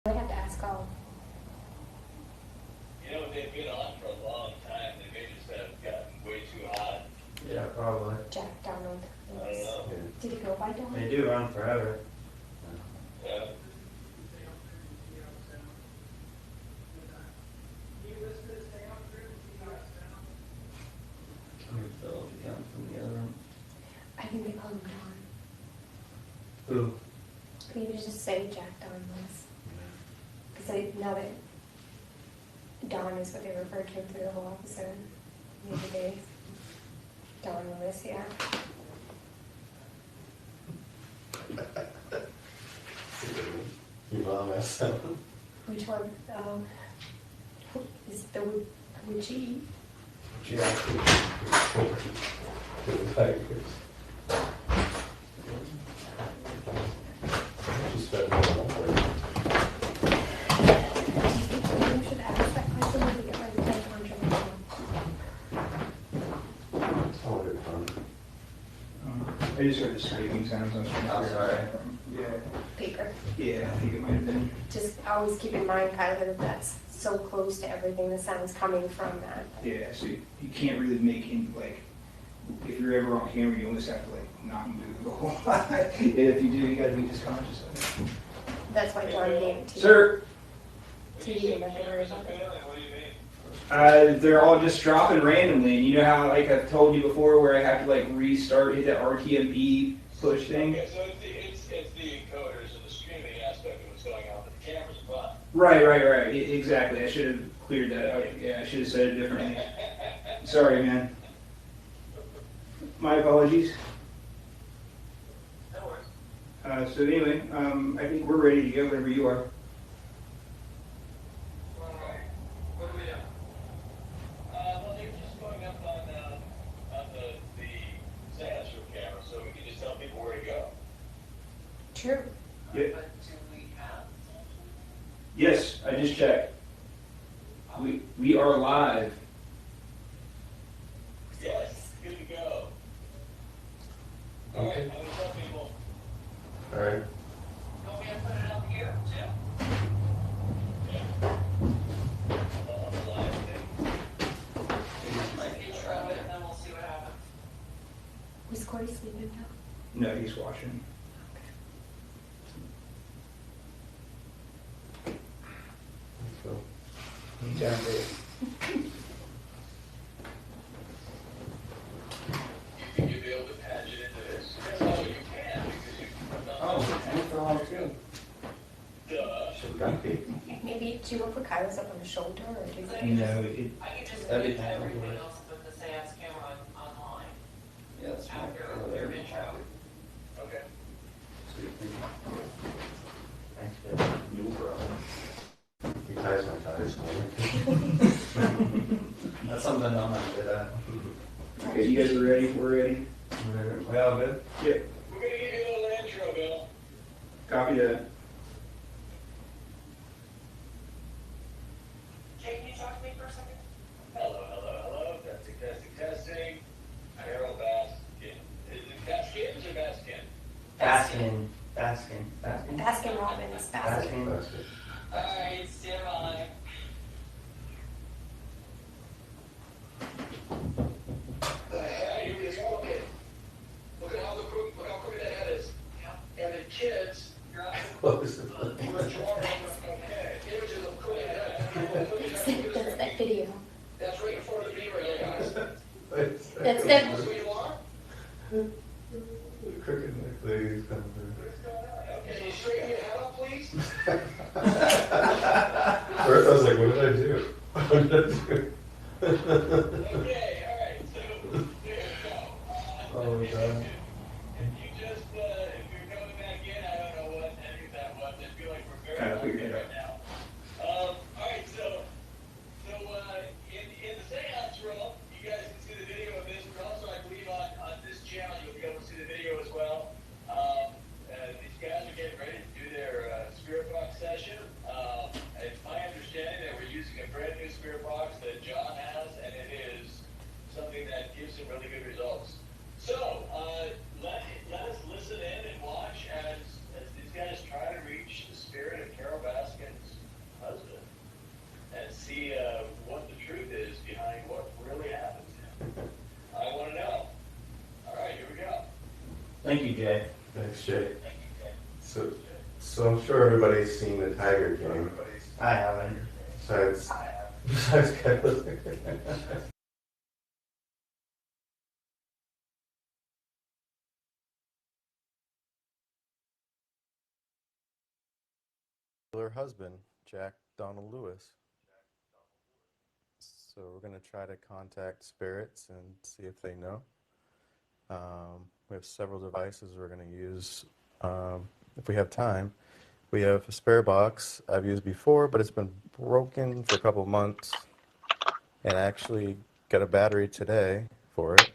I have to ask all. You know, they've been on for a long time. They may just have gotten way too hot. Yeah, probably. Jack Donald. I don't know. Yeah. Did he go by Donald? They do run forever. Yeah. Let me fill it down from the other one. I think they call him Don. Who? Can you just say Jack Don Lewis? Because now that Don is what they refer to him through the whole episode. The other days. Don Lewis, yeah. You mom asked that. Which one? Is the Witchy? Yeah. She spent more than You should ask that question when we get ready to take controversial. I just heard the scraping sounds on screen. Oh, sorry. Yeah. Paper. Yeah, I think it might have been. Just always keep in mind, Kyler, that that's so close to everything, the sound's coming from that. Yeah, so you can't really make him, like, if you're ever on camera, you almost have to, like, not move the whole lot. If you do, you gotta be just conscious of it. That's why John gave it to you. Sir, So you didn't have to worry about it. What do you mean? they're all just dropping randomly, and you know how, like I've told you before, where I have to, like, restart, hit that RTMP push thing? Okay, so it's the encoders and the streaming aspect of what's going on, but the cameras are fine. Right. Exactly. I should have cleared that out. Yeah, I should have said it differently. Sorry, man. My apologies. No worries. So anyway, I think we're ready to go whenever you are. All right. What do we do? Well, they're just going up on the seance room camera, so we can just tell people where to go. True. Yeah. But do we have? Yes, I just checked. We are live. Yes, good to go. All right, Okay. I'm gonna tell people. Alright. Don't we have to put it up here too? Yeah. On the live thing. Intro it, and then we'll see what happens. Was Corey sleeping now? No, he's watching. He's down there. You think you'd be able to patch it into this? Oh, you can, because you. Oh, and for all too. Duh. Should got be. Maybe do you want to put Kyler's up on the shoulder or do that? You know, I could just That'd be mute fine. everything else with the seance camera online Yeah, that's fine. after your intro. Okay. Thanks, Dad. No problem. He ties my ties. That's something I'm not good at. okay, you guys are ready? We're ready? We all good? Yeah. We're gonna give you a little intro, Bill. Copy that. Jay, can you talk to me for a second? Hello. Testing. Carol Baskin. Is it Baskins or Baskin? Baskin. Baskin Robbins. Baskin. Baskin. Alright, stand by. Hey, you're just walking. Look at how crooked that head is. And the kids, you're out. Close the Okay, images of crooked head. That's that video. That's right in front of the beamer there, guys. That's That's them. who you are? Crooked neck ladies coming through. Okay, can you straighten your head up, please? First I was like, what did I do? What did I do? Okay, all right, so there you go. Oh, my God. If you just, if you're coming back in, I don't know what any of that was. I feel like we're very Kind of figured open it right now. All right, so in the seance room, you guys can see the video of this. But also, I believe on this channel, you'll be able to see the video as well. These guys are getting ready to do their spirit box session. It's my understanding that we're using a brand new spirit box that John has, and it is something that gives some really good results. So let us listen in and watch as these guys try to reach the spirit of Carol Baskin Jay. Thanks, Jay. So I'm sure everybody's seen the Tiger game. I haven't. Besides Kevin. Her husband, Jack Donald Lewis. So we're going to try to contact spirits and see if they know. We have several devices we're going to use if we have time. We have a spare box I've used before, but it's been broken for a couple of months. And I actually got a battery today for it.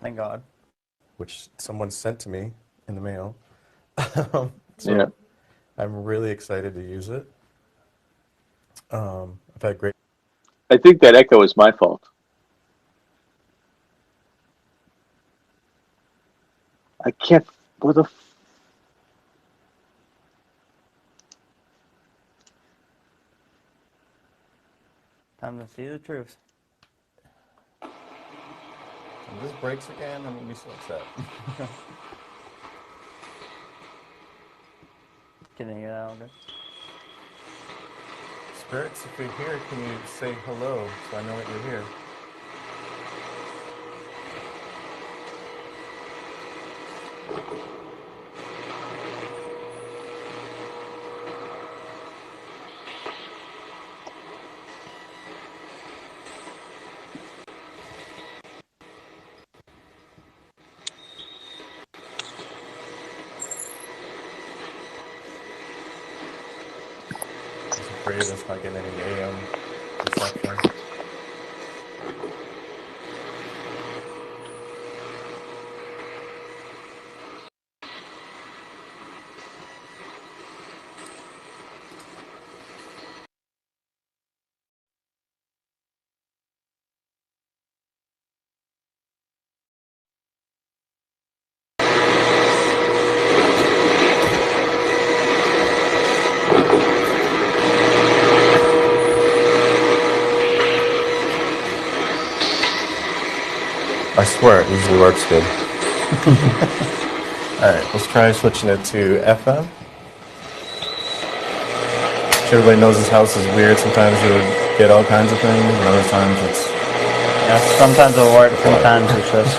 Thank God. Which someone sent to me in the mail. Yeah. I'm really excited to use it. I've had great. I think that echo is my fault. I can't. What the? Time to see the truth. If this breaks again, I'm gonna be so upset. Can you hear that okay? Spirits, if you're here, can you say hello so I know that you're here? I'm afraid of us not getting any AM reception. I swear it usually works good. Alright, let's try switching it to FM. Everybody knows this house is weird. Sometimes you get all kinds of things, and other times it's... Yeah, sometimes it'll work, sometimes it's just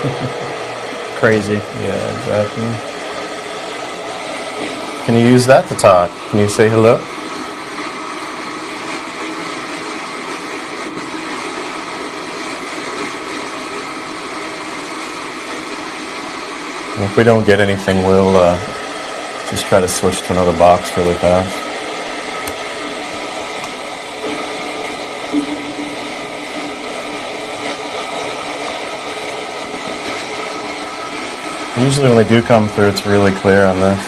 crazy. Yeah, exactly. Can you use that to talk? Can you say hello? And if we don't get anything, we'll just try to switch to another box really fast. Usually when they do come through, it's really clear on this.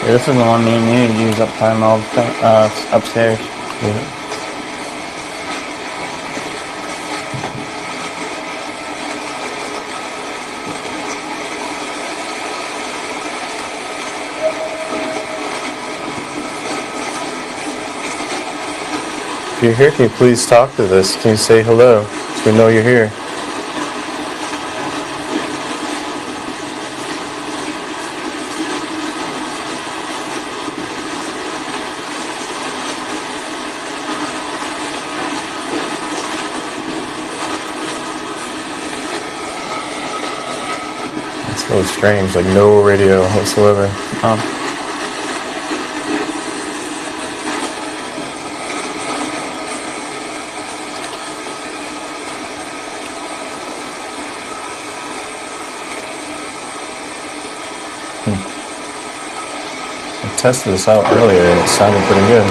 Yeah, this is the one me and you use upstairs. Yeah. If you're here, can you please talk to this? Can you say hello so we know you're here? It's so strange, like no radio whatsoever. I tested this out earlier and it sounded pretty good.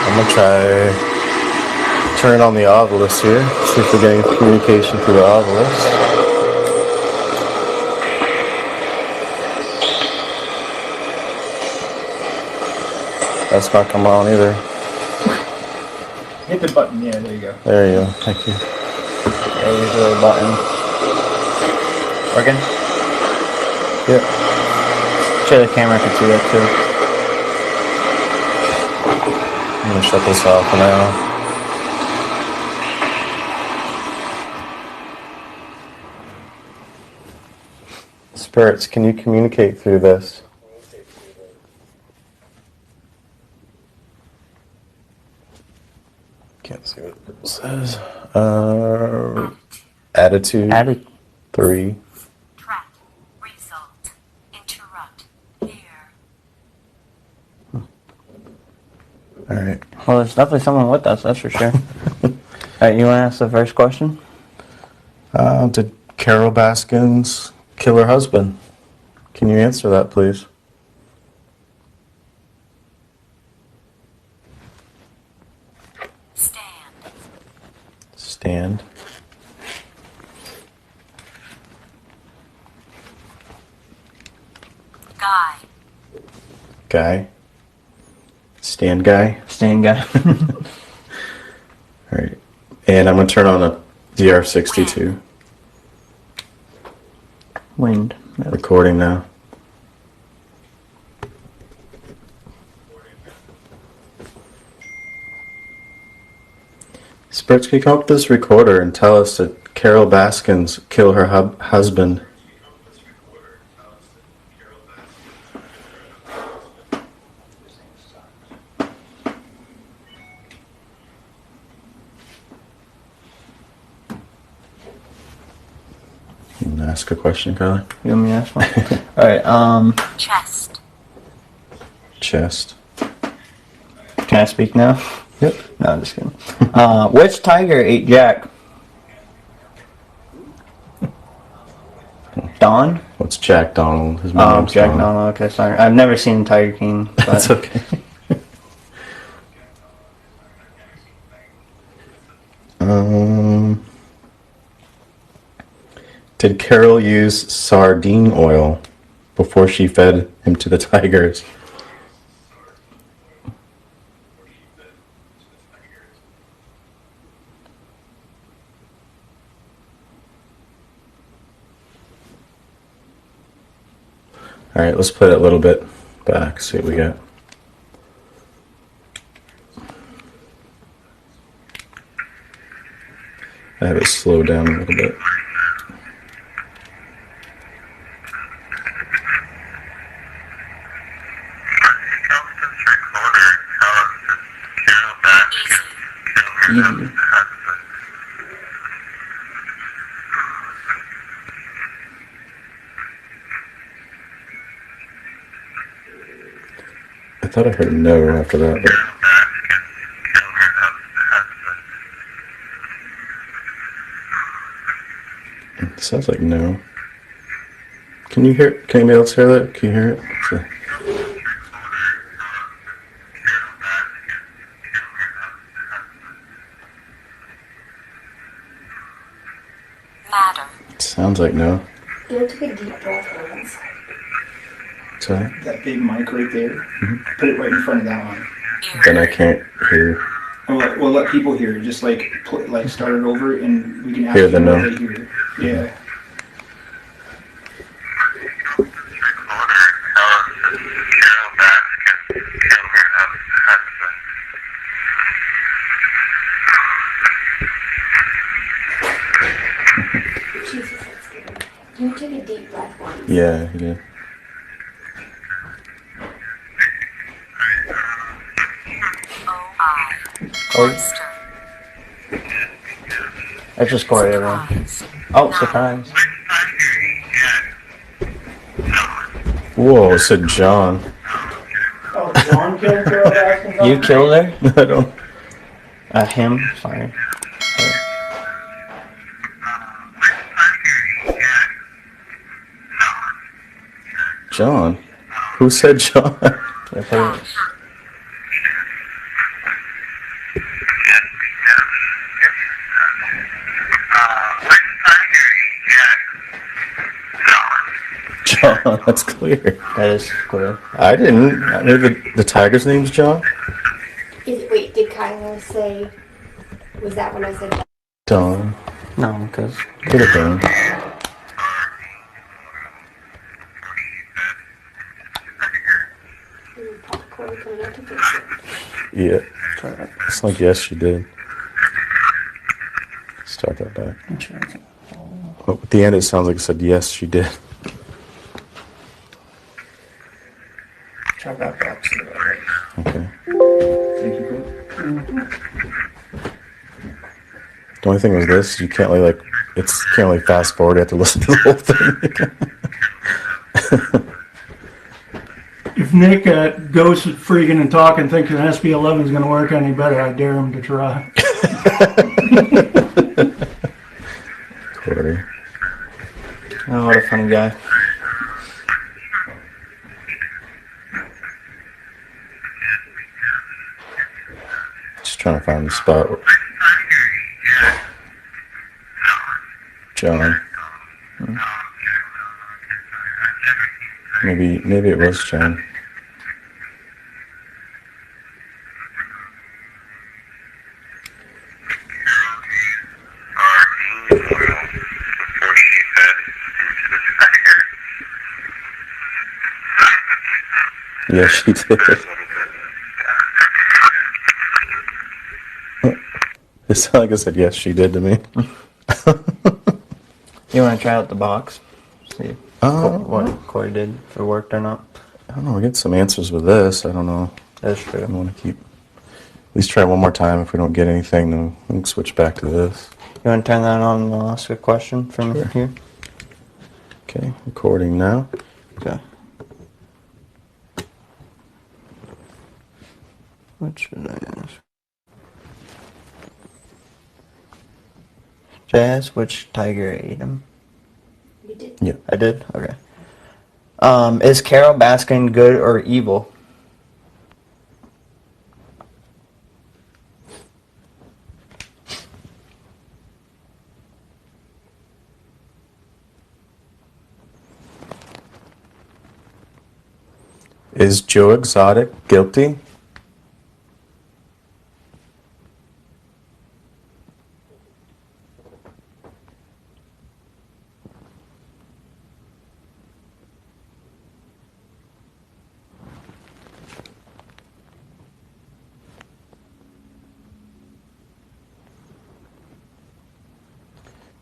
I'm gonna try turn on the obelisk here, see if we're getting communication through the obelisk. That's not coming on either. Hit the button. Yeah, there you go. There you go. Thank you. Yeah, usually a button. Working? Yep. Sure, the camera can see that too. I'm gonna shut this off now. Spirits, can you communicate through this? Can't see what it says. Attitude. Added. 3. Track. Result. Interrupt. Here. All right. Well, there's definitely someone with us, that's for sure. Alright, you want to ask the first question? Did Carol Baskins kill her husband? Can you answer that, please? Stand. Stand. Guy. Guy. Stand guy. Stand guy. All right. And I'm going to turn on a DR62. Wind. Recording now. Spirits, can you come up to this recorder and tell us that Carol Baskins killed her husband? You want to ask a question, Kylie? You want me to ask one? Alright, Chest. Chest. can I speak now? Yep. No, I'm just kidding. Which tiger ate Jack? Don? What's Jack Donald? His Oh, name's Jack Don. Donald. Okay, sorry. I've never seen Tiger King. But That's okay. Did Carol use sardine oil before she fed him to the tigers? All right, let's play it a little bit back, see what we got. I have it slowed down a little bit. easy. I thought I heard a no after that, but it sounds like no. Can you hear? Can anybody else hear that? Can you hear it? Matter. It sounds like no. You have to take deep breath once. Sorry. That big mic right there. Put it right in front of that one. Then I can't hear. We'll let people hear. Just like start it over, and we can ask Hear the them no. what they hear. Yeah. Jesus, that's scary. You took a deep breath once. Yeah, he did. O-I. Oh. Oyster. That's just Corey, everyone. Surprise. Oh, surprise. Whoa, it said John. Oh, John killed Carol Baskin? You killed her? I don't. Him? Sorry. John? Who said John? If her- John, that's clear. That is clear. I didn't. I knew the tiger's name's John. Wait, did Kylo say Was that when I said Dawn. No, because Could have been. popcorn coming up to fix it? Yeah. It's like, yes, she did. Start that back. Oh, at the end, it sounds like it said, yes, she did. Try that box. Okay. Thank you, Clint. The only thing was this, you can't really, like, you can't really fast forward, you have to listen to the whole thing. If Nick goes freaking and talking, thinking SB11 is going to work any better, I dare him to try. Corey. Oh, what a funny guy. Just trying to find the spot. John. Maybe it was John. Yeah, she did. It sounded like I said, yes, she did to me. You want to try out the box? See what Corey did, if it worked or not. I don't know, we get some answers with this. I don't know. That's true. I want to at least try one more time. If we don't get anything, then we can switch back to this. You want to turn that on and I'll ask a question from here? Okay, recording now. Okay. What should I ask? Should I ask which tiger ate him? You did. Yeah. I did? Okay. Is Carol Baskin good or evil? Is Joe Exotic guilty?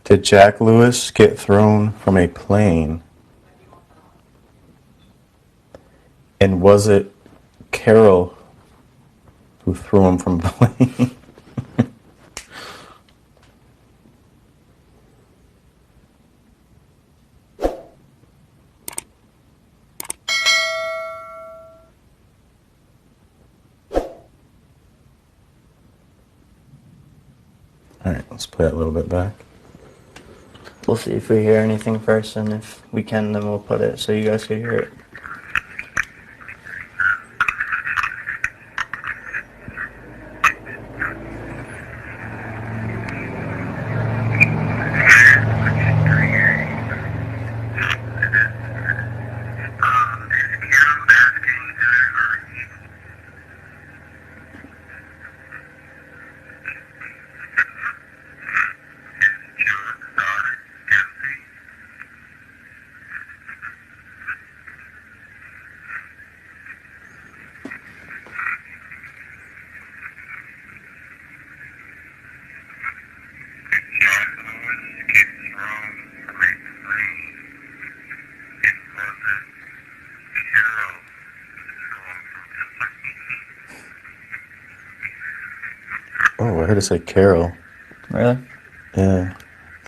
Did Jack Lewis get thrown from a plane? And was it Carol who threw him from a plane? Alright, let's play that a little bit back. We'll see if we hear anything first, and if we can, then we'll put it so you guys can hear it. Oh, I heard it say Carol. Really? Yeah.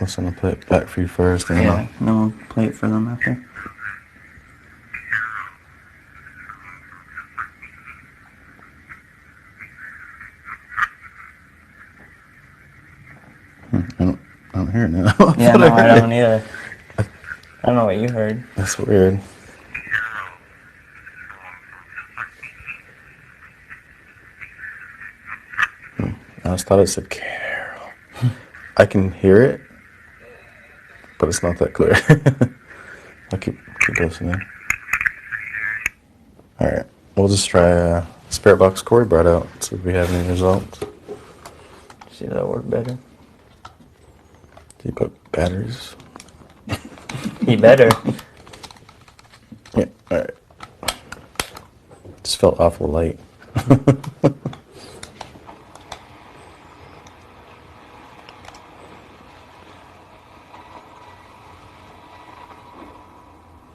Listen, I'll play it back for you first. And Yeah, and then we'll play it for them after. I don't hear it now. Yeah, no, I don't either. I don't know what you heard. That's weird. I just thought it said Carol. I can hear it, but it's not that clear. I'll keep listening. Alright, we'll just try Spirit Box Corey brought out, see if we have any results. See, that'll work better. Do you put batteries? He better. Yeah, alright. Just felt awful light.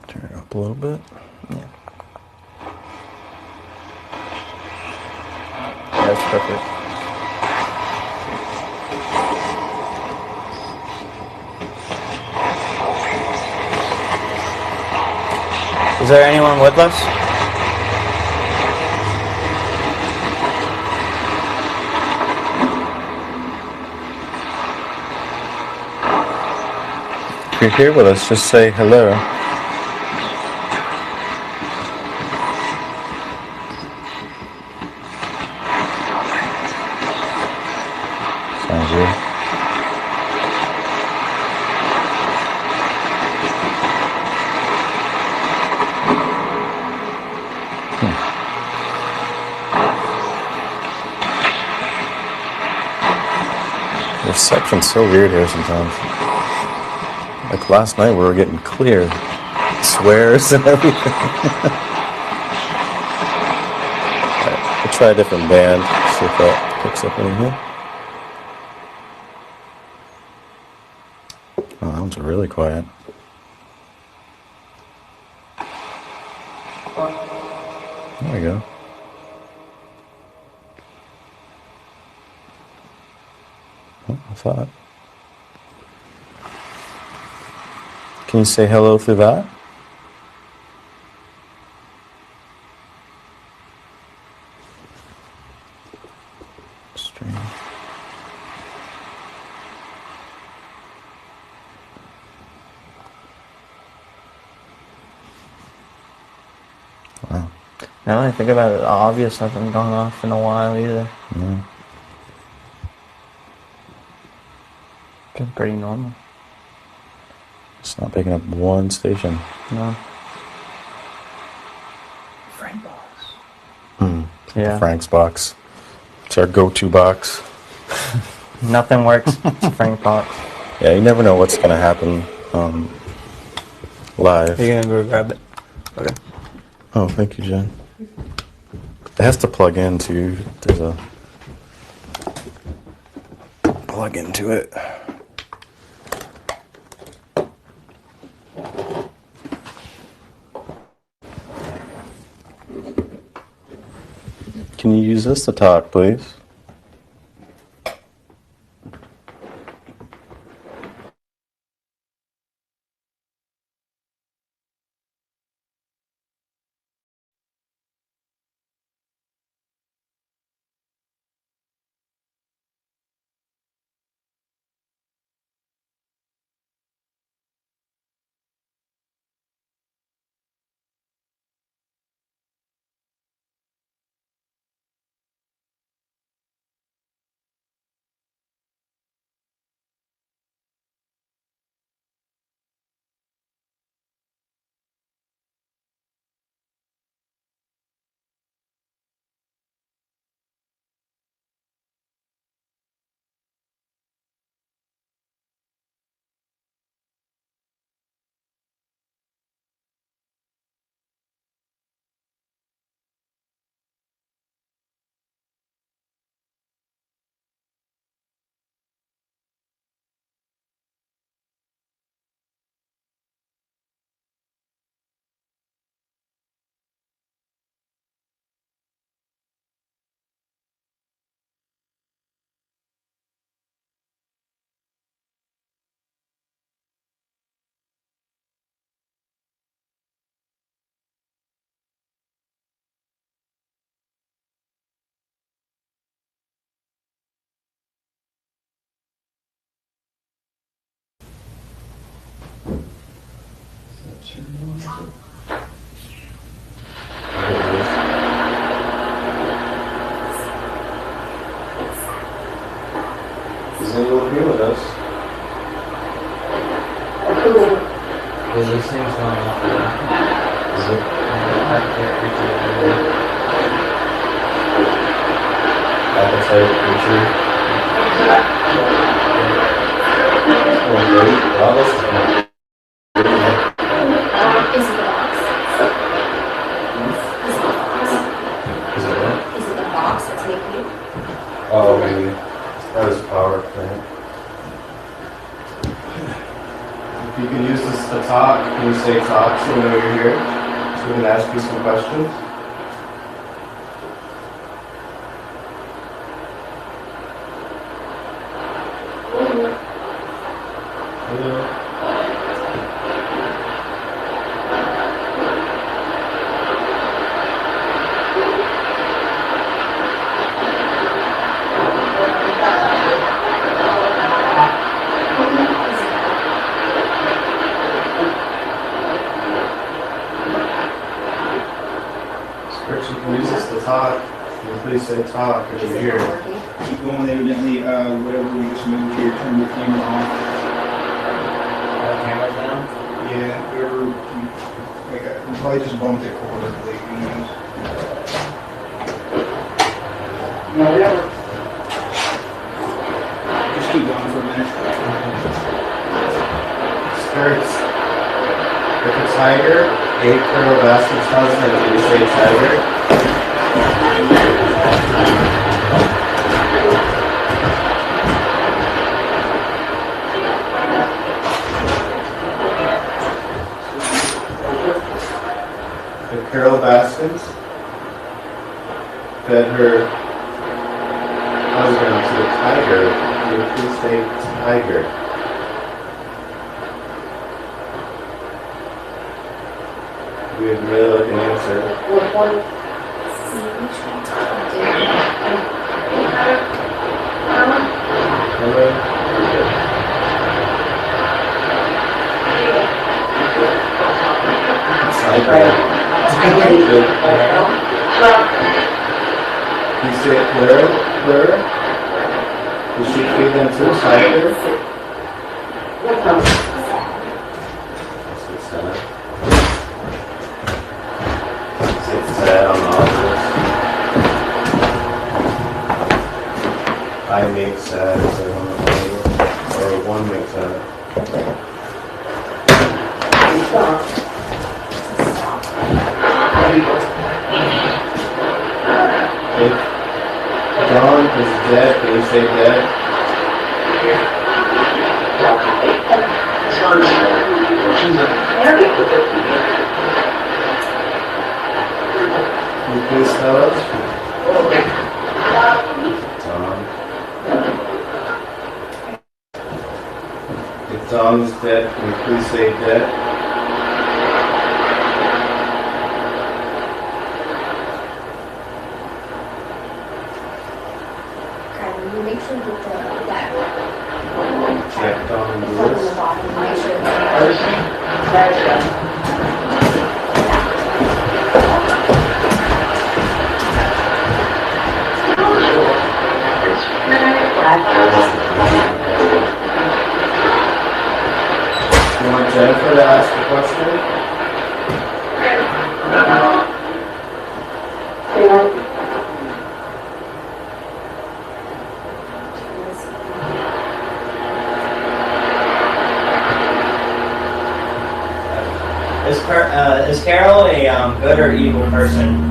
Turn it up a little bit. Yeah. That's perfect. Is there anyone with us? If you're here with us, just say hello. Sounds good. The reception's so weird here sometimes. Like last night we were getting clear swears and everything. Alright, we'll try a different band, see if that picks up anything. Oh, that one's really quiet. There we go. Oh, I thought. Can you say hello through that? Strange. Wow. Now that I think about it, the obvious hasn't gone off in a while either. Yeah. Been pretty normal. It's not picking up one station. No. Frank box. Yeah. Frank's box. It's our go-to box. Nothing works. It's Frank Box. Yeah, you never know what's gonna happen live. You're gonna go grab it. Okay. Oh, thank you, Jen. It has to plug into. There's a plug into it. Can you use this to talk, please? Is anyone here with us? Well, this thing's going off. Is it? I can't reach it. Appetite creature? Is it the box? Is it the box? Is it what? Is it the box that's making it? Oh, maybe. That was power plant. If you can use this to talk, can you say talk so we know you're here? So we can ask you some questions. Hello. Rich, you can use this to talk. Can you please say talk if you're here? Keep going, evidently, whatever we just moved here, turn your camera on. Camera's down. Yeah, whoever, like, we probably just bumped it forward, like, who knows? Just keep going for a minute. Skirts. If a tiger ate Colonel Bastards' husband, do you say tiger? If Carol Baskins fed her husband to a tiger, do you please say tiger? We would really like an answer. Hello? Tiger. Good. You say Clara? Clara? Did she feed them to a tiger? That's so sad. It's sad on all of this. I make sad as I want to play, or one makes sad. If John is dead, can you say dead? Can you please tell us? John. If John is dead, can you please say dead? You make sure that that Check John the Lewis. foot in the bottom, make sure that You want Jennifer to ask the question? Is Carol a good or evil person?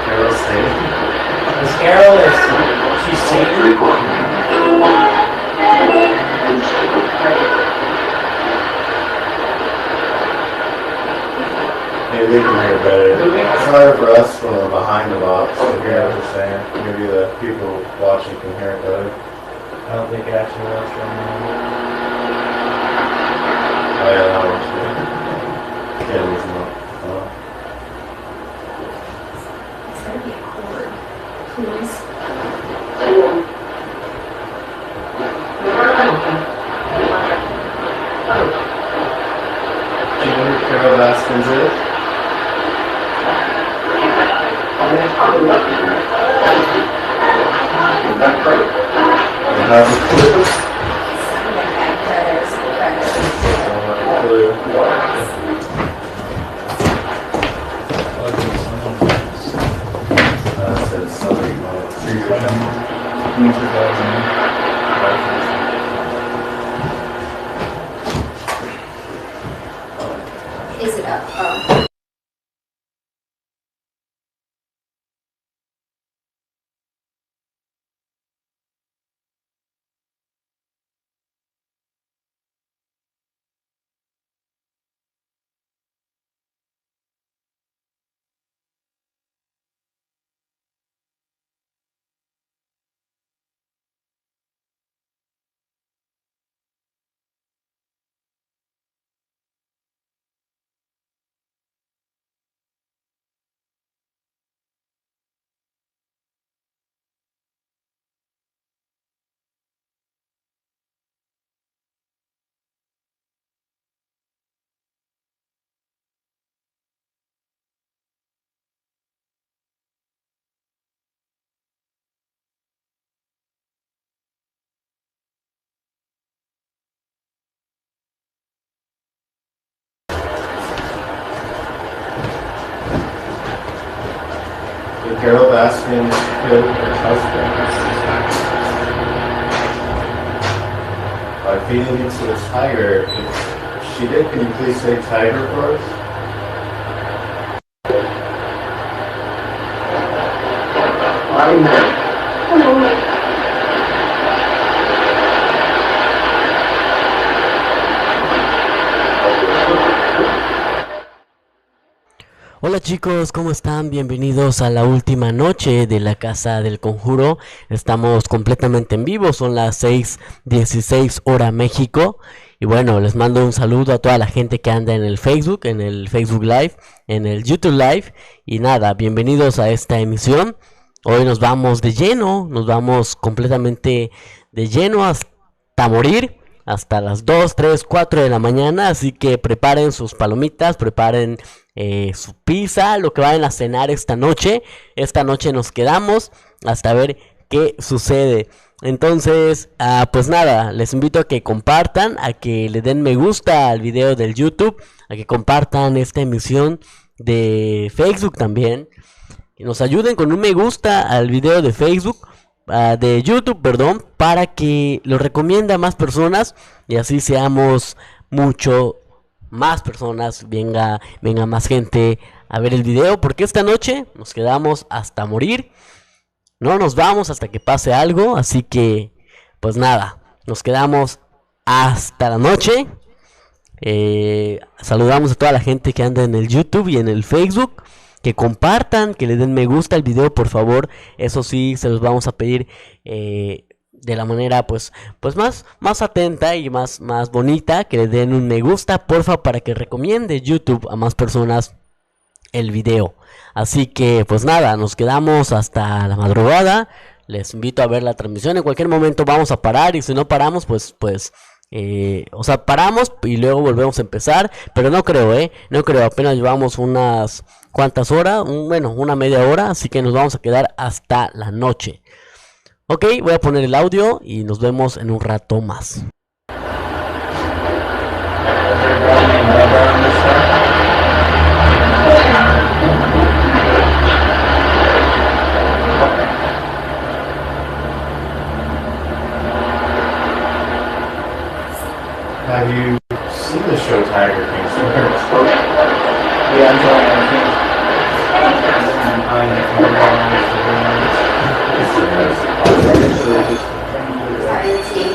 Carol Satan? Is Carol she's Satan? Maybe they can hear better. It's harder for us when we're behind the box to hear what they're saying. Maybe the people watching can hear it better. I don't think it actually works right now. Oh yeah, that works good. Yeah, listen up. it's going to be a chord. Please. Do you know who Carol Baskins is? You have a clue? Sound like that brothers. blue. Says celery mode. Is it up? Oh. Harold asked him if he killed her husband by feeding him to a tiger. If she did, can you please say tiger for us? Hola chicos, ¿cómo están? Bienvenidos a la última noche de la Casa del Conjuro. Estamos completamente en vivo, son las 6:16 hora México. Y bueno, les mando un saludo a toda la gente que anda en el Facebook Live, en el YouTube Live. Y nada, bienvenidos a esta emisión. Hoy nos vamos de lleno, nos vamos completamente de lleno hasta morir. Hasta las 2, 3, 4 de la mañana, así que preparen sus palomitas, preparen su pizza, lo que vayan a cenar esta noche. Esta noche nos quedamos hasta ver qué sucede. Entonces, pues nada, les invito a que compartan, a que le den me gusta al video del YouTube, a que compartan esta emisión de Facebook también, que nos ayuden con un me gusta al video de Facebook. De YouTube, perdón, para que lo recomiende a más personas y así seamos mucho más personas, venga más gente a ver el video, porque esta noche nos quedamos hasta morir, no nos vamos hasta que pase algo, así que pues nada, nos quedamos hasta la noche. Saludamos a toda la gente que anda en el YouTube y en el Facebook. Que compartan, que le den me gusta al video, por favor. Eso sí, se los vamos a pedir de la manera pues más atenta y más bonita. Que le den un me gusta, porfa, para que recomiende YouTube a más personas el video. Así que pues nada, nos quedamos hasta la madrugada. Les invito a ver la transmisión. En cualquier momento vamos a parar, y si no paramos, pues paramos y luego volvemos a empezar. Pero no creo, apenas llevamos unas cuantas horas, una media hora, así que nos vamos a quedar hasta la noche. Ok, voy a poner el audio y nos vemos en un rato más. Have you seen the show Tiger King? Yeah, I'm trying to think. Sorry, the tea.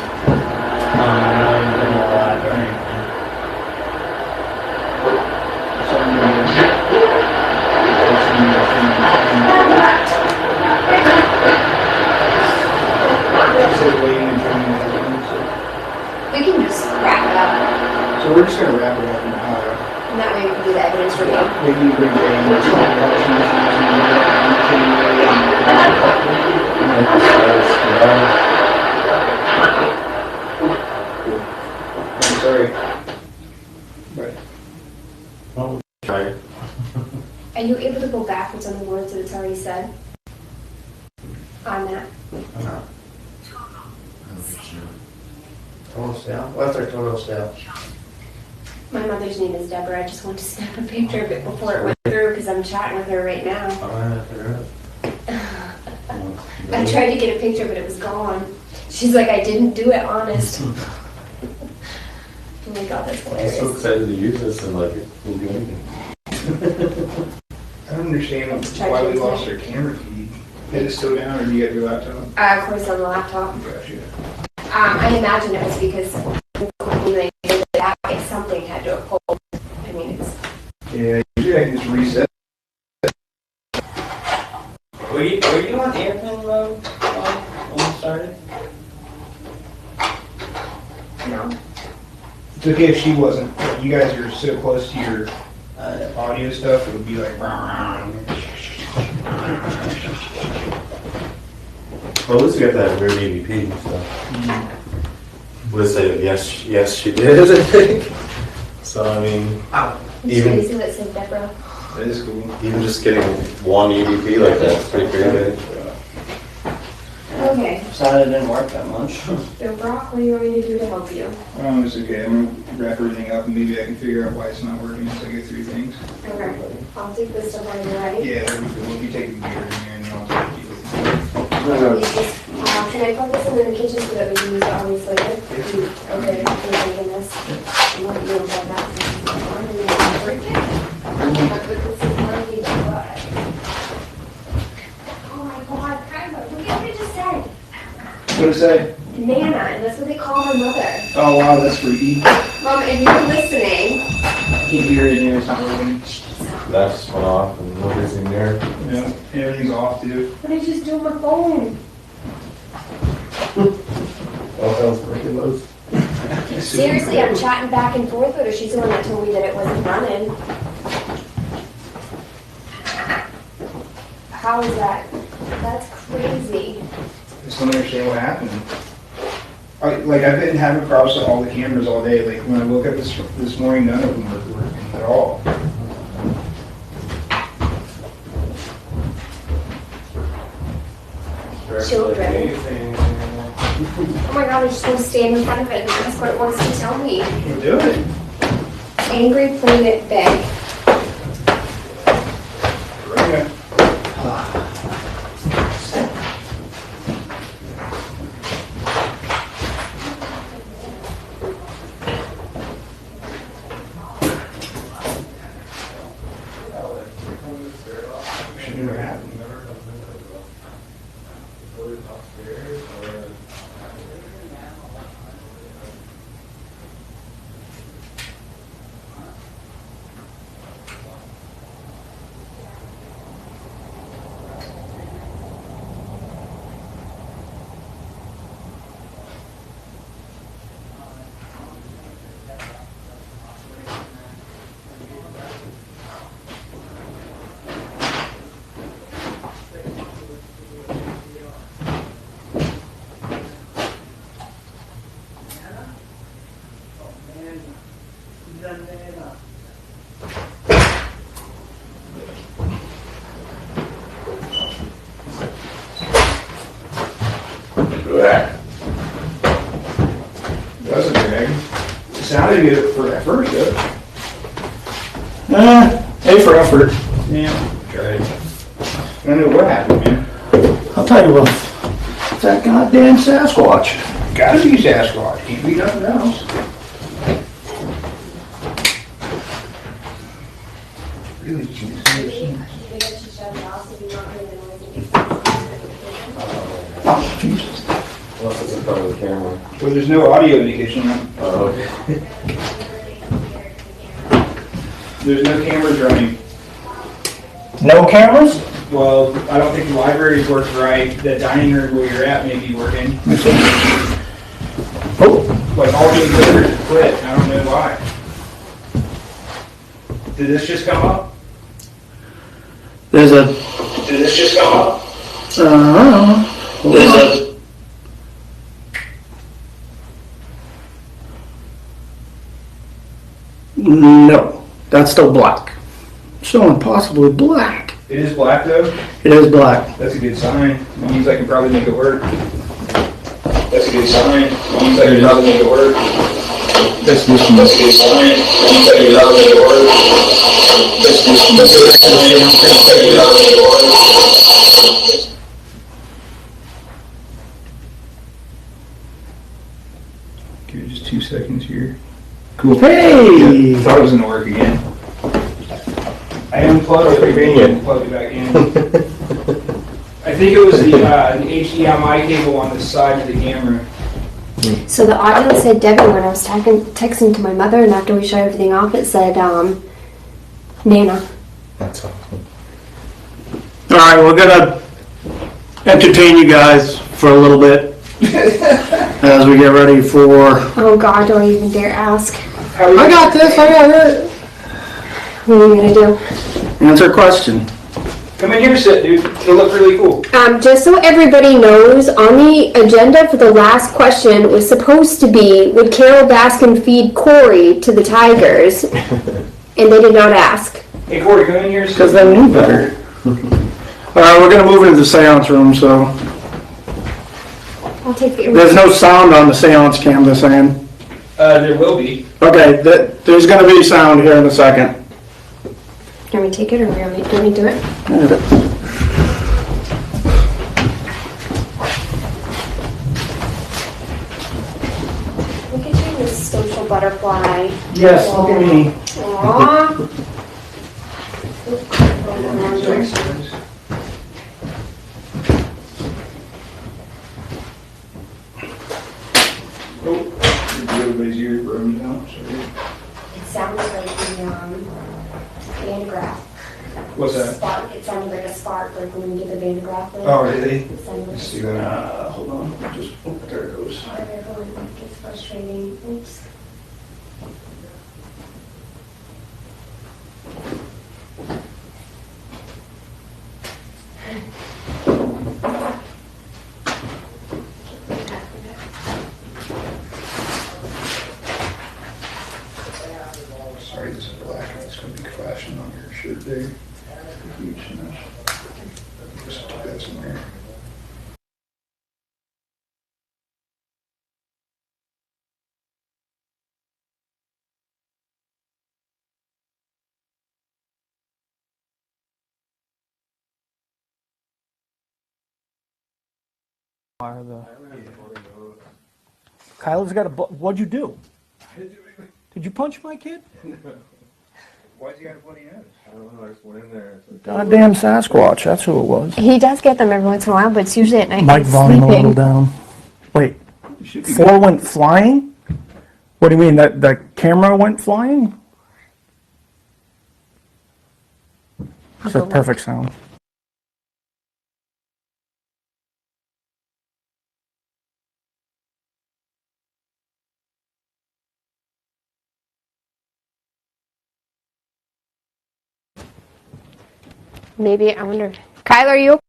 We can just wrap it up. So we're just gonna wrap it up now. And that way we can do the evidence review. Maybe you bring I'm sorry. But Oh, try. Are you able to go backwards on the words that it's already said? On that? Total sale? What's our total sale? My mother's name is Deborah. I just want to snap a picture of it before it went through because I'm chatting with her right now. I tried to get a picture, but it was gone. She's like, I didn't do it, honest. Oh my god, that's hilarious. I'm so excited to use this and like, we'll do anything. I don't understand why we lost our camera feed. Is it still down, or do you have your laptop? Of course, on the laptop. Gotcha. I imagine it was because when they did that, something had to have pulled. I mean, it's. Yeah, usually I can just reset. Were you on airplane mode when you started? No. It's okay if she wasn't. But you guys are so close to your audio stuff, it would be like. Well, at least we got that weird EVP stuff. We'll say yes, she did, I think. So, I mean, even Crazy that said Deborah. That is cool. even just getting one EVP like that is pretty crazy. Okay. Sorry it didn't work that much. So, Brock, what do you want me to do to help you? It's okay. I'm gonna wrap everything up and maybe I can figure out why it's not working as I go through things. Okay. I'll take this stuff on your right. Yeah, we'll be taking beer in here and then I'll take you with Can I put this in the kitchen so that we can use it all these later? Okay, I'm taking this. I'm going to do that. Oh my god, Kyla, look at what it just said. What did it say? Nana, and that's what they call her mother. Oh wow, that's freaky. Mom, if you're listening. I can't hear it in here, it's not working. That just went off and nobody's in there. Yeah, everything's off too. What did I just do on my phone? Oh, that was breaking those. Seriously, I'm chatting back and forth with her. She's the one that told me that it wasn't running. How is that? That's crazy. I just don't understand what happened. I've been having problems with all the cameras all day. Like when I woke up this morning, none of them were working at all. Children. Oh my god, I just want to stand in front of it and that's what it wants to tell me. Can't do it. Angry Planet Bag. Right. Should never happen. Doesn't drag. It sounded good for that first though. A for effort. Yeah. Great. I don't know what happened, man. I'll tell you what. It's that goddamn Sasquatch. Gotta be Sasquatch. Can't be nothing else. Really just makes no sense. Oh, Jesus. Unless it's in front of the camera. Well, there's no audio indication. Oh, okay. There's no cameras running. No cameras? Well, I don't think the library's working right. The dining room where you're at may be working. Oh, Like all the equipment quit. I don't know why. Did this just come up? there's a, Did this just come up? there's a, no, that's still black. So impossibly black. It is black though. It is black. That's a good sign. It means I can probably make it work. That's a good sign. It means I can probably make it work. That's this one. Give it just 2 seconds here. Cool. Hey! Thought it was gonna work again. I unplugged it and plugged it back in. I think it was the HDMI cable on the side of the camera. So the audio said Debbie when I was texting to my mother, and after we shut everything off, it said Nana. That's awesome. All right, we're gonna entertain you guys for a little bit as we get ready for. Oh God, don't even dare ask. I got this. I got it. What are you gonna do? Answer a question. Come in here, sit, dude. It'll look really cool. Just so everybody knows, on the agenda for the last question was supposed to be, would Carol Baskin feed Corey to the Tigers? And they did not ask. Hey, Corey, come in here. Because they knew better. All right, we're gonna move into the seance room, so I'll take the. there's no sound on the seance cam. They're saying. There will be. Okay, there's gonna be sound here in a second. Do you want me to take it or do you want me to do it? Look at you, Miss Social Butterfly. Yes, look at me. Aww. Everybody's ear burned out. It sounds like the Van Graph. What's that? Spark. It sounded like a spark, like when you get the Van Graph. Oh, really? It sounded like Let's see that. Hold on. Just there it goes. It's frustrating. Oops. Sorry, this is black. It's going to be flashing on your shirt there. Huge enough. Just stick that somewhere. Kyla's got a. What'd you do? Did you punch my kid? Why's he got a bloody nose? I don't know, I just went in there. Goddamn Sasquatch. That's who it was. He does get them every once in a while, but it's usually at night. Mic when he's volume a little sleeping. down. Wait, 4 went flying? What do you mean, that the camera went flying? It's a perfect sound. Maybe, I wonder. Kyler, are you okay?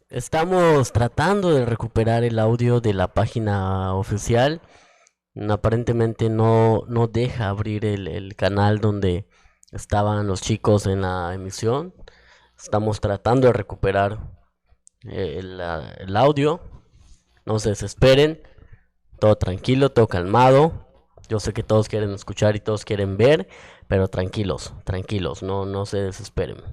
Estamos tratando de recuperar el audio de la página oficial. Aparentemente no deja abrir el canal donde estaban los chicos en la emisión. Estamos tratando de recuperar el audio. No se desesperen. Todo tranquilo, todo calmado. Yo sé que todos quieren escuchar y todos quieren ver, pero tranquilos, tranquilos, no se desesperen.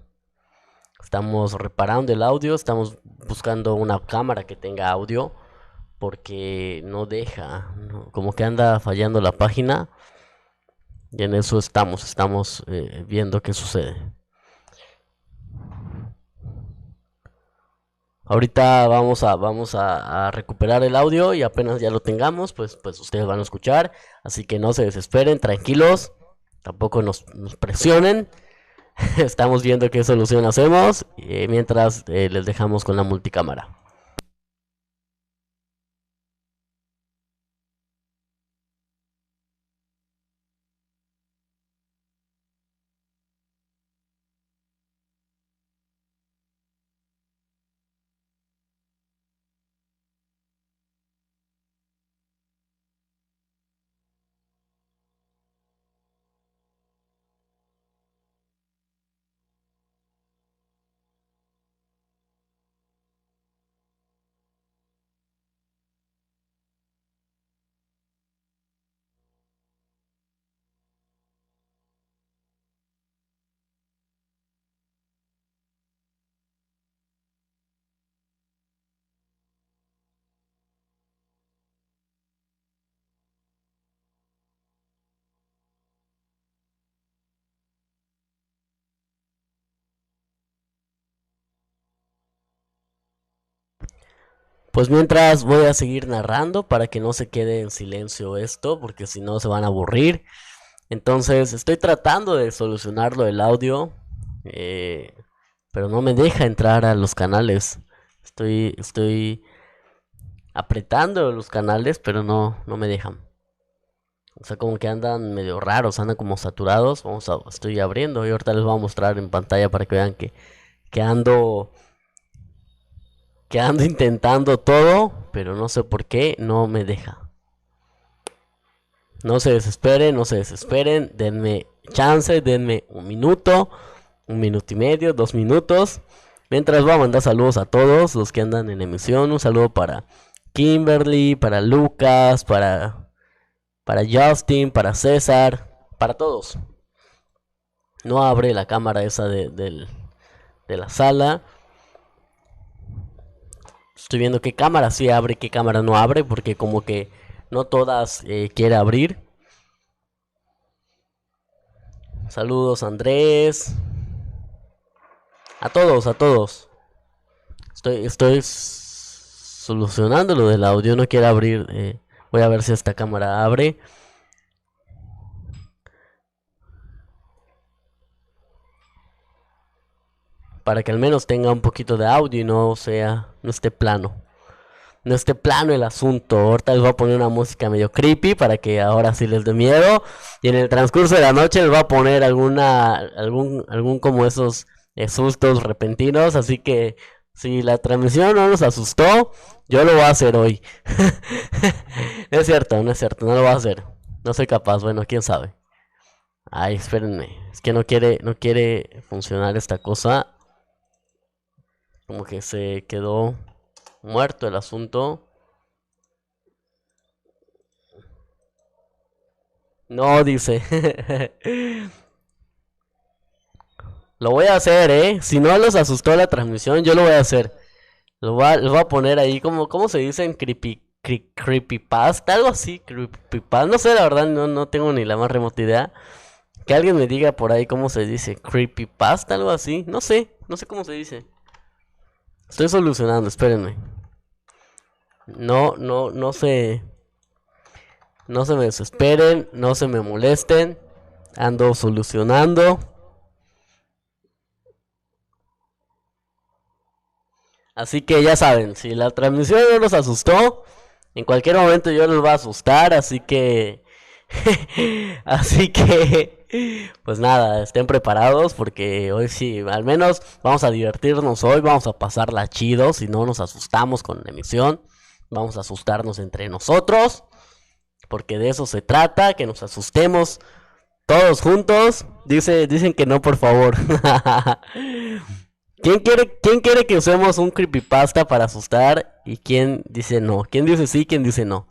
Estamos reparando el audio, estamos buscando una cámara que tenga audio, porque no deja, como que anda fallando la página, y en eso estamos viendo qué sucede. Ahorita vamos a recuperar el audio y apenas ya lo tengamos, pues ustedes van a escuchar. Así que no se desesperen, tranquilos, tampoco nos presionen. Estamos viendo qué solución hacemos, mientras les dejamos con la multicámara. Pues mientras voy a seguir narrando para que no se quede en silencio esto, porque si no se van a aburrir. Entonces estoy tratando de solucionarlo el audio, pero no me deja entrar a los canales. Estoy apretando los canales, pero no me dejan. O sea, como que andan medio raros, andan como saturados. Estoy abriendo y ahorita les voy a mostrar en pantalla para que vean que ando intentando todo, pero no sé por qué no me deja. No se desesperen, denme chance, denme un minuto y medio, 2 minutos. Mientras voy a mandar saludos a todos los que andan en emisión. Un saludo para Kimberly, para Lucas, para Justin, para César, para todos. No abre la cámara esa de la sala. Estoy viendo qué cámara sí abre y qué cámara no abre, porque como que no todas quiere abrir. Saludos Andrés. A todos. Estoy solucionando lo del audio, no quiere abrir. Voy a ver si esta cámara abre. Para que al menos tenga un poquito de audio y no esté plano. No esté plano el asunto. Ahorita les voy a poner una música medio creepy para que ahora sí les dé miedo. Y en el transcurso de la noche les voy a poner algún como esos sustos repentinos. Así que si la transmisión no nos asustó, yo lo voy a hacer hoy. No es cierto, no lo voy a hacer. No soy capaz, bueno, quién sabe. Ay, espérenme. Es que no quiere funcionar esta cosa. Como que se quedó muerto el asunto. No, dice. Lo voy a hacer, Si no los asustó la transmisión, yo lo voy a hacer. Lo voy a poner ahí como, ¿cómo se dice en creepypasta? Algo así, creepypasta. No sé, la verdad, no tengo ni la más remota idea. Que alguien me diga por ahí cómo se dice. Creepypasta, algo así. No sé cómo se dice. Estoy solucionando, espérenme. No se me desesperen, no se me molesten. Ando solucionando. Así que ya saben, si la transmisión no los asustó, en cualquier momento yo los voy a asustar, así que así que pues nada, estén preparados porque hoy sí, al menos vamos a divertirnos hoy, vamos a pasarla chido, si no nos asustamos con la emisión, vamos a asustarnos entre nosotros, porque de eso se trata, que nos asustemos todos juntos. Dicen que no, por favor. ¿Quién quiere que usemos un creepypasta para asustar? ¿Y quién dice no? ¿Quién dice sí? ¿Quién dice no?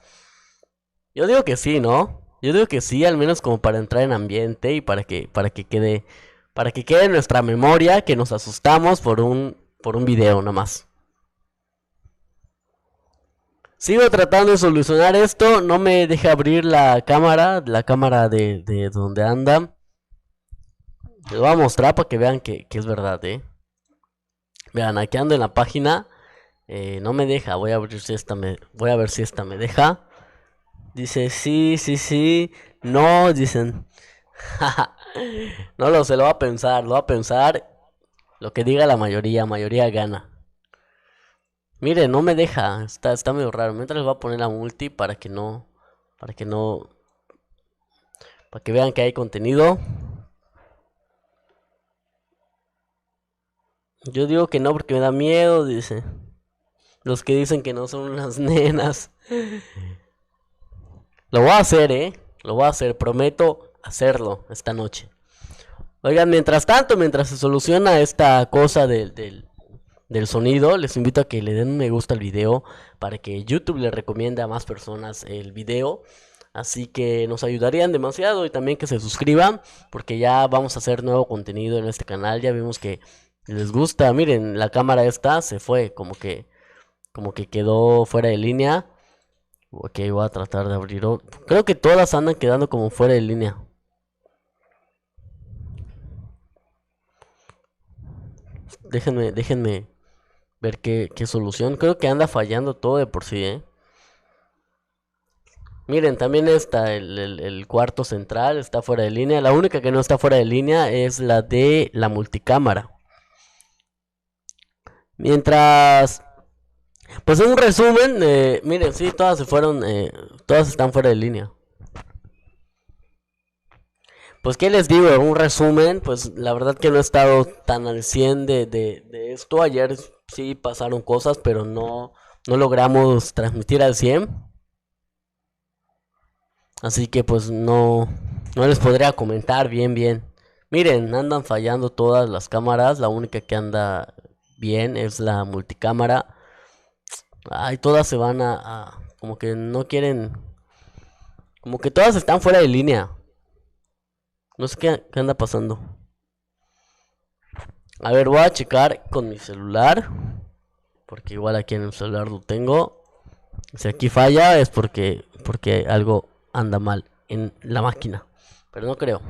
Yo digo que sí, ¿no? Yo digo que sí, al menos como para entrar en ambiente y para que quede en nuestra memoria que nos asustamos por un video nomás. Sigo tratando de solucionar esto, no me deja abrir la cámara de donde anda. Les voy a mostrar para que vean que es verdad, Vean, aquí ando en la página. No me deja, voy a ver si esta me deja. Dice sí, sí, sí. No, dicen. No lo sé, lo va a pensar. Lo que diga la mayoría gana. Mire, no me deja, está medio raro. Mientras les voy a poner la multi para que no, para que vean que hay contenido. Yo digo que no porque me da miedo, dice. Los que dicen que no son unas nenas. Lo voy a hacer, lo voy a hacer, prometo hacerlo esta noche. Oigan, mientras tanto, mientras se soluciona esta cosa del sonido, les invito a que le den un me gusta al video para que YouTube le recomiende a más personas el video. Así que nos ayudarían demasiado y también que se suscriban porque ya vamos a hacer nuevo contenido en este canal. Ya vimos que les gusta. Miren, la cámara esta se fue, como que quedó fuera de línea. Ok, voy a tratar de abrir. Creo que todas andan quedando como fuera de línea. Déjenme ver qué solución. Creo que anda fallando todo de por sí. Miren, también está el cuarto central, está fuera de línea. La única que no está fuera de línea es la de la multicámara. Mientras, pues en un resumen, miren, sí, todas se fueron, todas están fuera de línea. Pues qué les digo, un resumen, pues la verdad que no he estado tan al 100 de esto. Ayer sí pasaron cosas, pero no logramos transmitir al 100. Así que pues no les podría comentar bien. Miren, andan fallando todas las cámaras. La única que anda bien es la multicámara. Ay, todas se van como que no quieren. Como que todas están fuera de línea. No sé qué anda pasando. A ver, voy a checar con mi celular. Porque igual aquí en el celular lo tengo. Si aquí falla es porque algo anda mal en la máquina. Pero no creo.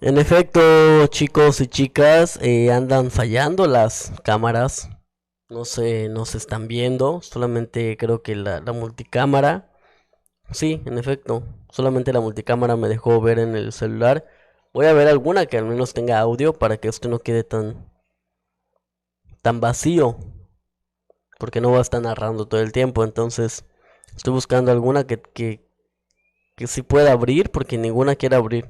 En efecto, chicos y chicas, andan fallando las cámaras. No se están viendo. Solamente creo que la multicámara. Sí, en efecto. Solamente la multicámara me dejó ver en el celular. Voy a ver alguna que al menos tenga audio para que esto no quede tan vacío. Porque no va a estar narrando todo el tiempo. Entonces, estoy buscando alguna que sí pueda abrir porque ninguna quiere abrir.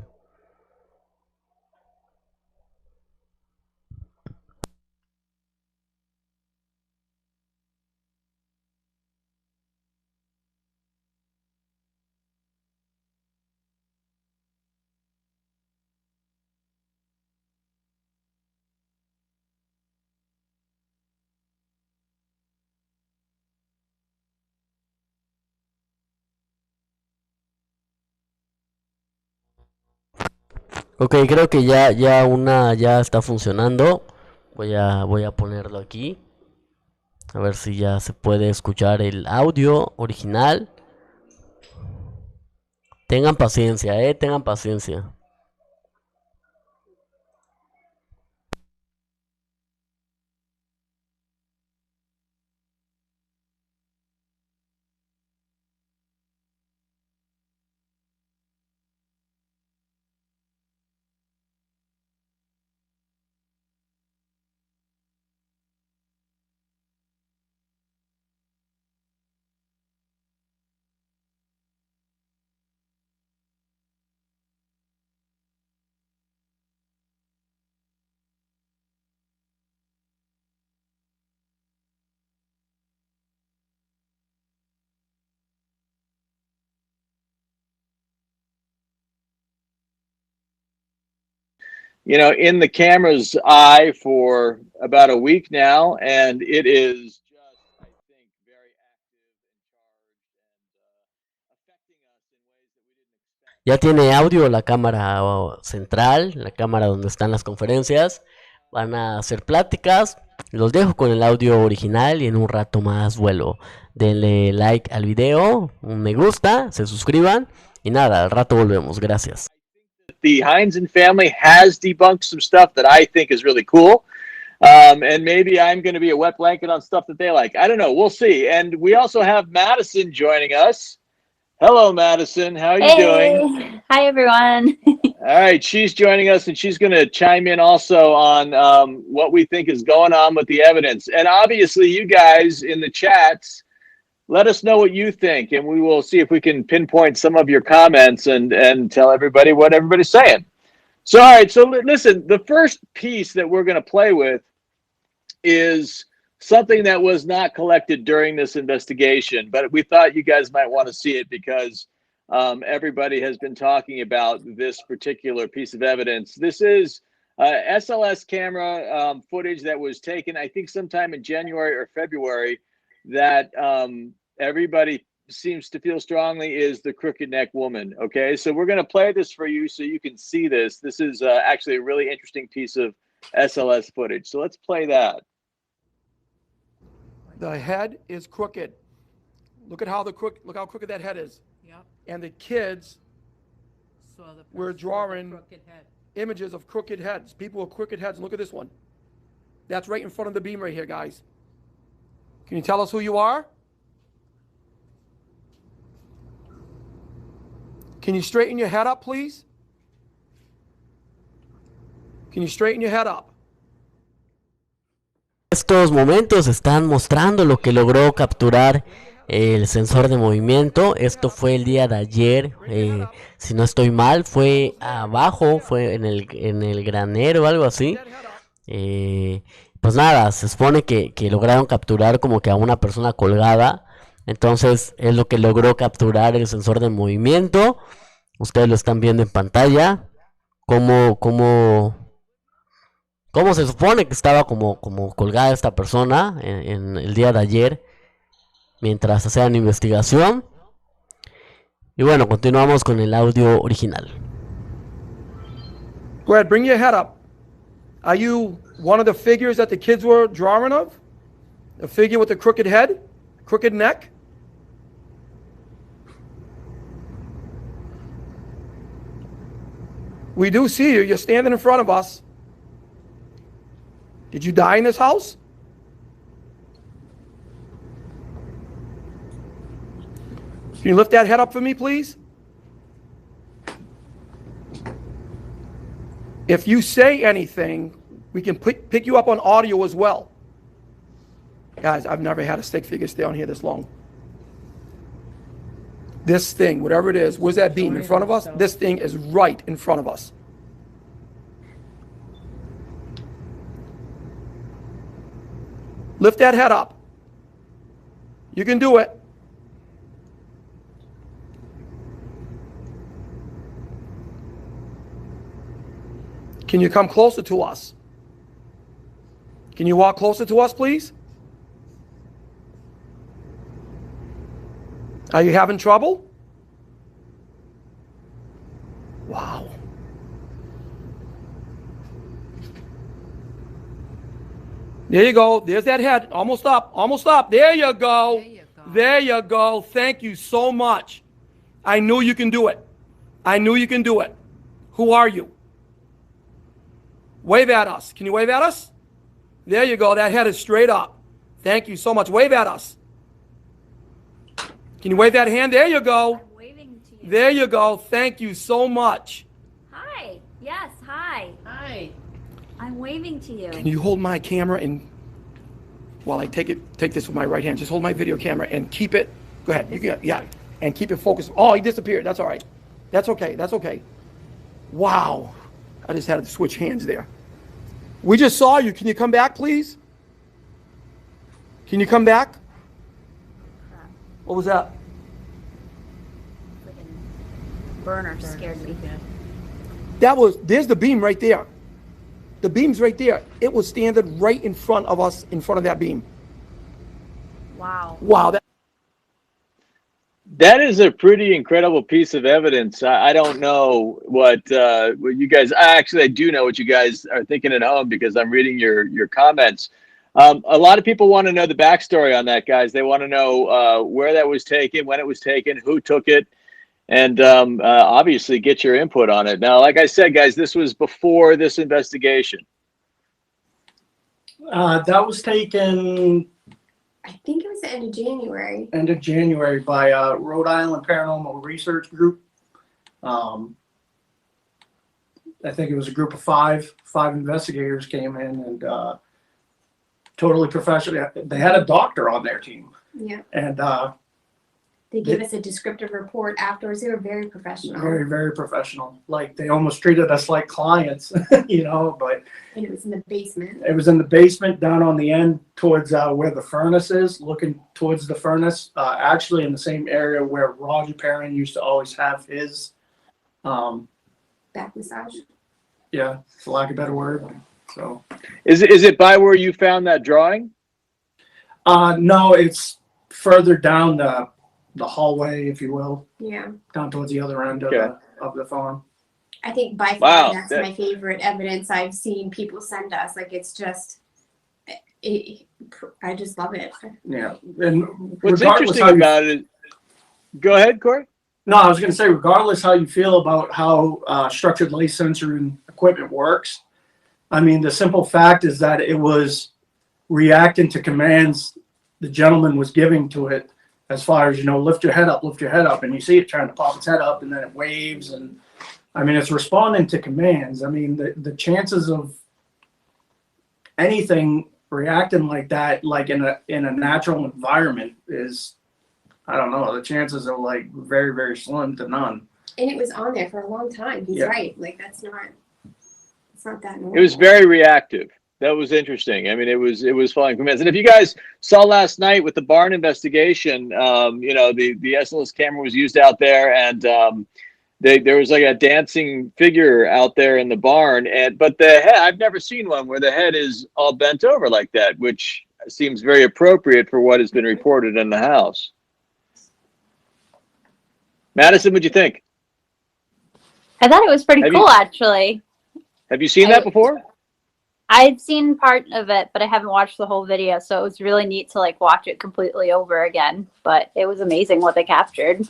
Ok, creo que ya una ya está funcionando. Voy a ponerlo aquí. A ver si ya se puede escuchar el audio original. Tengan paciencia, tengan paciencia. You know, in the camera's eye for about a week now, and it is just, I think, very active and charged and affecting us in ways that we didn't expect. Ya tiene audio la cámara central, la cámara donde están las conferencias. Van a hacer pláticas. Los dejo con el audio original y en un rato más vuelo. Denle like al video, un me gusta, se suscriban y nada, al rato volvemos. Gracias. The Heinzen family has debunked some stuff that I think is really cool. And maybe I'm going to be a wet blanket on stuff that they like. I don't know. We'll see. And we also have Madison joining us. Hello, Madison. How are you doing? Hi, everyone. All right. She's joining us, and she's going to chime in also on what we think is going on with the evidence. And obviously, you guys in the chats, let us know what you think, and we will see if we can pinpoint some of your comments and tell everybody what everybody's saying. So, all right. So, listen, the first piece that we're going to play with is something that was not collected during this investigation, but we thought you guys might want to see it because everybody has been talking about this particular piece of evidence. This is SLS camera footage that was taken, I think, sometime in January or February that everybody seems to feel strongly is the crooked neck woman. Okay, so we're going to play this for you so you can see this. This is actually a really interesting piece of SLS footage. So let's play that. The head is crooked. Look how crooked that head is. Yep. And the kids So the were person drawing with the crooked head. images of crooked heads. People with crooked heads. And look at this one. That's right in front of the beam right here, guys. Can you tell us who you are? Can you straighten your head up, please? Can you straighten your head up? Estos momentos están mostrando lo que logró capturar el sensor de movimiento. Esto fue el día de ayer, si no estoy mal, fue abajo, fue en el granero o algo así. Pues nada, se supone que lograron capturar como que a una persona colgada. Entonces es lo que logró capturar el sensor de movimiento. Ustedes lo están viendo en pantalla. Cómo se supone que estaba como colgada esta persona en el día de ayer mientras hacían investigación. Y bueno, continuamos con el audio original. Go ahead, bring your head up. Are you one of the figures that the kids were drawing of? A figure with a crooked head, crooked neck? We do see you. You're standing in front of us. Did you die in this house? Can you lift that head up for me, please? If you say anything, we can pick you up on audio as well. Guys, I've never had a stick figure stay on here this long. This thing, whatever it is, where's that beam in front of us? This thing is right in front of us. Lift that head up. You can do it. Can you come closer to us? Can you walk closer to us, please? Are you having trouble? Wow. There you go. There's that head. Almost up. Almost up. There you go. There you go. Thank you so much. I knew you can do it. I knew you can do it. Who are you? Wave at us. Can you wave at us? There you go. That head is straight up. Thank you so much. Wave at us. Can you wave that hand? There you go. I'm waving to you. There you go. Thank you so much. Hi. Yes, hi. Hi. I'm waving to you. Can you hold my camera and while I take this with my right hand, just hold my video camera and keep it. Go ahead. You can, yeah. And keep it focused. Oh, he disappeared. That's all right. That's okay. That's okay. Wow. I just had to switch hands there. We just saw you. Can you come back, please? Can you come back? What was that? Burner scared me. There's the beam right there. The beam's right there. It was standing right in front of us, in front of that beam. Wow. Wow. That is a pretty incredible piece of evidence. I don't know what you guys. I do know what you guys are thinking at home because I'm reading your comments. A lot of people want to know the backstory on that, guys. They want to know where that was taken, when it was taken, who took it, and obviously get your input on it. Now, like I said, guys, this was before this investigation. That was taken I think it was the end of January. end of January by Rhode Island Paranormal Research Group. I think it was a group of five investigators came in and totally professional. They had a doctor on their team. Yeah. And they gave us a descriptive report afterwards. They were very professional. very, very professional. Like they almost treated us like clients, you know, but And it was in the basement. it was in the basement down on the end towards where the furnace is, looking towards the furnace, actually in the same area where Roger Perrin used to always have his, Back massage. yeah, for lack of a better word. So, Is it by where you found that drawing? no, it's further down the hallway, if you will, Yeah. down towards the other end Okay. of the farm. I think by far Wow, that's that- my favorite evidence I've seen people send us. Like it's just, I just love it. Yeah, and What's regardless interesting how you- about it? Go ahead, Corey. No, I was going to say, regardless how you feel about how structured light sensing equipment works, I mean, the simple fact is that it was reacting to commands the gentleman was giving to it, as far as, you know, lift your head up, and you see it trying to pop its head up, and then it waves, and I mean, it's responding to commands. I mean, the chances of anything reacting like that, like in a natural environment, is, I don't know, the chances are like very, very slim to none. And it was on there for a long time. He's Yeah. right. Like it's not that normal. It was very reactive. That was interesting. I mean, it was following commands. And if you guys saw last night with the barn investigation, you know, the SLS camera was used out there, and there was like a dancing figure out there in the barn. But the head, I've never seen one where the head is all bent over like that, which seems very appropriate for what has been reported in the house. Madison, what'd you think? I thought it was pretty Have cool, you- actually. Have you seen that before? I've seen part of it, but I haven't watched the whole video, so it was really neat to like watch it completely over again. But it was amazing what they captured.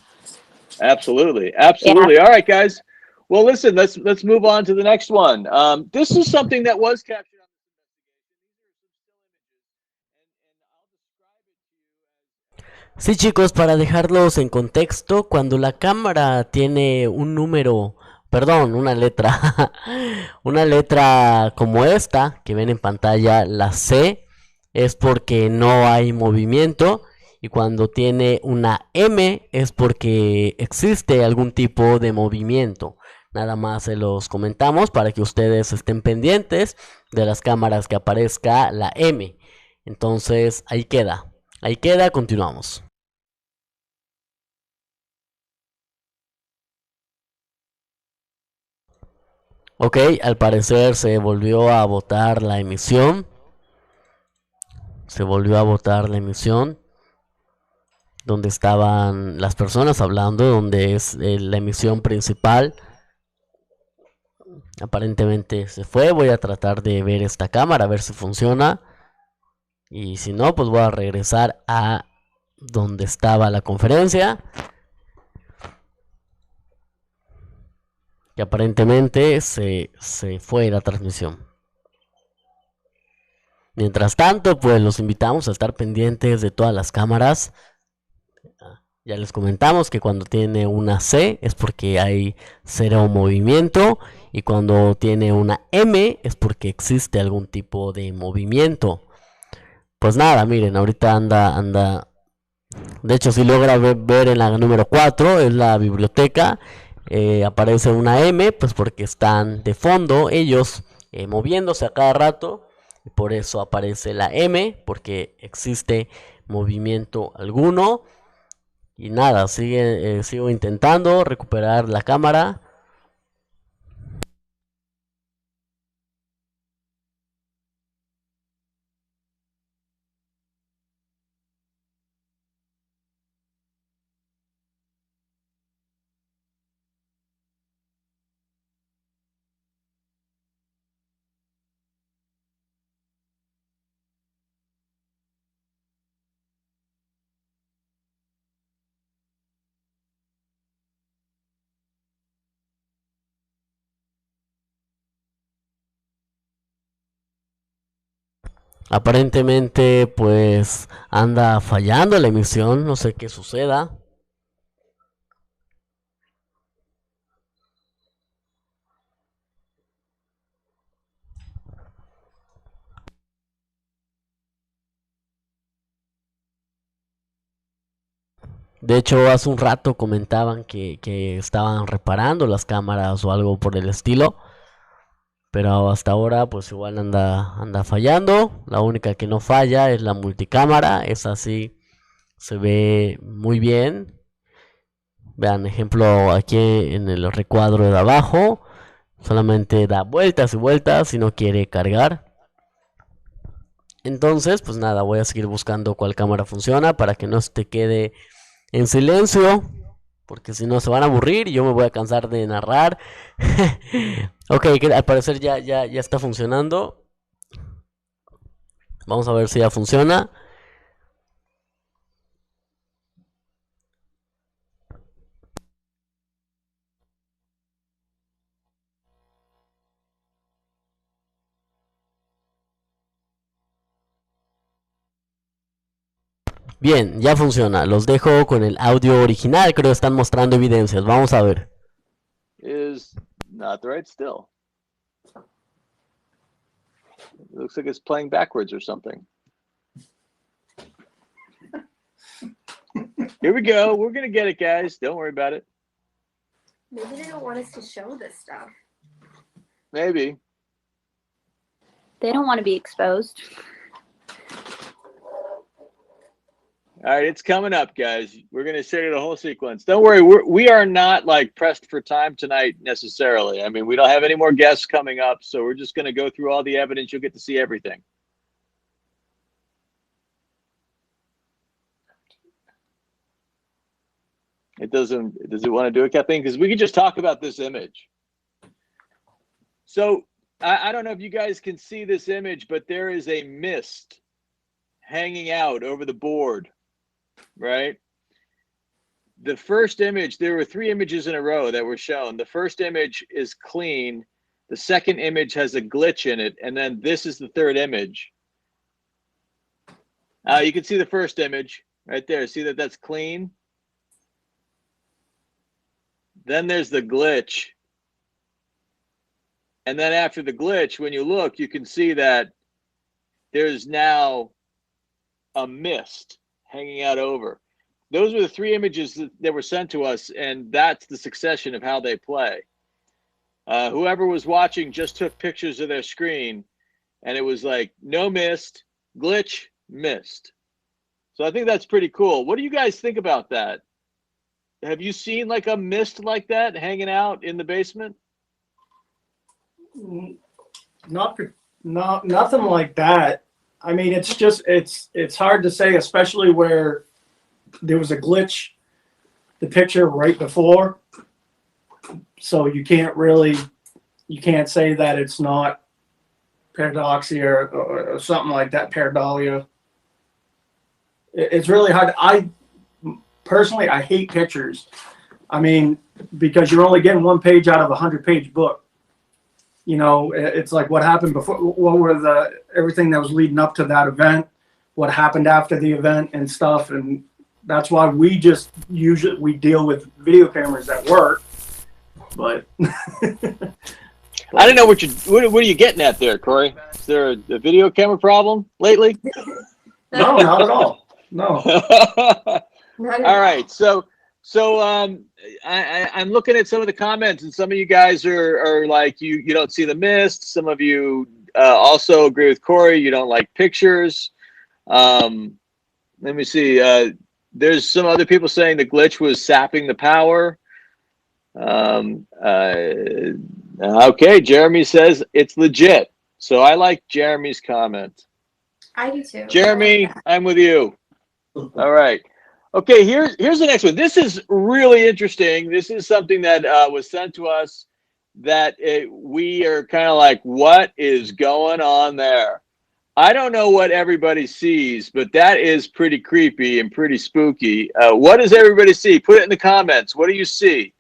Absolutely. Absolutely. All right, guys. Well, listen, let's move on to the next one. This is something that was captured. Sí, chicos, para dejarlos en contexto, cuando la cámara tiene un número, perdón, una letra, una letra como esta que ven en pantalla, la C, es porque no hay movimiento, y cuando tiene una M es porque existe algún tipo de movimiento. Nada más se los comentamos para que ustedes estén pendientes de las cámaras que aparezca la M. Entonces, ahí queda, continuamos. Ok, al parecer se volvió a botar la emisión. Donde estaban las personas hablando, donde es la emisión principal. Aparentemente se fue. Voy a tratar de ver esta cámara, a ver si funciona. Y si no, pues voy a regresar a donde estaba la conferencia. Que aparentemente se fue la transmisión. Mientras tanto, pues los invitamos a estar pendientes de todas las cámaras. Ya les comentamos que cuando tiene una C es porque hay cero movimiento, y cuando tiene una M es porque existe algún tipo de movimiento. Pues nada, miren, ahorita anda. De hecho, si logra ver en la número 4, es la biblioteca. Aparece una M, pues porque están de fondo ellos moviéndose a cada rato. Y por eso aparece la M, porque existe movimiento alguno. Y nada, sigo intentando recuperar la cámara. Aparentemente pues anda fallando la emisión, no sé qué suceda. De hecho, hace un rato comentaban que estaban reparando las cámaras o algo por el estilo. Pero hasta ahora pues igual anda fallando. La única que no falla es la multicámara. Esa sí se ve muy bien. Vean, ejemplo aquí en el recuadro de abajo. Solamente da vueltas y vueltas y no quiere cargar. Entonces, pues nada, voy a seguir buscando cuál cámara funciona para que no se quede en silencio. Porque si no se van a aburrir y yo me voy a cansar de narrar. Ok, que al parecer ya está funcionando. Vamos a ver si ya funciona. Bien, ya funciona. Los dejo con el audio original. Creo que están mostrando evidencias. Vamos a ver. Is not the right still. It looks like it's playing backwards or something. Here we go. We're gonna get it, guys. Don't worry about it. Maybe they don't want us to show this stuff. Maybe. They don't want to be exposed. All right, it's coming up, guys. We're going to show you the whole sequence. Don't worry, we are not like pressed for time tonight necessarily. I mean, we don't have any more guests coming up, so we're just going to go through all the evidence. You'll get to see everything. Does it want to do it, Kathleen? Because we could just talk about this image. So I don't know if you guys can see this image, but there is a mist hanging out over the board, right? The first image, there were 3 images in a row that were shown. The first image is clean. The second image has a glitch in it. And then this is the third image. You can see the first image right there. See that that's clean? Then there's the glitch. And then after the glitch, when you look, you can see that there's now a mist hanging out over. Those were the 3 images that were sent to us, and that's the succession of how they play. Whoever was watching just took pictures of their screen, and it was like no mist, glitch, mist. So I think that's pretty cool. What do you guys think about that? Have you seen like a mist like that hanging out in the basement? Nothing like that. I mean, it's hard to say, especially where there was a glitch, the picture right before. So you can't say that it's not paradoxia or something like that, pareidolia. It's really hard. Personally, I hate pictures. I mean, because you're only getting one page out of a 100-page book. You know, it's like what happened before, what were everything that was leading up to that event, what happened after the event and stuff. And that's why we just usually deal with video cameras that work. But I don't know what are you getting at there, Corey? Is there a video camera problem lately? No, not at all. No. All right, so I'm looking at some of the comments, and some of you guys are like you don't see the mist. Some of you also agree with Corey. You don't like pictures. Let me see. There's some other people saying the glitch was sapping the power. Okay, Jeremy says it's legit. So I like Jeremy's comment. I do too. Jeremy, I'm with you. All right. Okay, here's the next one. This is really interesting. This is something that was sent to us that we are kind of like, what is going on there? I don't know what everybody sees, but that is pretty creepy and pretty spooky. What does everybody see? Put it in the comments. What do you see?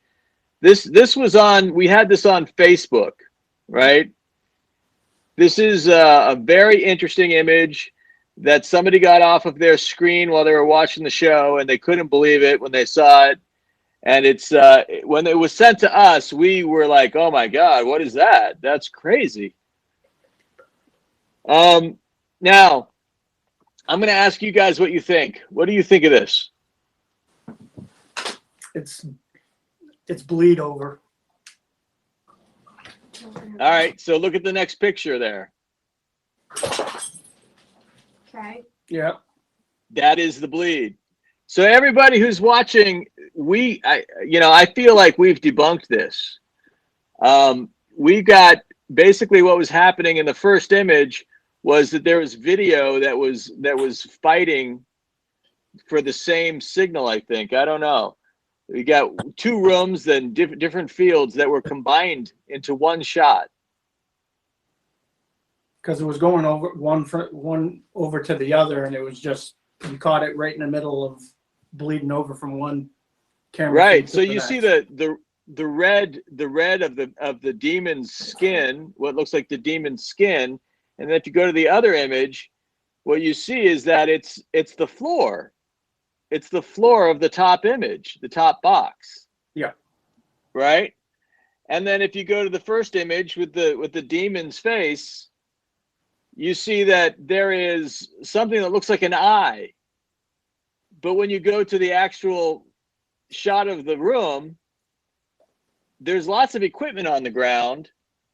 This was we had this on Facebook, right? This is a very interesting image that somebody got off of their screen while they were watching the show, and they couldn't believe it when they saw it. And it's when it was sent to us, we were like, "Oh my God, what is that? That's crazy." Now, I'm going to ask you guys what you think. What do you think of this? It's bleed over. All right, so look at the next picture there. Okay. Yeah. That is the bleed. So everybody who's watching, I feel like we've debunked this. We got basically what was happening in the first image was that there was video that was fighting for the same signal, I think. I don't know. We got two rooms and different fields that were combined into one shot. Because it was going over one over to the other, and it was just, you caught it right in the middle of bleeding over from one camera. Right. So you see the red of the demon's skin, what looks like the demon's skin, and then if you go to the other image, what you see is that it's the floor. It's the floor of the top image, the top box. Yeah. Right? And then if you go to the first image with the demon's face, you see that there is something that looks like an eye. But when you go to the actual shot of the room, there's lots of equipment on the ground,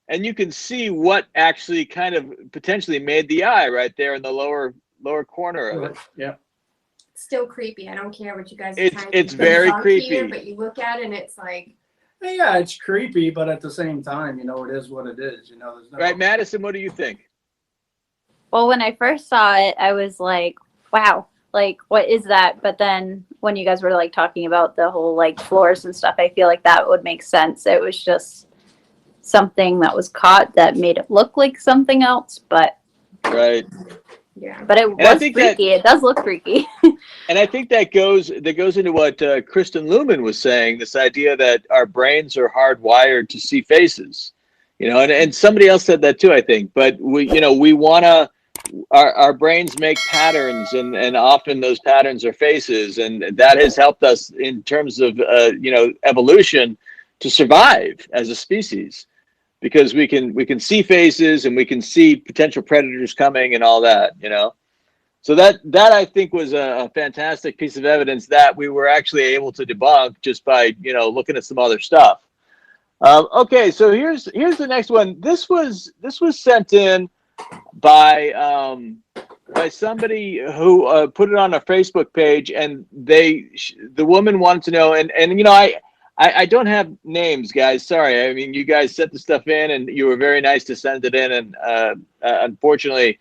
and you can see what actually kind of potentially made the eye right there in the lower corner of it. Yeah. Still creepy. I don't care what you guys. It's very creepy. Here, but you look at it and it's like. Yeah, it's creepy, but at the same time, it is what it is. There's no. Right, Madison. What do you think? Well, when I first saw it, I was like, wow, like, what is that? But then when you guys were like talking about the whole like floors and stuff, I feel like that would make sense. It was just something that was caught that made it look like something else, but. Right. Yeah. But it was freaky. It does look freaky. And I think that goes into what Kristen Lumen was saying, this idea that our brains are hardwired to see faces. And somebody else said that too, I think. But we want to. Our brains make patterns, and often those patterns are faces, and that has helped us in terms of evolution to survive as a species, because we can see faces and we can see potential predators coming and all that. So that I think was a fantastic piece of evidence that we were actually able to debunk just by looking at some other stuff. Okay, so here's the next one. This was sent in by somebody who put it on a Facebook page, and the woman wanted to know, and I don't have names, guys. Sorry. I mean, you guys sent the stuff in, and you were very nice to send it in, and unfortunately,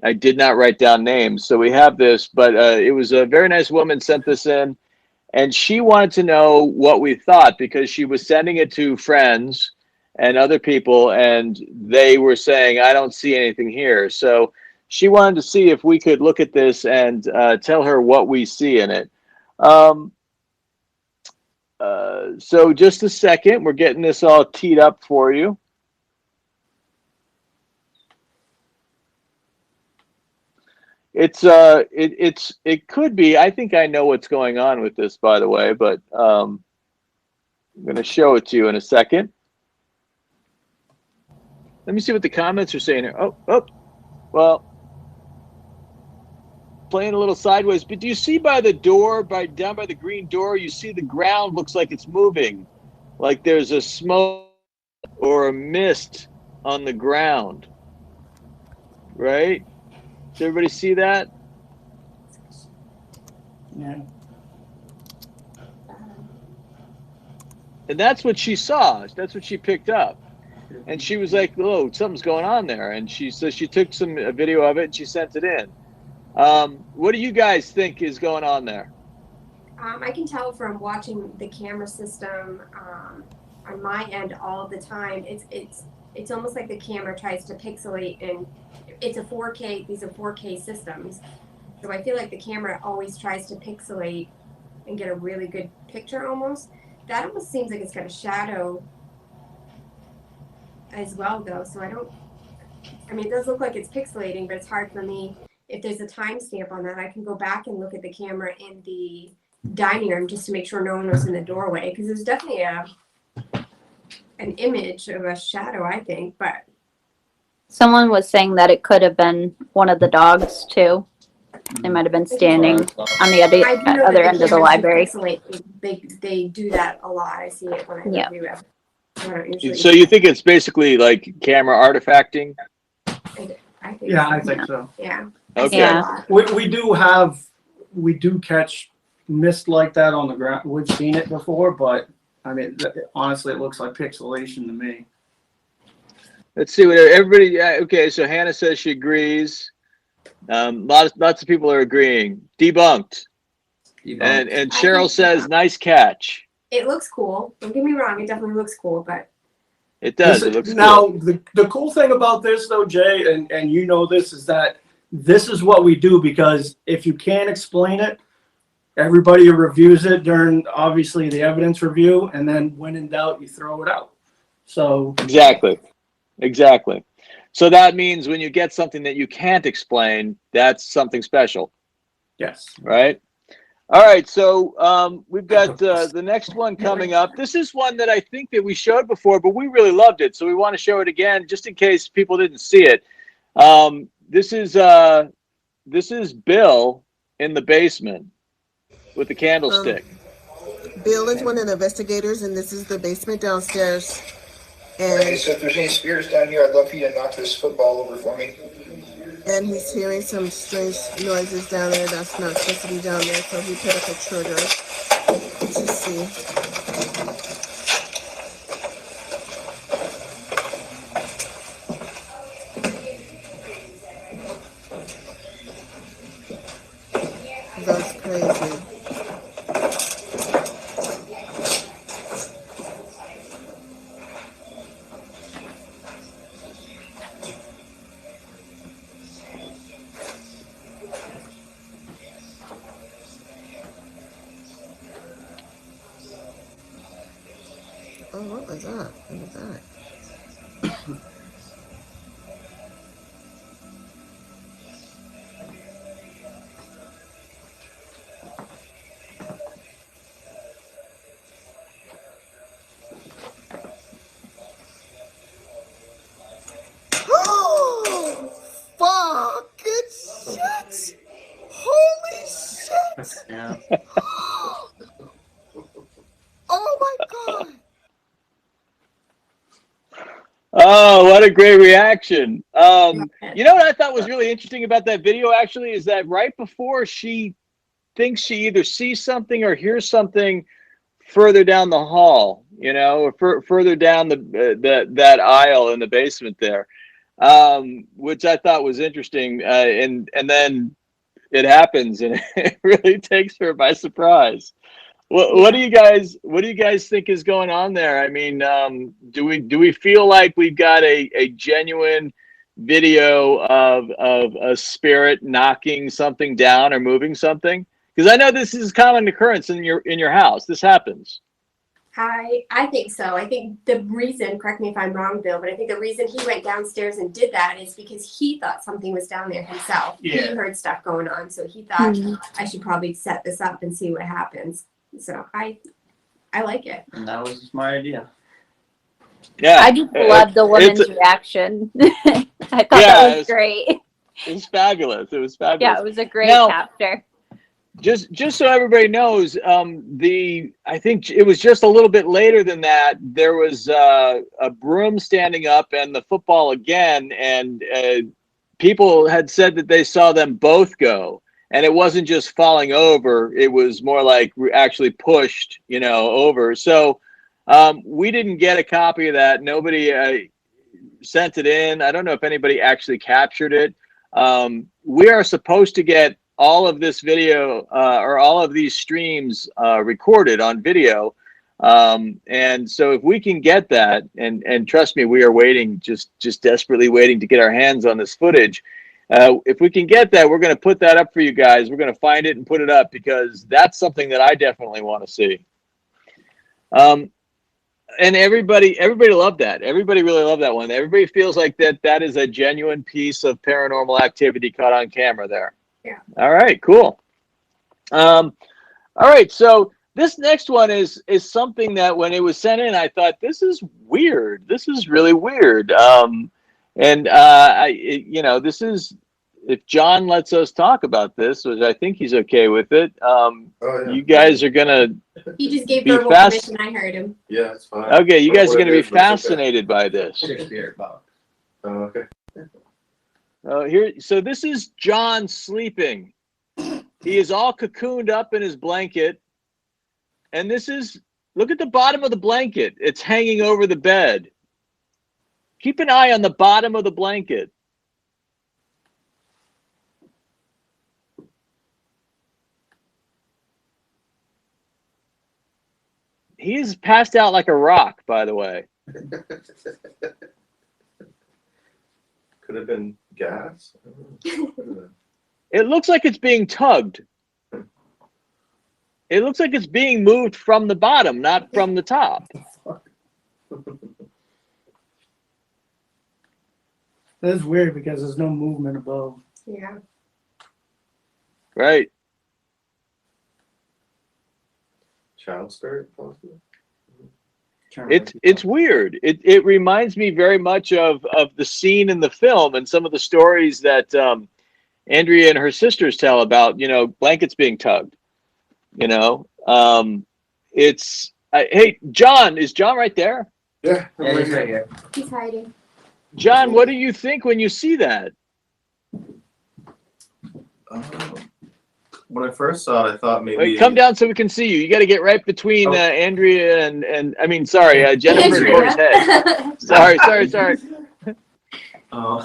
I did not write down names. So we have this, but it was a very nice woman sent this in, and she wanted to know what we thought because she was sending it to friends and other people, and they were saying, I don't see anything here. So she wanted to see if we could look at this and tell her what we see in it. So just a second, we're getting this all teed up for you. It could be. I think I know what's going on with this, by the way, but I'm going to show it to you in a second. Let me see what the comments are saying here. Well, playing a little sideways, but do you see by the door, down by the green door, you see the ground looks like it's moving, like there's a smoke or a mist on the ground, right? Does everybody see that? Yeah. And that's what she saw. That's what she picked up. And she was like, "Oh, something's going on there." And she took a video of it and she sent it in. What do you guys think is going on there? I can tell from watching the camera system on my end all the time. It's almost like the camera tries to pixelate, and it's a 4K. These are 4K systems, so I feel like the camera always tries to pixelate and get a really good picture. Almost that almost seems like it's got a shadow as well, though. So I mean, it does look like it's pixelating, but it's hard for me. If there's a timestamp on that, I can go back and look at the camera in the dining room just to make sure no one was in the doorway, because there's definitely an image of a shadow, I think. But Someone was saying that it could have been one of the dogs too. They might have been standing on the other end of the library. They do that a lot. I see it when I review it. I don't usually. So you think it's basically like camera artifacting? I think I think so. Yeah. Okay. Yeah. We do catch mist like that on the ground. We've seen it before, but I mean, honestly, it looks like pixelation to me. Let's see what everybody. Okay, so Hannah says she agrees. Lots of people are agreeing. Debunked. And Cheryl says nice catch. It looks cool. Don't get me wrong. It definitely looks cool, but it does. It looks now cool. the cool thing about this though, Jay, and you know this, is that this is what we do, because if you can't explain it, everybody reviews it during obviously the evidence review, and then when in doubt, you throw it out. So Exactly. So that means when you get something that you can't explain, that's something special. Yes. Right? All right, so we've got the next one coming up. This is one that I think that we showed before, but we really loved it, so we want to show it again just in case people didn't see it. This is Bill in the basement with the candlestick. Bill is one of the investigators, and this is the basement downstairs. And okay, so if there's any spirits down here, I'd love for you to knock this football over for me. And he's hearing some strange noises down there that's not supposed to be down there, so he put up a trigger to see. That's crazy. Oh, what was that? What was that? Oh, fucking shit! Holy shit! Yeah. Oh my god! Oh, what a great reaction. You know what I thought was really interesting about that video actually is that right before she thinks she either sees something or hears something further down the hall, you know, or further down that aisle in the basement there, which I thought was interesting. And then it happens and it really takes her by surprise. What do you guys think is going on there? I mean, do we feel like we've got a genuine video of a spirit knocking something down or moving something? Because I know this is a common occurrence in your house. This happens. I think so. I think the reason, correct me if I'm wrong, Bill, but I think the reason he went downstairs and did that is because he thought something was down there himself. Yeah. He heard stuff going on, so he thought I should probably set this up and see what happens. So I like it. And that was my idea. Yeah, I just loved the woman's reaction. I thought that was great. It was fabulous. It was fabulous. Yeah, it was a great Now, capture. Just so everybody knows, I think it was just a little bit later than that. There was a broom standing up and the football again, and people had said that they saw them both go, and it wasn't just falling over; it was more like actually pushed, over. So we didn't get a copy of that. Nobody sent it in. I don't know if anybody actually captured it. We are supposed to get all of this video or all of these streams recorded on video. And so if we can get that, and trust me, we are waiting, just desperately waiting to get our hands on this footage. If we can get that, we're going to put that up for you guys. We're going to find it and put it up because that's something that I definitely want to see. And everybody loved that. Everybody really loved that one. Everybody feels like that is a genuine piece of paranormal activity caught on camera there. Yeah. All right, cool. All right, so this next one is something that when it was sent in, I thought, this is weird. This is really weird. This is, if John lets us talk about this, which I think he's okay with it, you guys are gonna He just gave be verbal fast. permission. I heard him. Yeah, it's fine. Okay, you guys are gonna be What it is, but it's okay. fascinated by this. Spirit box. Oh, okay. So this is John sleeping. He is all cocooned up in his blanket. And look at the bottom of the blanket. It's hanging over the bed. Keep an eye on the bottom of the blanket. He's passed out like a rock, by the way. Could have been gas. It looks like it's being tugged. It looks like it's being moved from the bottom, not from the top. That's weird because there's no movement above. Yeah. Right. Child spirit, possibly. It's weird. It reminds me very much of the scene in the film and some of the stories that Andrea and her sisters tell about, blankets being tugged. Hey, John, is John right there? Yeah, he's right here. He's hiding. John, what do you think when you see that? When I first saw it, I thought maybe. Wait, come down so we can see you. You got to get right between Andrea and Jennifer's head. Sorry. Well,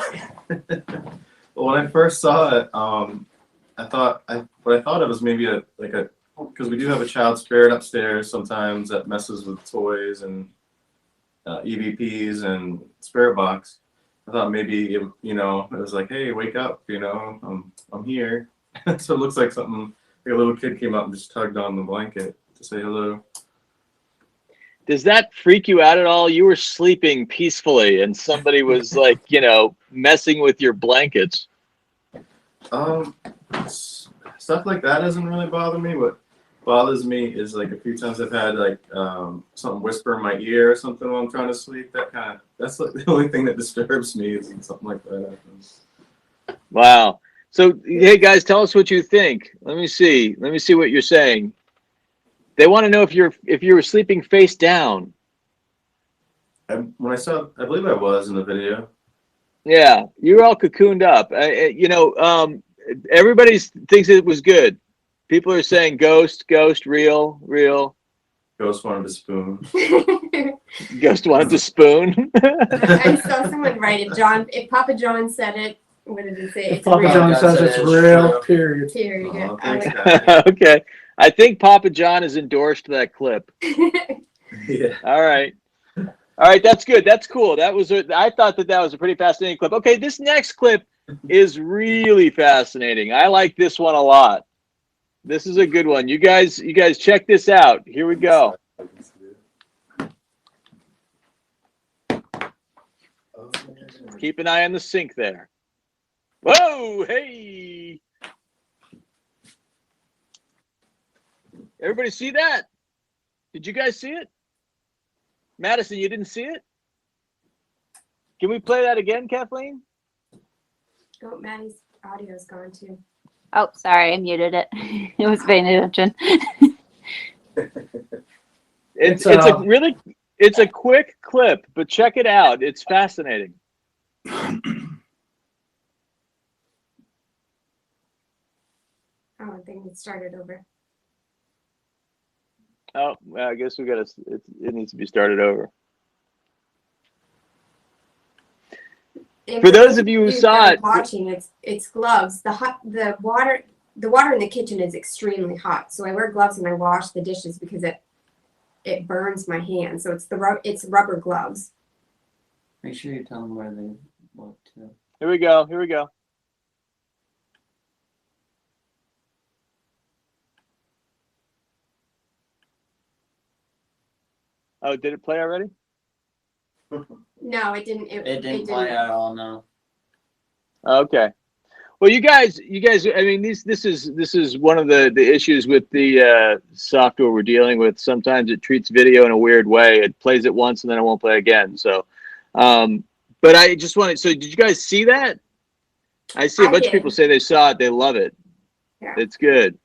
when I first saw it, I thought it was maybe because we do have a child spirit upstairs sometimes that messes with toys and EVPs and spirit box. I thought maybe it was like, hey, wake up, I'm here. So it looks like something like a little kid came up and just tugged on the blanket to say hello. Does that freak you out at all? You were sleeping peacefully and somebody was like, messing with your blankets. Stuff like that doesn't really bother me. What bothers me is like a few times I've had like something whisper in my ear or something while I'm trying to sleep. That's like the only thing that disturbs me is when something like that happens. Wow. So, hey guys, tell us what you think. Let me see what you're saying. They want to know if you were sleeping face down. When I saw, I believe I was in the video. Yeah, you were all cocooned up. Everybody thinks it was good. People are saying ghost, real. Ghost wanted a spoon. Ghost wanted a spoon. I saw someone write it. If Papa John said it, what did it say? If Papa John says it's real, period. Period. Oh, I thanks, like guys. Okay. I think Papa John has endorsed that clip. Yeah. All right. All right, that's good. That's cool. I thought that was a pretty fascinating clip. Okay, this next clip is really fascinating. I like this one a lot. This is a good one. You guys check this out. Here we go. Keep an eye on the sink there. Whoa, hey. Everybody see that? Did you guys see it? Madison, you didn't see it? Can we play that again, Kathleen? Oh, Maddie's audio is gone too. Oh, sorry, I muted it. I was paying attention. It's a quick clip, but check it out. It's fascinating. Oh, I think it started over. Oh, well, I guess it needs to be started over. For those of you who saw it, watching, it's gloves. The water in the kitchen is extremely hot, so I wear gloves and I wash the dishes because it burns my hands. So it's rubber gloves. Make sure you tell them where they look to. Here we go. Here we go. Oh, did it play already? No, it didn't. It didn't play at all. No. Okay. Well, you guys. I mean, this is one of the issues with the software we're dealing with. Sometimes it treats video in a weird way. It plays it once and then it won't play again. So, but I just wanted. So, did you guys see that? I see a bunch of people say they saw it. They love it. Yeah. It's good.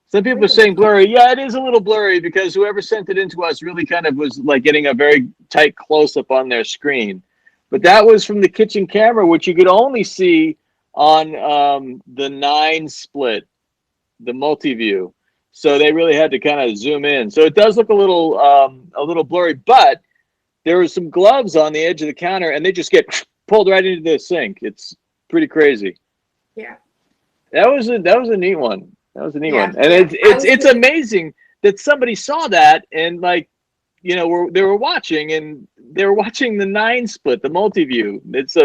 Some people are saying blurry. Yeah, it is a little blurry because whoever sent it in to us really kind of was like getting a very tight close-up on their screen. But that was from the kitchen camera, which you could only see on the 9 split, the multi-view. So they really had to kind of zoom in. So it does look a little blurry, but there were some gloves on the edge of the counter, and they just get pulled right into the sink. It's pretty crazy. Yeah. That was a neat one. That was a neat one, and it's amazing that somebody saw that and they were watching the 9 split, the multi-view. It's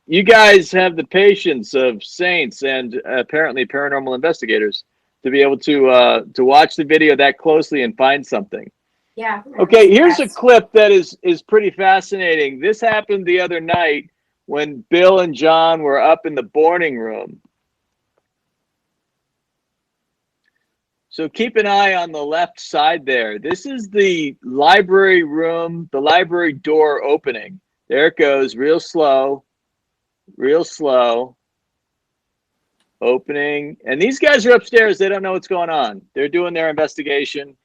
you guys have the patience of saints and apparently paranormal investigators to be able to watch the video that closely and find something. Yeah. Okay, here's a clip that is pretty fascinating. This happened the other night when Bill and John were up in the boarding room. So keep an eye on the left side there. This is the library room, the library door opening. There it goes, real slow, opening. And these guys are upstairs. They don't know what's going on. They're doing their investigation.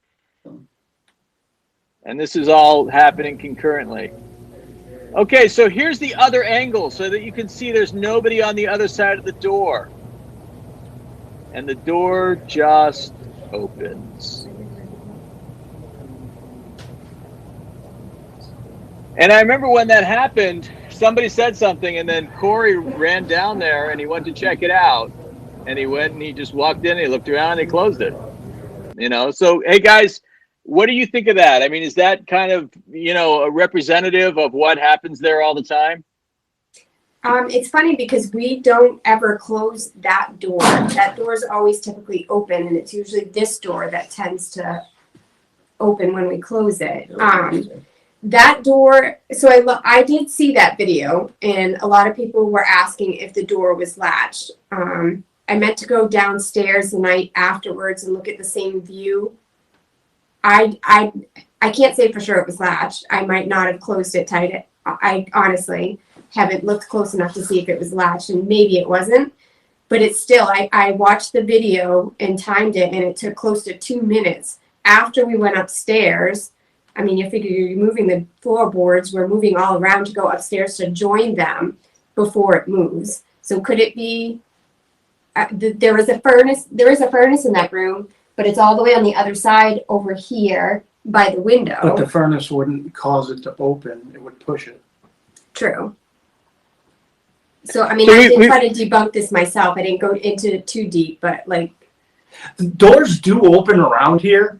And this is all happening concurrently. Okay, so here's the other angle so that you can see there's nobody on the other side of the door. And the door just opens. And I remember when that happened, somebody said something, and then Corey ran down there and he went to check it out. And he went and he just walked in, and he looked around, and he closed it. So hey guys, what do you think of that? I mean, is that kind of, a representative of what happens there all the time? It's funny because we don't ever close that door. That door is always typically open, and it's usually this door that tends to open when we close it. That door, so I did see that video, and a lot of people were asking if the door was latched. I meant to go downstairs the night afterwards and look at the same view. I can't say for sure it was latched. I might not have closed it tight. I honestly haven't looked close enough to see if it was latched, and maybe it wasn't, but it's still, I watched the video and timed it, and it took close to 2 minutes after we went upstairs. I mean, you figure you're moving the floorboards, we're moving all around to go upstairs to join them before it moves. So could it be, there is a furnace in that room, but it's all the way on the other side over here by the window. But the furnace wouldn't cause it to open, it would push it. True. So, I mean, I did try to debunk this myself. I didn't go into it too deep, but doors do open around here,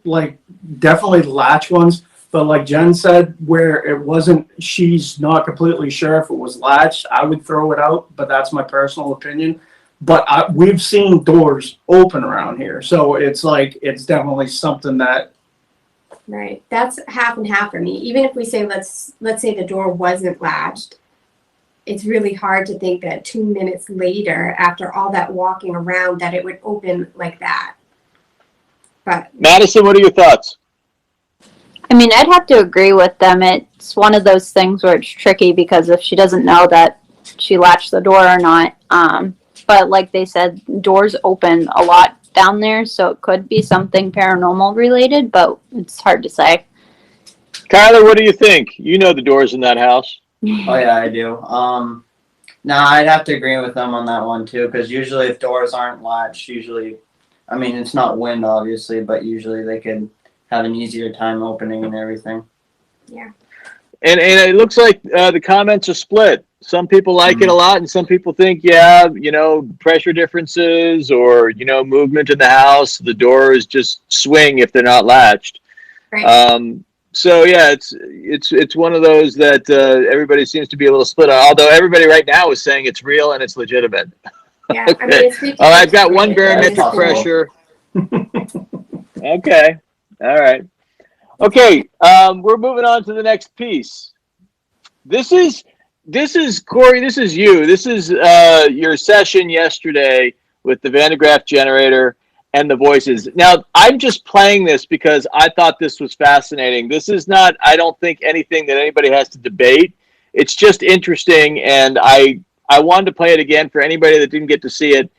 definitely latch ones. But like Jen said, where it wasn't, she's not completely sure if it was latched, I would throw it out, but that's my personal opinion. But we've seen doors open around here, so it's like, it's definitely something that. Right. That's half and half for me. Even if we say, let's say the door wasn't latched, it's really hard to think that 2 minutes later, after all that walking around, that it would open like that. But Madison, what are your thoughts? I mean, I'd have to agree with them. It's one of those things where it's tricky because if she doesn't know that she latched the door or not, but like they said, doors open a lot down there, so it could be something paranormal related, but it's hard to say. Kyler, what do you think? You know the doors in that house. Oh yeah, I do. No, I'd have to agree with them on that one too, because usually if doors aren't latched, I mean, it's not wind obviously, but usually they could have an easier time opening and everything. Yeah. And it looks like the comments are split. Some people like it a lot, and some people think, yeah, pressure differences or, movement in the house. The doors just swing if they're not latched. Right. So yeah, it's one of those that everybody seems to be a little split on. Although everybody right now is saying it's real and it's legitimate. Yeah. Okay. I mean, it's 50 I've got one right? barometric That's pressure. Okay. All right. Okay. We're moving on to the next piece. This is Corey. This is you. This is your session yesterday with the Van de Graaff generator and the voices. Now, I'm just playing this because I thought this was fascinating. This is not, I don't think, anything that anybody has to debate. It's just interesting, and I wanted to play it again for anybody that didn't get to see it.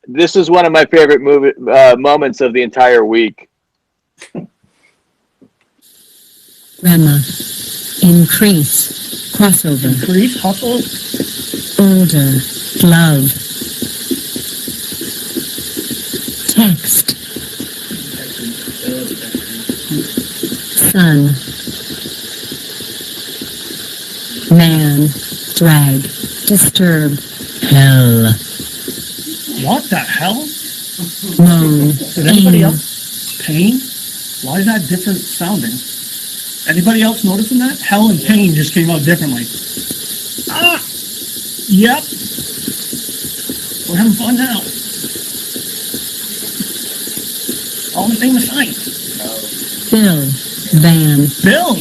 This is one of my favorite moments of the entire week. Grandma, increase, crossover. Increase, hustle. Older, glove. Text. Sun. Man, drag, disturb. Hell. What the hell? Moan. Did anybody else? Pain? Why is that different sounding? Anybody else noticing that? Hell and pain just came out differently. Ah! Yep. We're having fun now. All in the name of science. Bill. Van. Bill!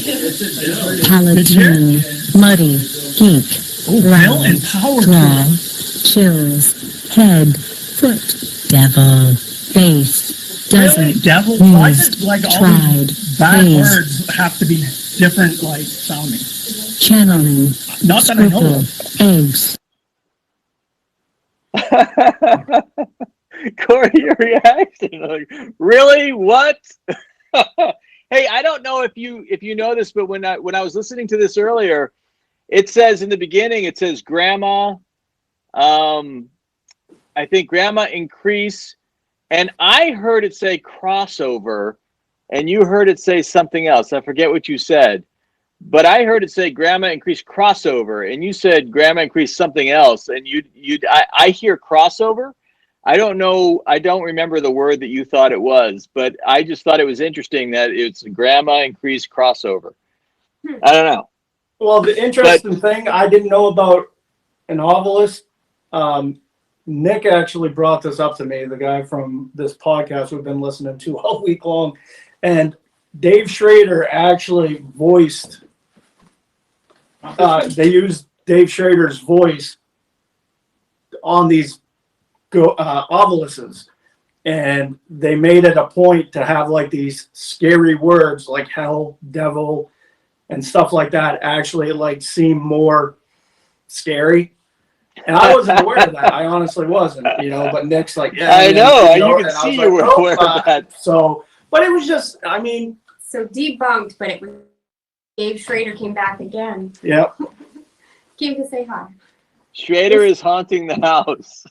Paladin. Muddy. Geek. Bill and Power Claw. Chills. Head. Foot. Devil. Face. Doesn't. Really? Devil? Used, Why is it like all tried. these bad Raised. words have to be different, like, sounding? Channeling. Not that I know of. Eggs. Corey, your reaction, like, really? What? Hey, I don't know if you know this, but when I was listening to this earlier, it says in the beginning, it says grandma, I think grandma increase, and I heard it say crossover, and you heard it say something else. I forget what you said, but I heard it say grandma increase crossover, and you said grandma increase something else, and I hear crossover. I don't know. I don't remember the word that you thought it was, but I just thought it was interesting that it's grandma increase crossover. I don't know. Well, the interesting thing I didn't know about an obelisk, Nick actually brought this up to me, the guy from this podcast we've been listening to all week long. And Dave Schrader actually voiced, they used Dave Schrader's voice on these obelisks. And they made it a point to have like these scary words like hell, devil, and stuff like that actually like seem more scary. And I wasn't aware of that. I honestly wasn't, but Nick's like, yeah, I know. and, You can see you were aware of that. So, but it was just, I mean. So debunked, but it was Dave Schrader came back again. Yep. Came to say hi. Schrader is haunting the house.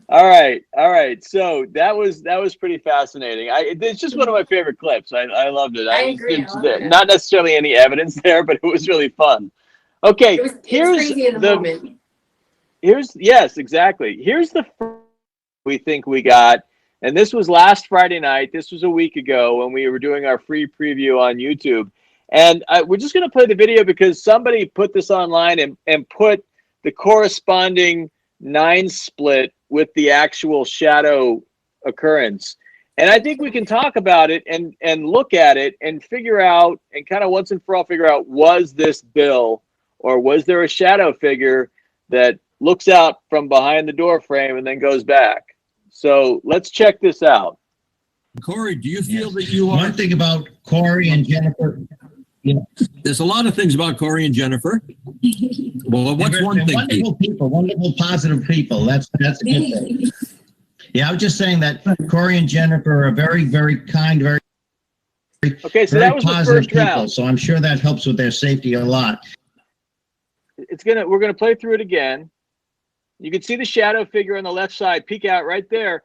All right. So that was pretty fascinating. It's just one of my favorite clips. I loved it. I agree. Not necessarily any evidence there, but it was really fun. Okay, It was crazy in the moment. Yes, exactly. Here's the first we think we got. And this was last Friday night. This was a week ago when we were doing our free preview on YouTube. And we're just going to play the video because somebody put this online and put the corresponding 9 split with the actual shadow occurrence. And I think we can talk about it and look at it and figure out and kind of once and for all figure out, was this Bill or was there a shadow figure that looks out from behind the door frame and then goes back? So let's check this out. Corey, do you feel that you are... One thing about Corey and Jennifer... There's a lot of things about Corey and Jennifer. Well, what's one thing? Wonderful people, wonderful, positive people. That's a good thing. Yeah, I was just saying that Corey and Jennifer are very, very kind, very, okay, so very that was the positive first people. round. So I'm sure that helps with their safety a lot. We're gonna play through it again. You can see the shadow figure on the left side peek out right there.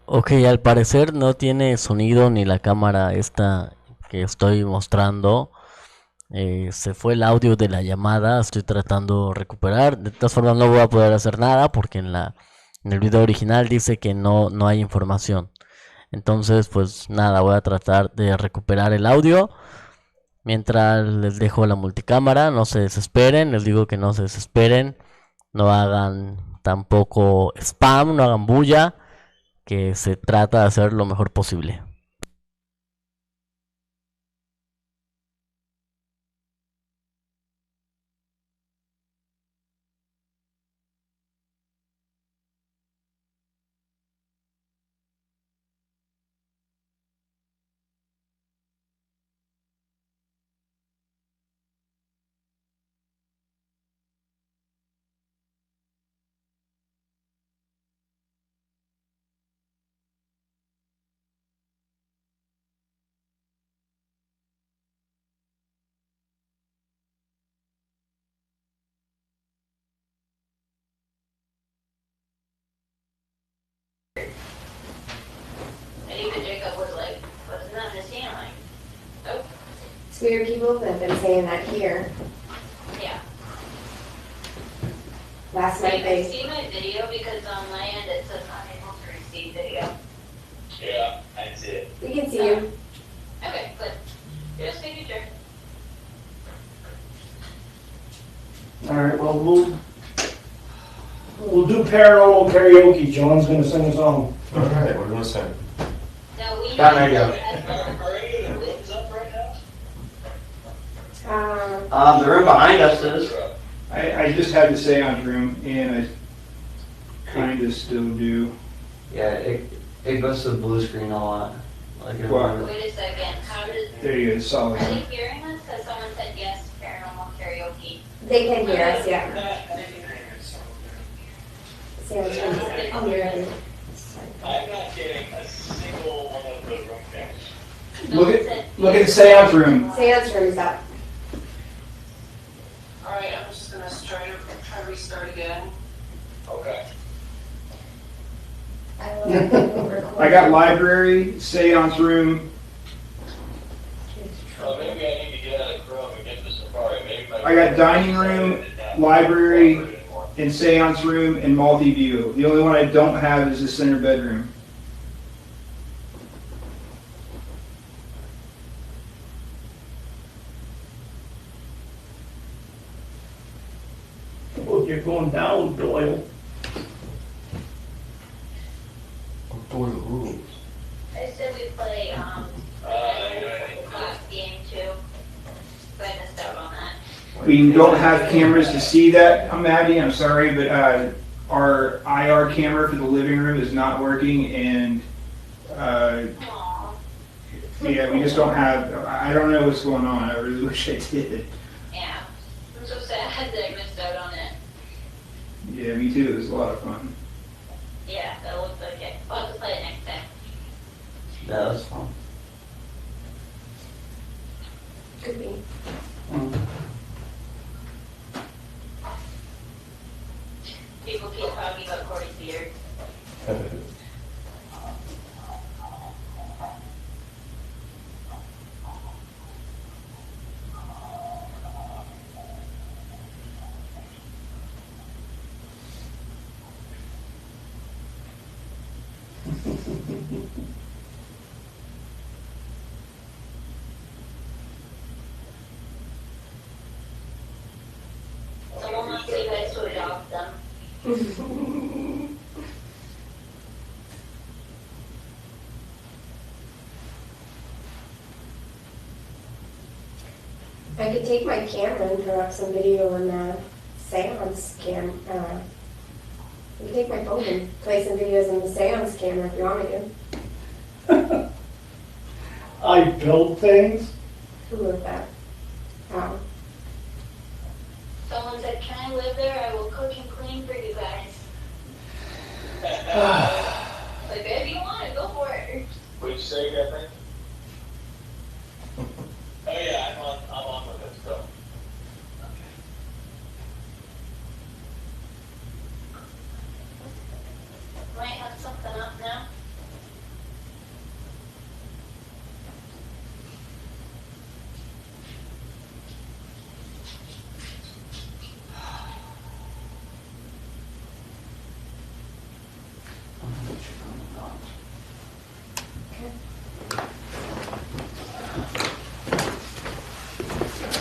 Ok, al parecer no tiene sonido ni la cámara esta que estoy mostrando. Se fue el audio de la llamada, estoy tratando de recuperar. De todas formas no voy a poder hacer nada porque en el video original dice que no hay información. Entonces pues nada, voy a tratar de recuperar el audio. Mientras les dejo la multicámara, no se desesperen, les digo que no se desesperen. No hagan tampoco spam, no hagan bulla, que se trata de hacer lo mejor posible. feeling? Oh, Spirit people have been saying that here. yeah. Last So you night can they, see my video because on my end it says unable to receive video. Yeah, I see it. we can see you. Okay, good. Just making sure. All right, well, we'll do paranormal karaoke. John's gonna sing a song. All right, we're gonna sing. No, we Got an idea. Are any of the rooms up right now? The room behind us is. I just had the seance room, and I kind of still do. Yeah, it goes to the blue screen a lot. Like it What? Wait a second. How does? There you go, solid. Are they hearing us? Because someone said yes, paranormal karaoke. They can hear us, yeah. Sarah's trying to say, oh, you're right. I'm not getting a single one of the room things. Look at the seance room. Seance room is up. Alright, I'm just gonna try to restart again. Okay. I got library, seance room. Maybe I need to get out of Chrome and get to Safari. Maybe my I got dining room, library, and seance room, and multi-view. The only one I don't have is the center bedroom. Oh, you're going down, Doyle. I said we play class game too. But I missed out on that. We don't have cameras to see that, Maddie, I'm sorry, but our IR camera for the living room is not working, and yeah, we just don't have, I don't know what's going on. I really wish I did. Yeah. I'm so sad that I missed out on it. Yeah, me too. It was a lot of fun. Yeah, that looks like it. I'll have to play it next time. Yeah, that's fun. Could be. People keep talking about Corey's beard. Someone wants you guys to adopt them. I could take my camera and throw up some video on the seance cam. I could take my phone and play some videos on the seance camera if you want me to. I build things. Who wrote that? Oh. Someone said, can I live there? I will cook and clean for you guys. Like, if you want it, go for it. What'd you say, Kathleen? Oh yeah, I'm on with it still. Might have something up now.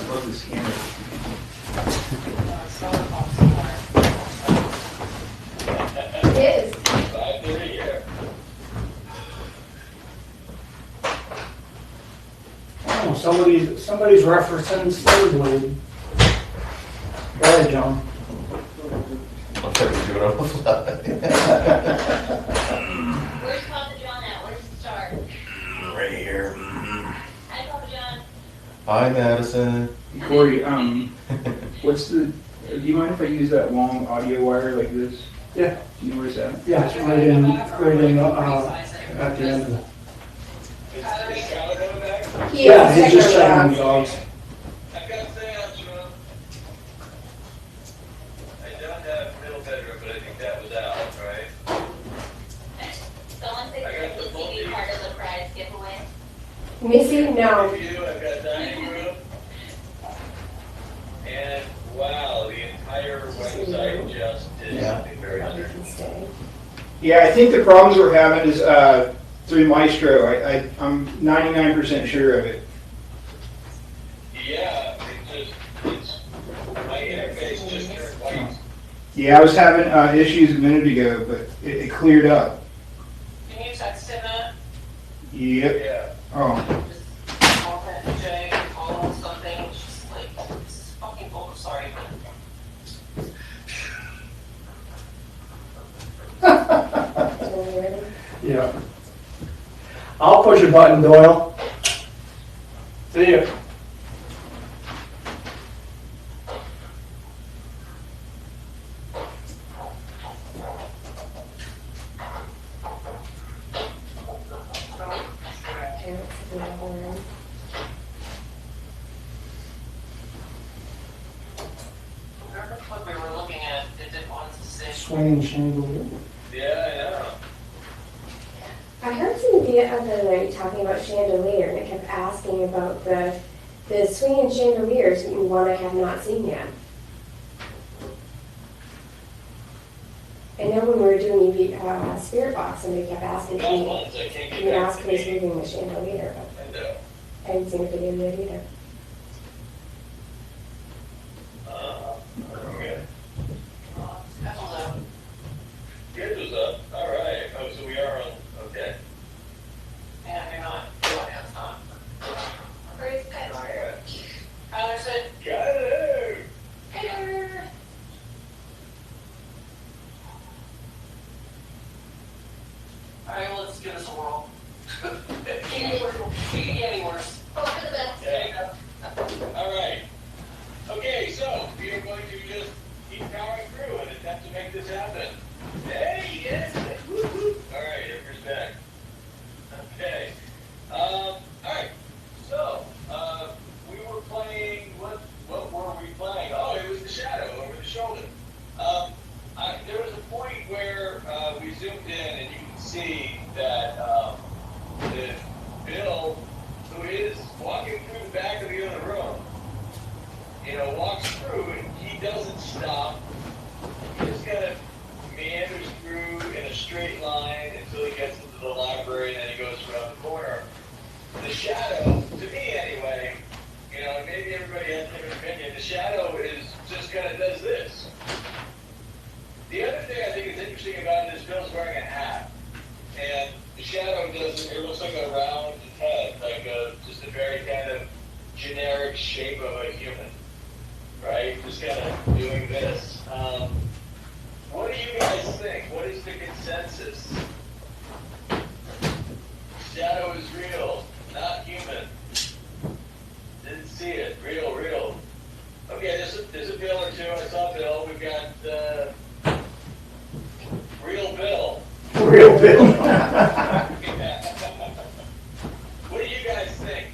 love this camera. It is. 5:30 here. Oh, somebody's referencing Slurwood. Go ahead, John. I'll try to do it on the fly. Where's Papa John at? Where's the start? Right here. Hi, Papa John. Hi, Madison. Corey, what's the, do you mind if I use that long audio wire like this? Yeah. Do you know where's that? Yeah, it's right in at the end of it. Is Skylar coming back? He Yeah, is he's just checking checking the the dogs. I've got to say, I don't have middle bedroom, but I think that was out, right? Someone said I got the the TV multi- part of the prize giveaway. Missy, no. View, I've got dining room. And wow, the entire website just did something very strange. Yeah, I think the problems we're having is through Maestro. I'm 99% sure of it. Yeah, my interface just turned white. Yeah, I was having issues a minute ago, but it cleared up. Can you text him that? Yep. Yeah. Oh. Call that Jay, call him something, it's just like, this is fucking bull, sorry. Yeah. I'll push a button, Doyle. See ya. Whatever clip we were looking at, it didn't want us to say. Swinging chandelier. Yeah, I know. I heard somebody the other night talking about chandelier, and it kept asking about the swinging chandeliers, one I have not seen yet. I know when we were doing Spirit Box, somebody kept asking me, can you ask who's moving the chandelier? But I hadn't seen a video yet either. Okay. Schedule's up. All right. Oh, so we are on. Okay. Yeah, you're not. It's not. Great. Tyler said, Got it. hey. All right, well, let's give this a whirl. It can't get any worse. Oh, for the best. There you go. All right. Okay, so we are going to just keep powering through and attempt to make this happen. Hey, yes. Woo-hoo. All right, everybody's back. Okay. All right. So we were playing. What were we playing? Oh, it was the shadow over the shoulder. There was a point where we zoomed in, and you can see that that Bill, who is walking through the back of the other room, walks through, and he doesn't stop. He just kind of meanders through in a straight line until he gets into the library, and then he goes around the corner. The shadow, to me anyway, maybe everybody has a different opinion, the shadow is just kind of does this. The other thing I think is interesting about it is Bill's wearing a hat, and the shadow it looks like a round head, like just a very kind of generic shape of a human, right? Just kind of doing this. What do you guys think? What is the consensus? Shadow is real, not human. Didn't see it. Real. Okay, there's a Bill or two. I saw Bill. We've got Real Bill. Real Bill. What do you guys think?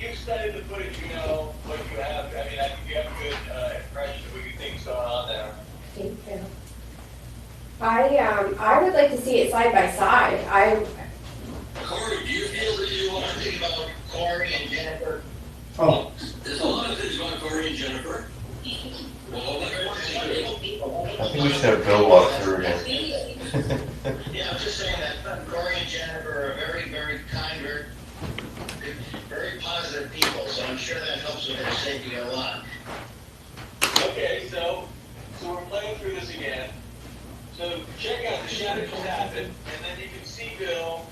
You've studied the footage, what you have. I mean, I think you have a good impression of what you think's going on there. Thank you. I would like to see it side by side. Corey, do you feel that you want to think about Corey and Jennifer? Oh. There's a lot of things about Corey and Jennifer. Well, I think we should have Bill walk through again. yeah, I'm just saying that Corey and Jennifer are very, very kind, very positive people, so I'm sure that helps with their safety a lot. Okay, so we're playing through this again. So check out the shadow just happened, and then you can see Bill,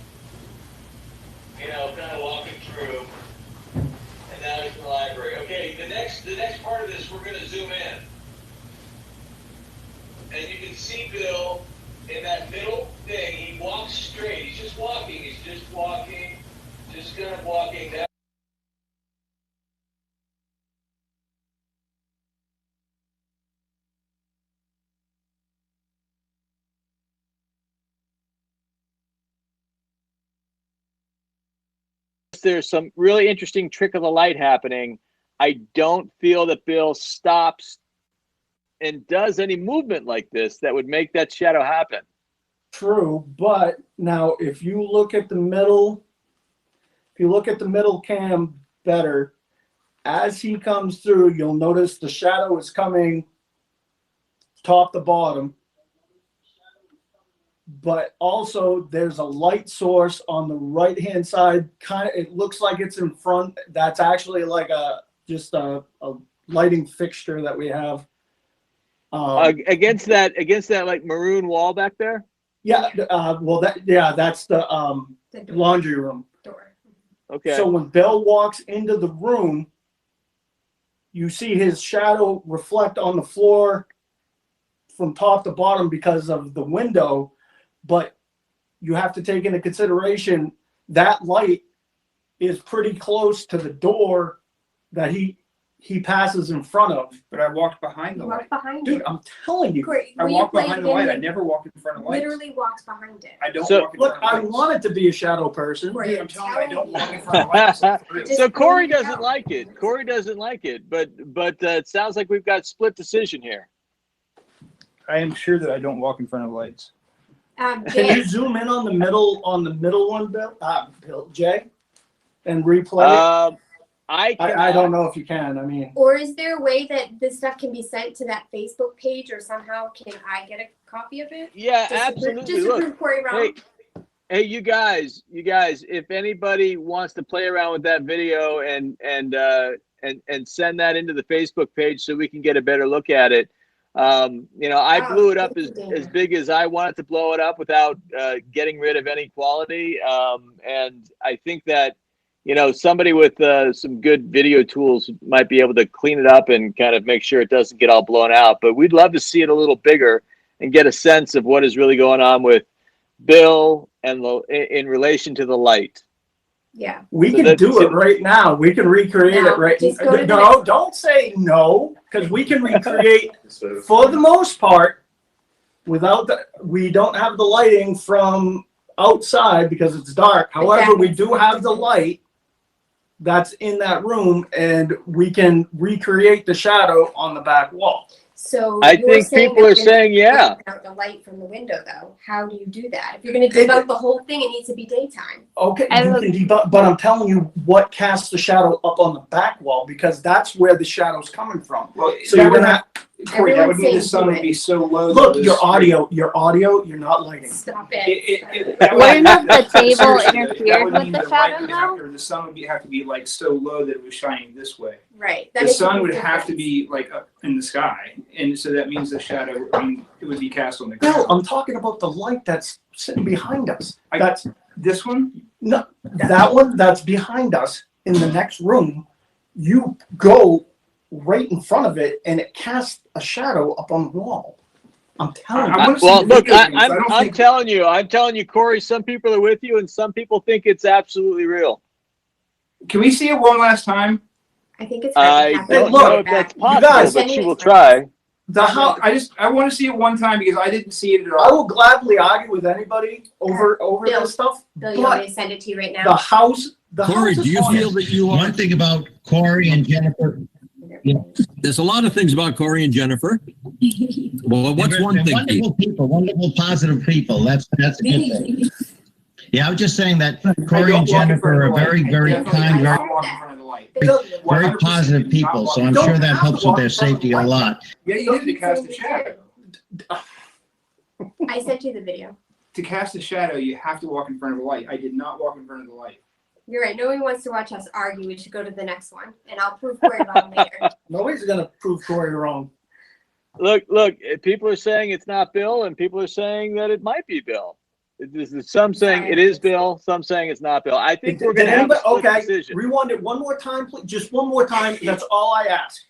kind of walking through, and now he's in the library. Okay, the next part of this, we're going to zoom in, and you can see Bill in that middle thing. He walks straight. He's just walking. Just kind of walking down. There's some really interesting trick of the light happening. I don't feel that Bill stops and does any movement like this that would make that shadow happen. True, but now if you look at the middle if you look at the middle cam better, as he comes through, you'll notice the shadow is coming top to bottom. But also there's a light source on the right-hand side. It looks like it's in front. That's actually like just a lighting fixture that we have. Against that like maroon wall back there. Yeah. That's the laundry room. Okay. So when Bill walks into the room, you see his shadow reflect on the floor from top to bottom because of the window. But you have to take into consideration that light is pretty close to the door that he passes in front of. But I walked behind the You light. walked behind Dude, it. I'm telling you. Great. I Will you walked play behind it the light. I again? never walked in front of lights. Literally walked behind it. I don't So- walk in Look, front of I lights. wanted to be a shadow person. Corey, I'm telling you, I don't telling walk in you. front of lights. So Corey point it doesn't out. like it. Corey doesn't like it, but it sounds like we've got split decision here. I am sure that I don't walk in front of lights. Can Jay, you zoom in on the middle one, Bill, Jay, and replay it? I I don't know if you can. I mean, or is there a way that this stuff can be sent to that Facebook page, or somehow can I get a copy of it? Yeah, Just absolutely. To Look, prove Corey wrong. hey, you guys, if anybody wants to play around with that video and send that into the Facebook page so we can get a better look at it. I blew it up as big as I wanted to blow it up without getting rid of any quality. And I think that, somebody with some good video tools might be able to clean it up and kind of make sure it doesn't get all blown out. But we'd love to see it a little bigger and get a sense of what is really going on with Bill and in relation to the light. Yeah. we can do it right now. We can recreate No, it right just go to the now. next- Don't say no, because we can recreate for the most part without we don't have the lighting from outside because it's dark. However, we do have the light that's in that room, and we can recreate the shadow on the back wall. So I you're think saying people that are we're saying, yeah. taking out the light from the window, though. How do you do that? If you're going to debug the whole thing, it needs to be daytime. Okay, you can debug, but I'm telling you what casts the shadow up on the back wall, because that's where the shadow's coming from. Well, So that you're would gonna have, Corey, that would mean the Everyone's sun saying would be so low. look that your this- audio, you're not lighting. Stop it. That would- Wouldn't have the table seriously, that interfered would with mean the light shadow, would though? have to- or the sun would have to be like so low that it was shining this way. Right. That The makes a sun big would have to difference. be like up in the sky, and so that means the shadow. It would be cast on the No, ground. I'm talking about the light that's sitting behind us. That's this one. No, that one that's behind us in the next room. You go right in front of it, and it casts a shadow up on the wall. I'm telling you. Well, look, I'm telling you, Corey, some people are with you and some people think it's absolutely real. Can we see it one last time? I think it's I don't know if that's possible, but she will try. I want to see it one time because I didn't see it at all. I will gladly argue with anybody over Bill, this stuff. Bill, you want me to send it to you right now? The house, Corey, do you feel that you one thing about Corey and Jennifer? There's a lot of things about Corey and Jennifer. Well, what's one thing? Wonderful people, wonderful, positive people. That's a good thing. Yeah, I was just saying that Corey and Jennifer are very, very kind, very positive people. So I'm sure that helps with their safety a lot. Yeah, you did to cast a shadow. I sent you the video. To cast a shadow, you have to walk in front of the light. I did not walk in front of the light. You're right. Nobody wants to watch us argue. We should go to the next one, and I'll prove Corey wrong later. Nobody's gonna prove Corey wrong. Look, people are saying it's not Bill and people are saying that it might be Bill. Some saying it is Bill, some saying it's not Bill. I think we're going to have a split decision. Rewind it one more time, please. Just one more time. That's all I ask.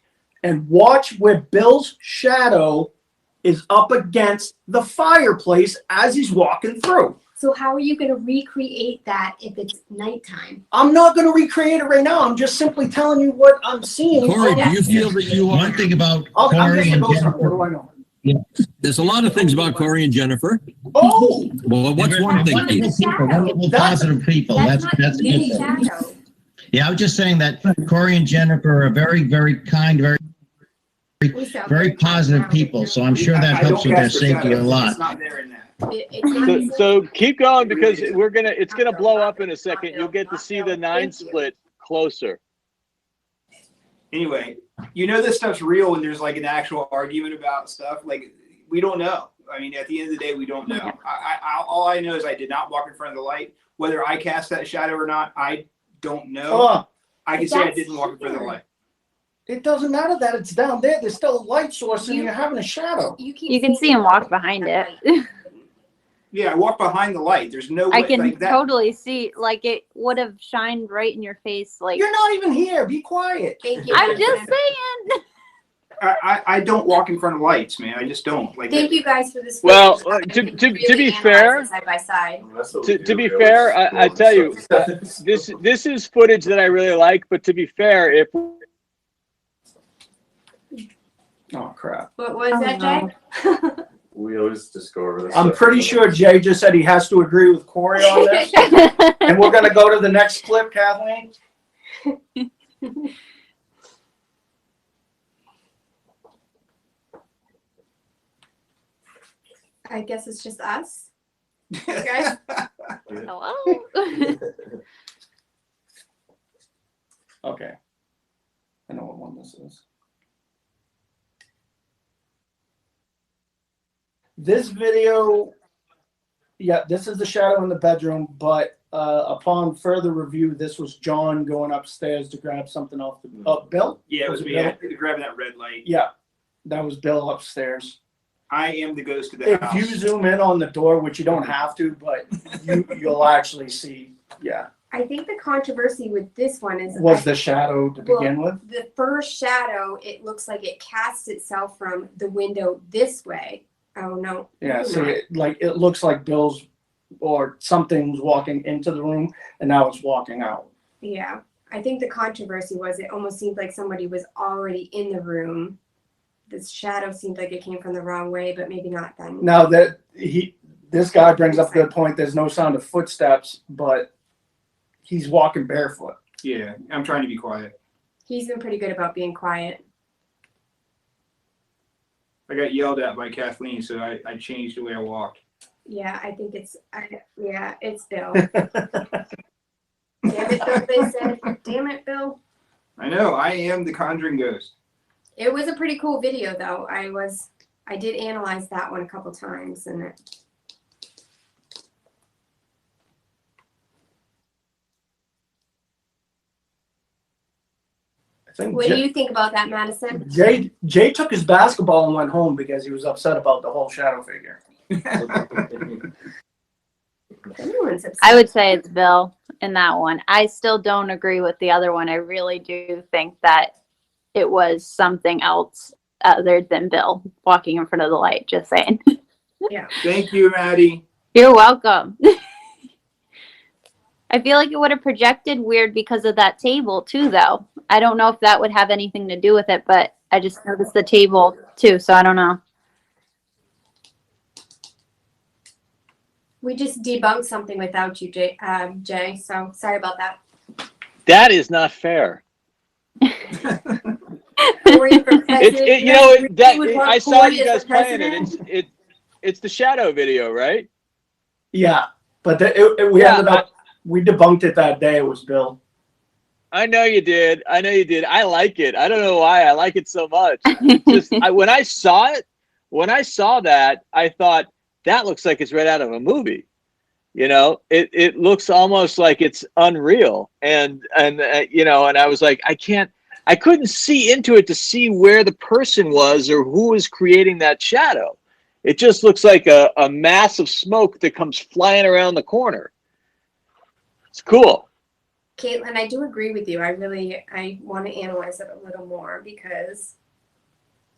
And watch where Bill's shadow is up against the fireplace as he's walking through. So how are you going to recreate that if it's nighttime? I'm not going to recreate it right now. I'm just simply telling you what I'm seeing. Corey, do you feel that you one thing about Corey and Jennifer? What do I know? Yeah. There's a lot of things about Corey and Jennifer. Oh, well, what's one thing? Wonderful, positive people. That's a good thing. Yeah, I was just saying that Corey and Jennifer are very, very kind, very positive people. So I'm sure that helps with their safety a lot. It's not there in that. It's not the same. So keep going because it's gonna blow up in a second. You'll get to see the 9 split closer. Anyway, this stuff's real when there's like an actual argument about stuff. Like, we don't know. I mean, at the end of the day, we don't know. All I know is I did not walk in front of the light. Whether I cast that shadow or not, I don't know. I can say I didn't walk in front of the light. It doesn't matter that it's down there. There's still a light source and you're having a shadow. You can see him walk behind it. Yeah, I walked behind the light. There's no way. I can like that. totally see, like, it would have shined right in your face. Like, you're not even here. Be quiet. Thank you. I'm just saying. I don't walk in front of lights, man. I just don't. Like. Thank you guys for this. Well, to be fair, side by side. to be fair, I tell you, this is footage that I really like. But to be fair, if Oh crap! What was that, Jay? We always just go over this. I'm pretty sure Jay just said he has to agree with Corey on this. And we're gonna go to the next clip, Kathleen. I guess it's just us. Okay. Hello. Okay. I know what one this is. This video, yeah, this is the shadow in the bedroom, but upon further review, this was John going upstairs to grab something off the Bill? Yeah, it was me. Bill? Grabbing that red light. Yeah, that was Bill upstairs. I am the ghost of the house. If you zoom in on the door, which you don't have to, but you'll actually see, yeah. I think the controversy with this one is Was the shadow to begin with? The first shadow, it looks like it casts itself from the window this way. Oh no. Yeah, so it looks like Bill's or something's walking into the room and now it's walking out. Yeah. I think the controversy was it almost seemed like somebody was already in the room. This shadow seemed like it came from the wrong way, but maybe not then. Now that this guy brings up a good point, there's no sound of footsteps, but he's walking barefoot. Yeah, I'm trying to be quiet. He's been pretty good about being quiet. I got yelled at by Kathleen, so I changed the way I walked. Yeah, I think it's Bill. Damn it, Bill, they said. Damn it, Bill. I know, I am the conjuring ghost. It was a pretty cool video, though. I did analyze that one a couple times, and what do you think about that, Madison? Jay took his basketball and went home because he was upset about the whole shadow figure. I would say it's Bill in that one. I still don't agree with the other one. I really do think that it was something else other than Bill walking in front of the light. Just saying. Yeah. Thank you, Maddie. You're welcome. I feel like it would have projected weird because of that table too, though. I don't know if that would have anything to do with it, but I just noticed the table too, so I don't know. We just debunked something without you, Jay. So sorry about that. that is not fair. I saw you guys playing it. It's the shadow video, right? Yeah, but we debunked it that day. It was Bill. I know you did. I like it. I don't know why I like it so much. When I saw that, I thought that looks like it's right out of a movie. It looks almost like it's unreal. And I was like, I couldn't see into it to see where the person was or who was creating that shadow. It just looks like a mass of smoke that comes flying around the corner. It's cool. Caitlin, I do agree with you. I want to analyze it a little more because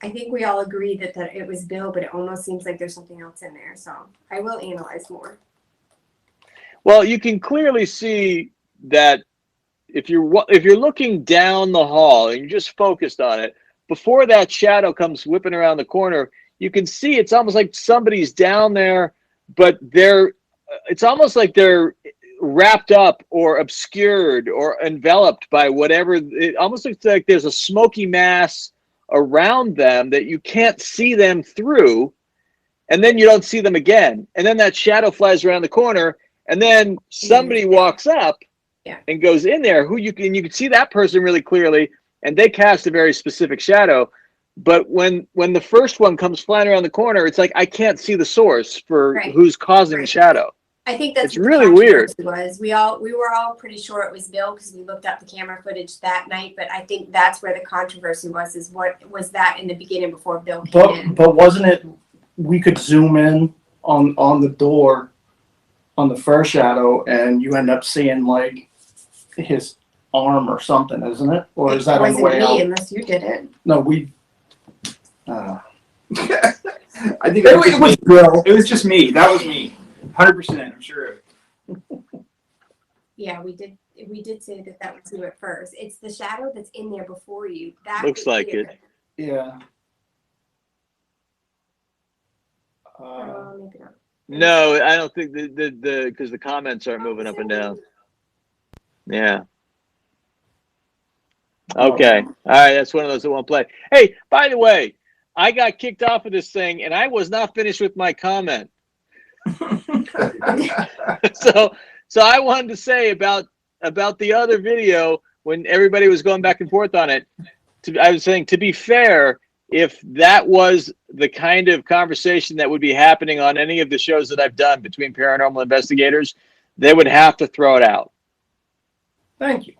I think we all agree that it was Bill, but it almost seems like there's something else in there. So I will analyze more. Well, you can clearly see that if you're looking down the hall and you're just focused on it, before that shadow comes whipping around the corner, you can see it's almost like somebody's down there, but it's almost like they're wrapped up or obscured or enveloped by whatever. It almost looks like there's a smoky mass around them that you can't see them through, and then you don't see them again, and then that shadow flies around the corner, and then somebody walks up and goes in there who you can see that person really clearly, and they cast a very specific shadow. But when the first one comes flying around the corner, it's like I can't see the source for who's causing the shadow. I think that's it's what really the weird. controversy was. We were all pretty sure it was Bill because we looked up the camera footage that night. But I think that's where the controversy was. Is what was that in the beginning before Bill came in? But wasn't it? We could zoom in on the door on the first shadow, and you end up seeing like his arm or something, isn't it? Or is that on the way out? Unless you did it. No, we. I think It it was Bill. It was just me. That was me. 100%. I'm sure. Yeah, we did. We did say that was you at first. It's the shadow that's in there before you. That Looks like it. Yeah. Maybe not. No, I don't think the because the comments aren't moving up and down. Yeah. Okay. All right. That's one of those that won't play. Hey, by the way, I got kicked off of this thing, and I was not finished with my comment. So I wanted to say about the other video when everybody was going back and forth on it. I was saying, to be fair, if that was the kind of conversation that would be happening on any of the shows that I've done between paranormal investigators, they would have to throw it out. Thank you.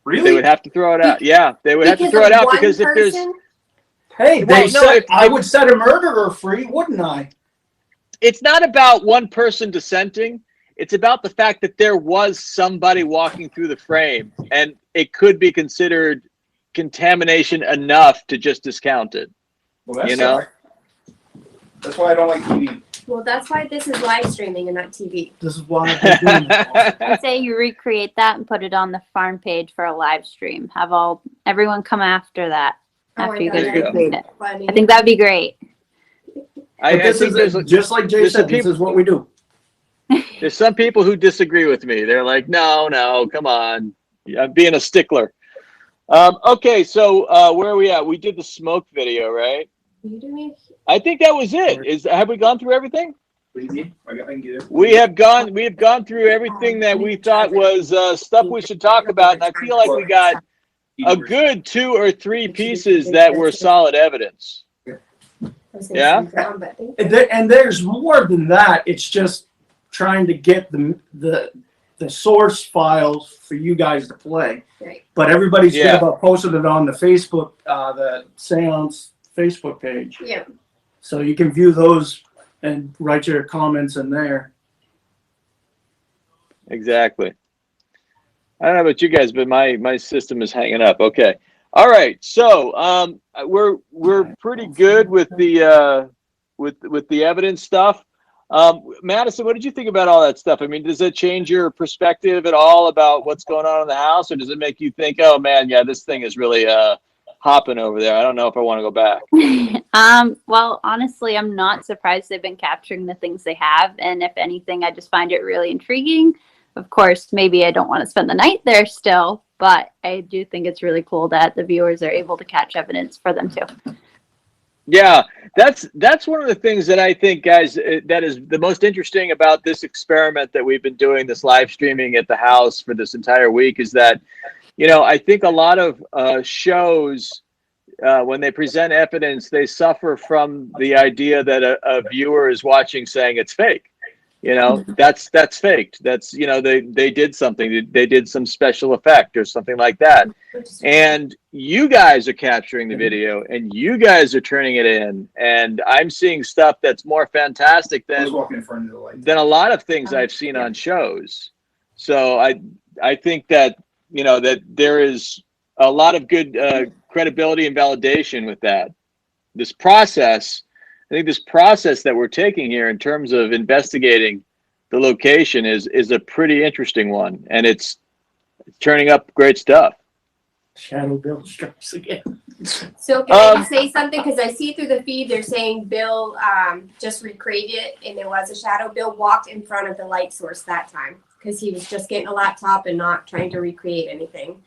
Really? They would have to throw it out. Yeah, they would have to throw it out because if there's Hey, I would set a murderer free, wouldn't I? It's not about one person dissenting. It's about the fact that there was somebody walking through the frame, and it could be considered contamination enough to just discount it. Well, that's why I don't like TV. Well, that's why this is live streaming and not TV. This is why I'm doing it. I say you recreate that and put it on the farm page for a live stream. Have everyone come after that after you guys recreate it. I think that'd be great. I think there's just like Jay said, this is what we do. There's some people who disagree with me. They're like, no, come on. I'm being a stickler. Okay, so where are we at? We did the smoke video, right? I think that was it. Have we gone through everything? What do you mean? I can get it. We have gone through everything that we thought was stuff we should talk about, and I feel like we got a good 2 or 3 pieces that were solid evidence. Yeah. And there's more than that. It's just trying to get the source files for you guys to play. Right. But everybody's posted it on the Facebook, the Seance Facebook page. Yeah. So you can view those and write your comments in there. Exactly. I don't know about you guys, but my system is hanging up. Okay. All right. So we're pretty good with the evidence stuff. Madison, what did you think about all that stuff? I mean, does it change your perspective at all about what's going on in the house, or does it make you think, oh man, yeah, this thing is really hopping over there? I don't know if I want to go back. Well, honestly, I'm not surprised they've been capturing the things they have, and if anything, I just find it really intriguing. Of course, maybe I don't want to spend the night there still, but I do think it's really cool that the viewers are able to catch evidence for them too. Yeah, that's one of the things that I think, guys, that is the most interesting about this experiment that we've been doing, this live streaming at the house for this entire week, is that, I think a lot of shows, when they present evidence, they suffer from the idea that a viewer is watching saying it's fake. That's faked. That's, they did something. They did some special effect or something like that. And you guys are capturing the video and you guys are turning it in. And I'm seeing stuff that's more fantastic than a lot of things I've seen on shows. So I think that, that there is a lot of good credibility and validation with that. This process, I think this process that we're taking here in terms of investigating the location is a pretty interesting one, and it's turning up great stuff. Shadow Bill strikes again. So can I say something? Because I see through the feed they're saying Bill just recreated it, and there was a shadow. Bill walked in front of the light source that time because he was just getting a laptop and not trying to recreate anything.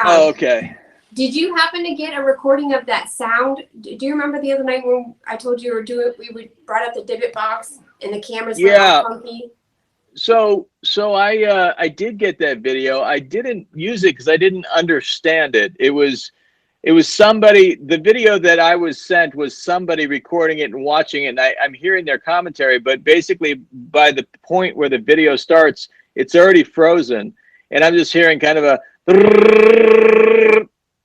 Okay. Did you happen to get a recording of that sound? Do you remember the other night when I told you we brought up the divot box and the cameras were all funky? So I did get that video. I didn't use it because I didn't understand it. It was somebody. The video that I was sent was somebody recording it and watching it. And I'm hearing their commentary, but basically by the point where the video starts, it's already frozen, and I'm just hearing kind of a.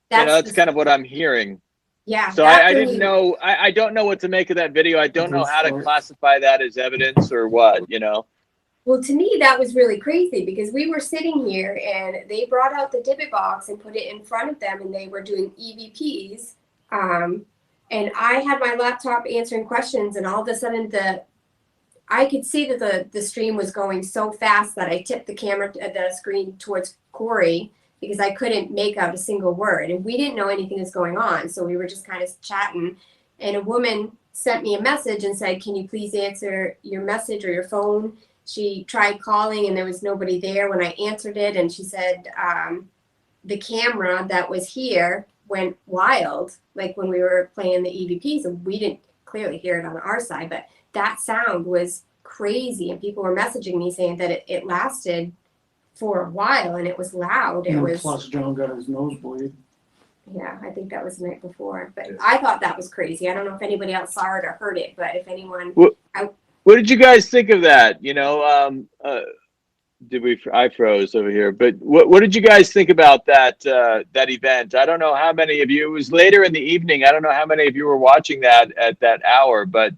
That's kind of what I'm hearing. Yeah. So I didn't know. I don't know what to make of that video. I don't know how to classify that as evidence or what. Well, to me, that was really crazy because we were sitting here and they brought out the divot box and put it in front of them and they were doing EVPs. And I had my laptop answering questions and all of a sudden I could see that the stream was going so fast that I tipped the screen towards Corey because I couldn't make out a single word. And we didn't know anything was going on. So we were just kind of chatting. And a woman sent me a message and said, can you please answer your message or your phone? She tried calling and there was nobody there when I answered it. And she said the camera that was here went wild, like when we were playing the EVPs. And we didn't clearly hear it on our side, but that sound was crazy. And people were messaging me saying that it lasted for a while and it was loud. It was plus John got his nosebleed. Yeah, I think that was the night before. But I thought that was crazy. I don't know if anybody else saw it or heard it, but if anyone... What did you guys think of that? I froze over here, but what did you guys think about that event? I don't know how many of you, it was later in the evening. I don't know how many of you were watching that at that hour, but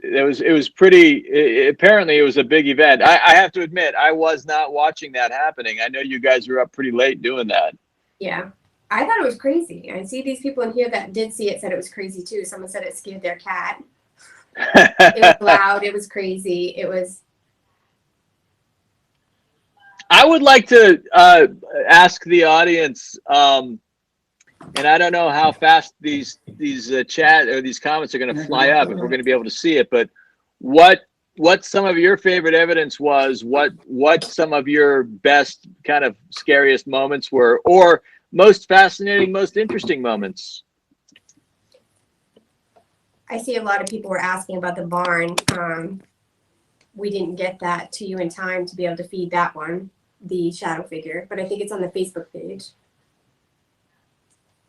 it was pretty, apparently it was a big event. I have to admit, I was not watching that happening. I know you guys were up pretty late doing that. Yeah, I thought it was crazy. I see these people in here that did see it said it was crazy too. Someone said it scared their cat. It was loud. It was crazy. It was. I would like to ask the audience, and I don't know how fast these chat or these comments are going to fly up if we're going to be able to see it, but what some of your favorite evidence was, what some of your best kind of scariest moments were, or most fascinating, most interesting moments. I see a lot of people were asking about the barn. We didn't get that to you in time to be able to feed that one, the shadow figure, but I think it's on the Facebook page.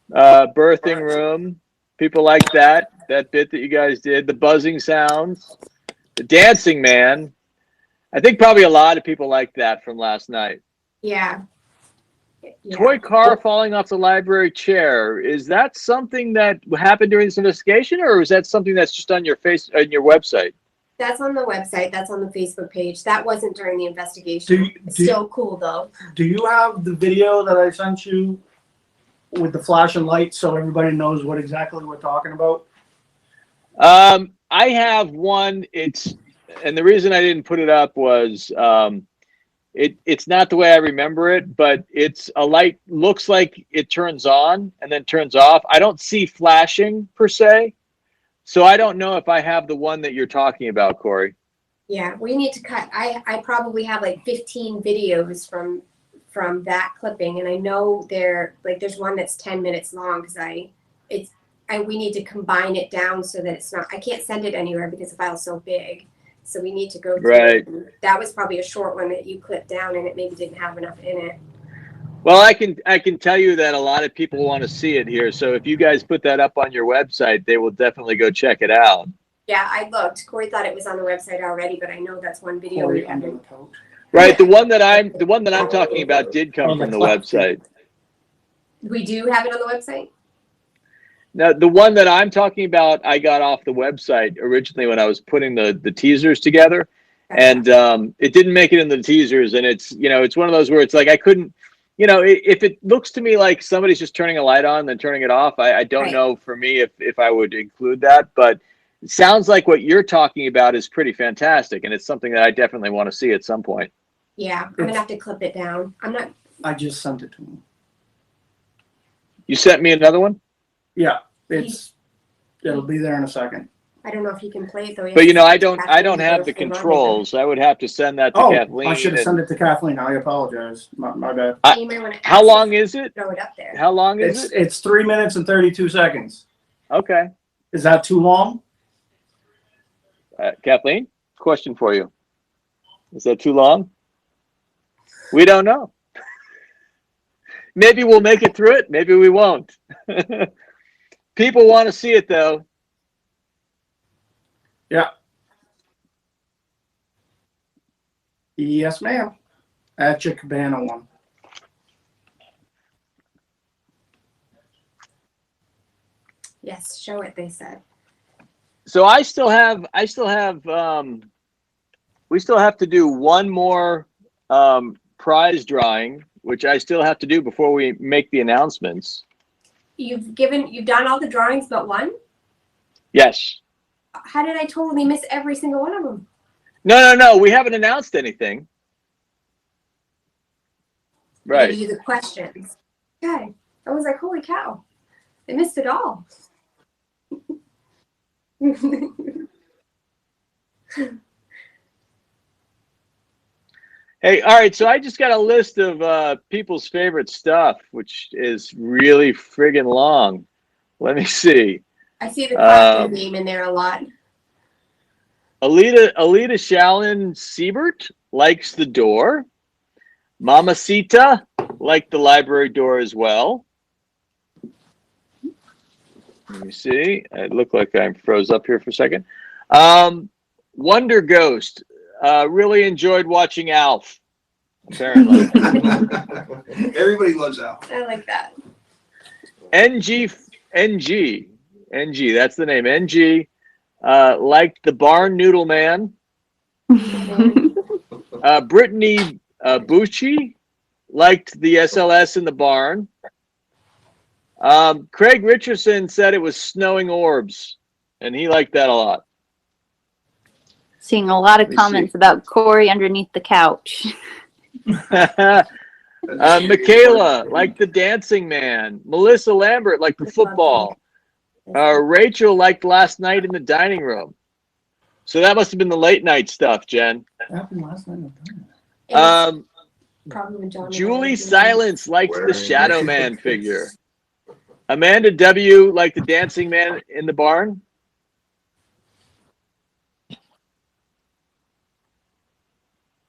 Birthing room, people like that bit that you guys did, the buzzing sounds, the dancing man. I think probably a lot of people like that from last night. Yeah. Toy car falling off the library chair. Is that something that happened during this investigation, or is that something that's just on your website? That's on the website. That's on the Facebook page. That wasn't during the investigation. Still cool though. Do you have the video that I sent you with the flashing lights so everybody knows what exactly we're talking about? I have one. And the reason I didn't put it up was it's not the way I remember it, but it's a light, looks like it turns on and then turns off. I don't see flashing per se. So I don't know if I have the one that you're talking about, Corey. Yeah, we need to cut. I probably have like 15 videos from that clipping, and I know there's one that's 10 minutes long because we need to combine it down so that it's not. I can't send it anywhere because the file's so big. So we need to go through it. That was probably a short one that you clipped down, and it maybe didn't have enough in it. Well, I can tell you that a lot of people want to see it here. So if you guys put that up on your website, they will definitely go check it out. Yeah, I looked. Corey thought it was on the website already, but I know that's one video we haven't. Right, the one that I'm talking about did come from the website. We do have it on the website? Now, the one that I'm talking about, I got off the website originally when I was putting the teasers together, and it didn't make it in the teasers. And it's one of those where it's like I couldn't, if it looks to me like somebody's just turning a light on and then turning it off, I don't know for me if I would include that. But it sounds like what you're talking about is pretty fantastic, and it's something that I definitely want to see at some point. Yeah, I'm gonna have to clip it down. I just sent it to him. You sent me another one? Yeah, it'll be there in a second. I don't know if he can play it though. But I don't have the controls. I would have to send that to Kathleen. I should have sent it to Kathleen. I apologize. My bad. How long is it? Throw it up there. How long is it? It's 3 minutes and 32 seconds. Okay. Is that too long? Kathleen, question for you. Is that too long? We don't know. Maybe we'll make it through it. Maybe we won't. People want to see it though. Yeah. Yes, ma'am. At your Cabana one. Yes, show it, they said. So we still have to do one more prize drawing, which I still have to do before we make the announcements. You've done all the drawings but one? Yes. How did I totally miss every single one of them? No. We haven't announced anything. Right. You do the questions. Okay. I was like, holy cow. I missed it all. Hey, all right. So I just got a list of people's favorite stuff, which is really friggin' long. Let me see. I see the Kathleen name in there a lot. Alita Shallon Siebert likes the door. Mamacita liked the library door as well. Let me see. It looked like I froze up here for a second. Wonder Ghost really enjoyed watching Alf. Apparently. Everybody loves Alf. I like that. NG. That's the name. NG liked the Barn Noodle Man. Brittany Bucci liked the SLS in the barn. Craig Richardson said it was snowing orbs, and he liked that a lot. Seeing a lot of comments about Corey underneath the couch. Michaela liked the dancing man. Melissa Lambert liked the football. Rachel liked last night in the dining room. So that must have been the late night stuff, Jen. What happened last night? Probably when John Julie Silence liked the Shadow Man figure. Amanda W. liked the dancing man in the barn.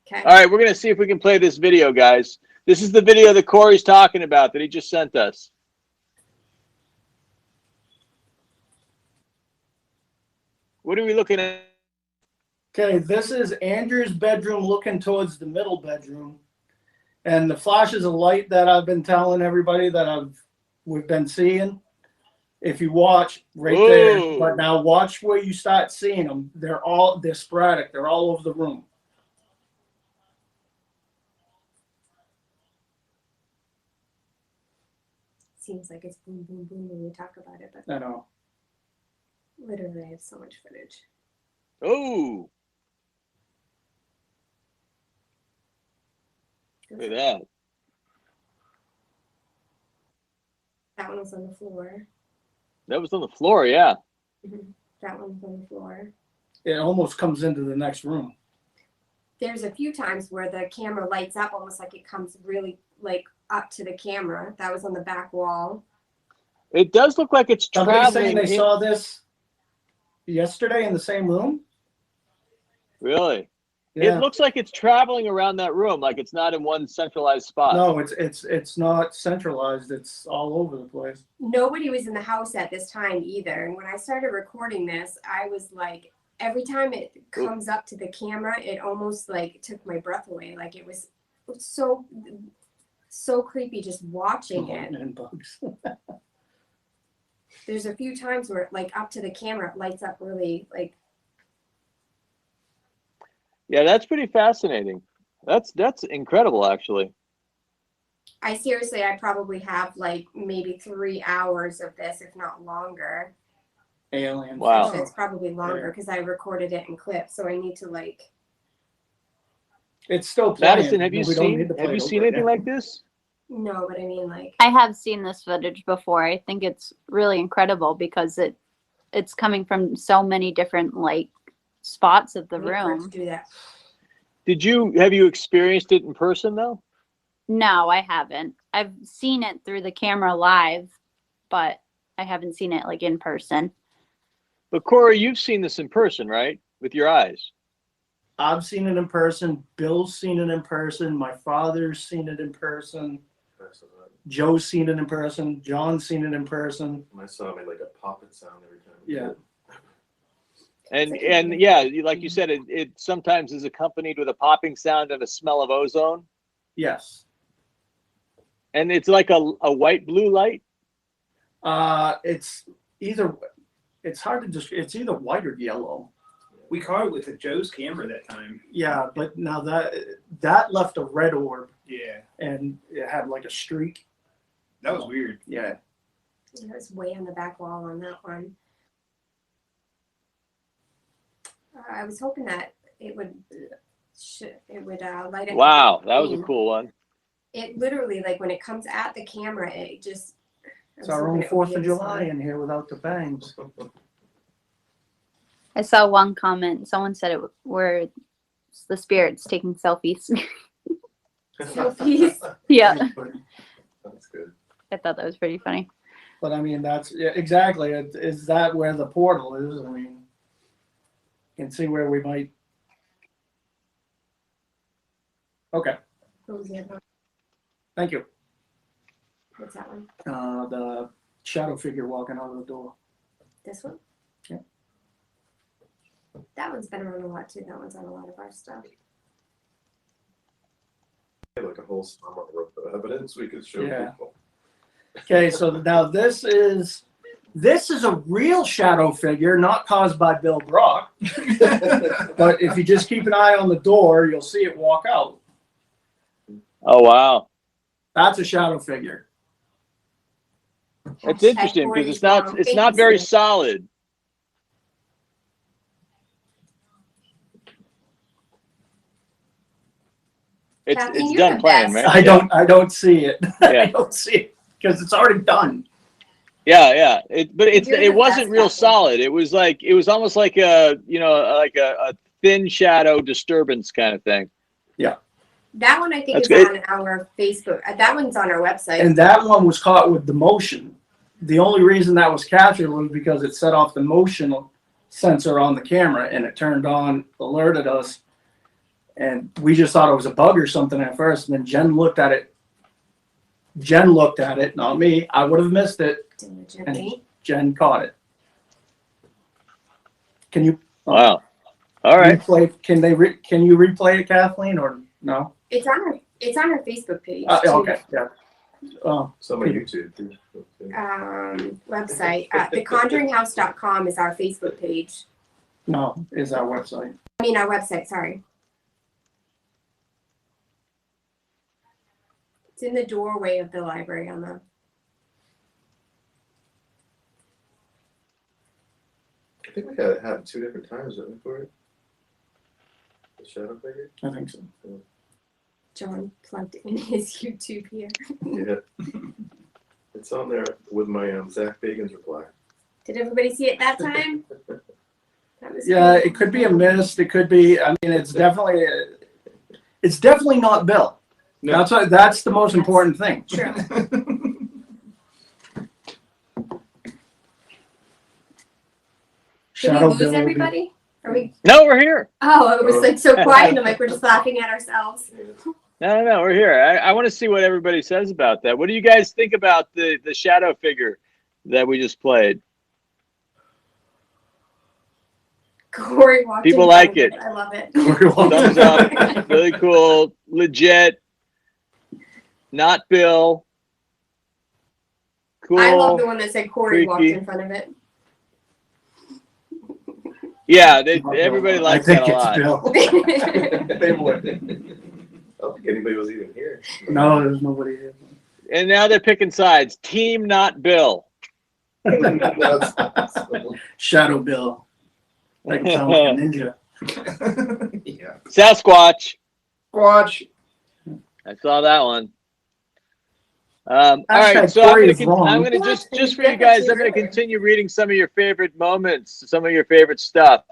Okay. All right, we're going to see if we can play this video, guys. This is the video that Corey's talking about that he just sent us. What are we looking at? Okay, this is Andrew's bedroom looking towards the middle bedroom. And the flashes of light that I've been telling everybody that we've been seeing. If you watch right there, but now watch where you start seeing them. They're sporadic. They're all over the room. Seems like it's boom, boom, boom when we talk about it, but I know. Literally, I have so much footage. Oh, look at that. That one was on the floor. That was on the floor, yeah. Mm-hmm. That one was on the floor. It almost comes into the next room. There's a few times where the camera lights up almost like it comes really like up to the camera. That was on the back wall. It does look like it's traveling. Somebody saying they saw this yesterday in the same room? Really? Yeah. It looks like it's traveling around that room, like it's not in one centralized spot. No, it's not centralized. It's all over the place. Nobody was in the house at this time either. And when I started recording this, I was like, every time it comes up to the camera, it almost like took my breath away. Like it was so creepy just watching it. And bugs. There's a few times where like up to the camera, it lights up really like. Yeah, that's pretty fascinating. That's incredible, actually. I probably have like maybe 3 hours of this, if not longer. Aliens. Wow. So it's probably longer because I recorded it in clips. So I need to like. It's still playing. Madison, have you seen anything like this? No, but I mean like. I have seen this footage before. I think it's really incredible because it it's coming from so many different like spots of the Wait for it to room. do that. Have you experienced it in person though? No, I haven't. I've seen it through the camera live, but I haven't seen it like in person. But Corey, you've seen this in person, right? With your eyes. I've seen it in person. Bill's seen it in person. My father's seen it in person. Joe's seen it in person. John's seen it in person. My son made like a popping sound every time. Yeah. And yeah, like you said, it sometimes is accompanied with a popping sound and a smell of ozone. Yes. And it's like a white blue light. It's hard to just, it's either white or yellow. We caught it with the Joe's camera that time. Yeah, but now that left a red orb. Yeah. And it had like a streak. That was weird. Yeah. It was way on the back wall on that one. I was hoping that it would light up. Wow, that was a cool one. It literally, like when it comes at the camera, it just. It's our own 4th of July in here without the bangs. I saw one comment. Someone said it were the spirits taking selfies. Selfies. Yeah. That's good. I thought that was pretty funny. But I mean, exactly. Is that where the portal is? I mean, you can see where we might. Okay. Thank you. What's that one? The shadow figure walking out of the door. This one? Yeah. That one's been around a lot too. That one's on a lot of our stuff. Like a whole summer worth of evidence we could show people. Okay, so now this is a real shadow figure, not caused by Bill Brock. But if you just keep an eye on the door, you'll see it walk out. Oh wow. That's a shadow figure. It's interesting because it's not very solid. It's done playing, right? I don't see it. Yeah. I don't see it because it's already done. Yeah. It wasn't real solid. It was almost like a thin shadow disturbance kind of thing. Yeah. That one I think That's is good. on our Facebook. That one's on our website. And that one was caught with the motion. The only reason that was captured was because it set off the motion sensor on the camera and it turned on, alerted us. And we just thought it was a bug or something at first. And then Jen looked at it, not me. I would have missed it. And Jen caught it. Can you? Wow. All right. Replay, can you replay it, Kathleen, or no? It's on our Facebook page. Okay. Yeah. Some on YouTube too. Website. TheConjuringHouse.com is our Facebook page. No, is our website. I mean our website. Sorry. It's in the doorway of the library on the. I think we had it happen 2 different times, didn't we, for it? The shadow figure? I think so. Yeah. John plugged in his YouTube here. Yeah. It's on there with my Zach Bagan's reply. Did everybody see it that time? That was Yeah, cool. it could be a mist. It could be. I mean, it's definitely not Bill. No. That's the most important thing. True. Did we lose everybody? Are we? No, we're here. Oh, it was like so quiet, and I'm like we're just laughing at ourselves. No, we're here. I want to see what everybody says about that. What do you guys think about the shadow figure that we just played? Corey walked People in like front of it. I love it. Thumbs up. Really cool. Legit. Not Bill. Cool. I love the one that said Corey walked Freaky. in front of it. Yeah, everybody likes that a lot. They would. I don't think anybody was even here. No, there's nobody here. And now they're picking sides. Team not Bill. Shadow Bill. Like it sounds like a ninja. Yeah. Sasquatch. Watch. I saw that one. All right, so Corey is wrong. I'm gonna just for you guys, I'm gonna continue reading some of your favorite moments, some of your favorite stuff.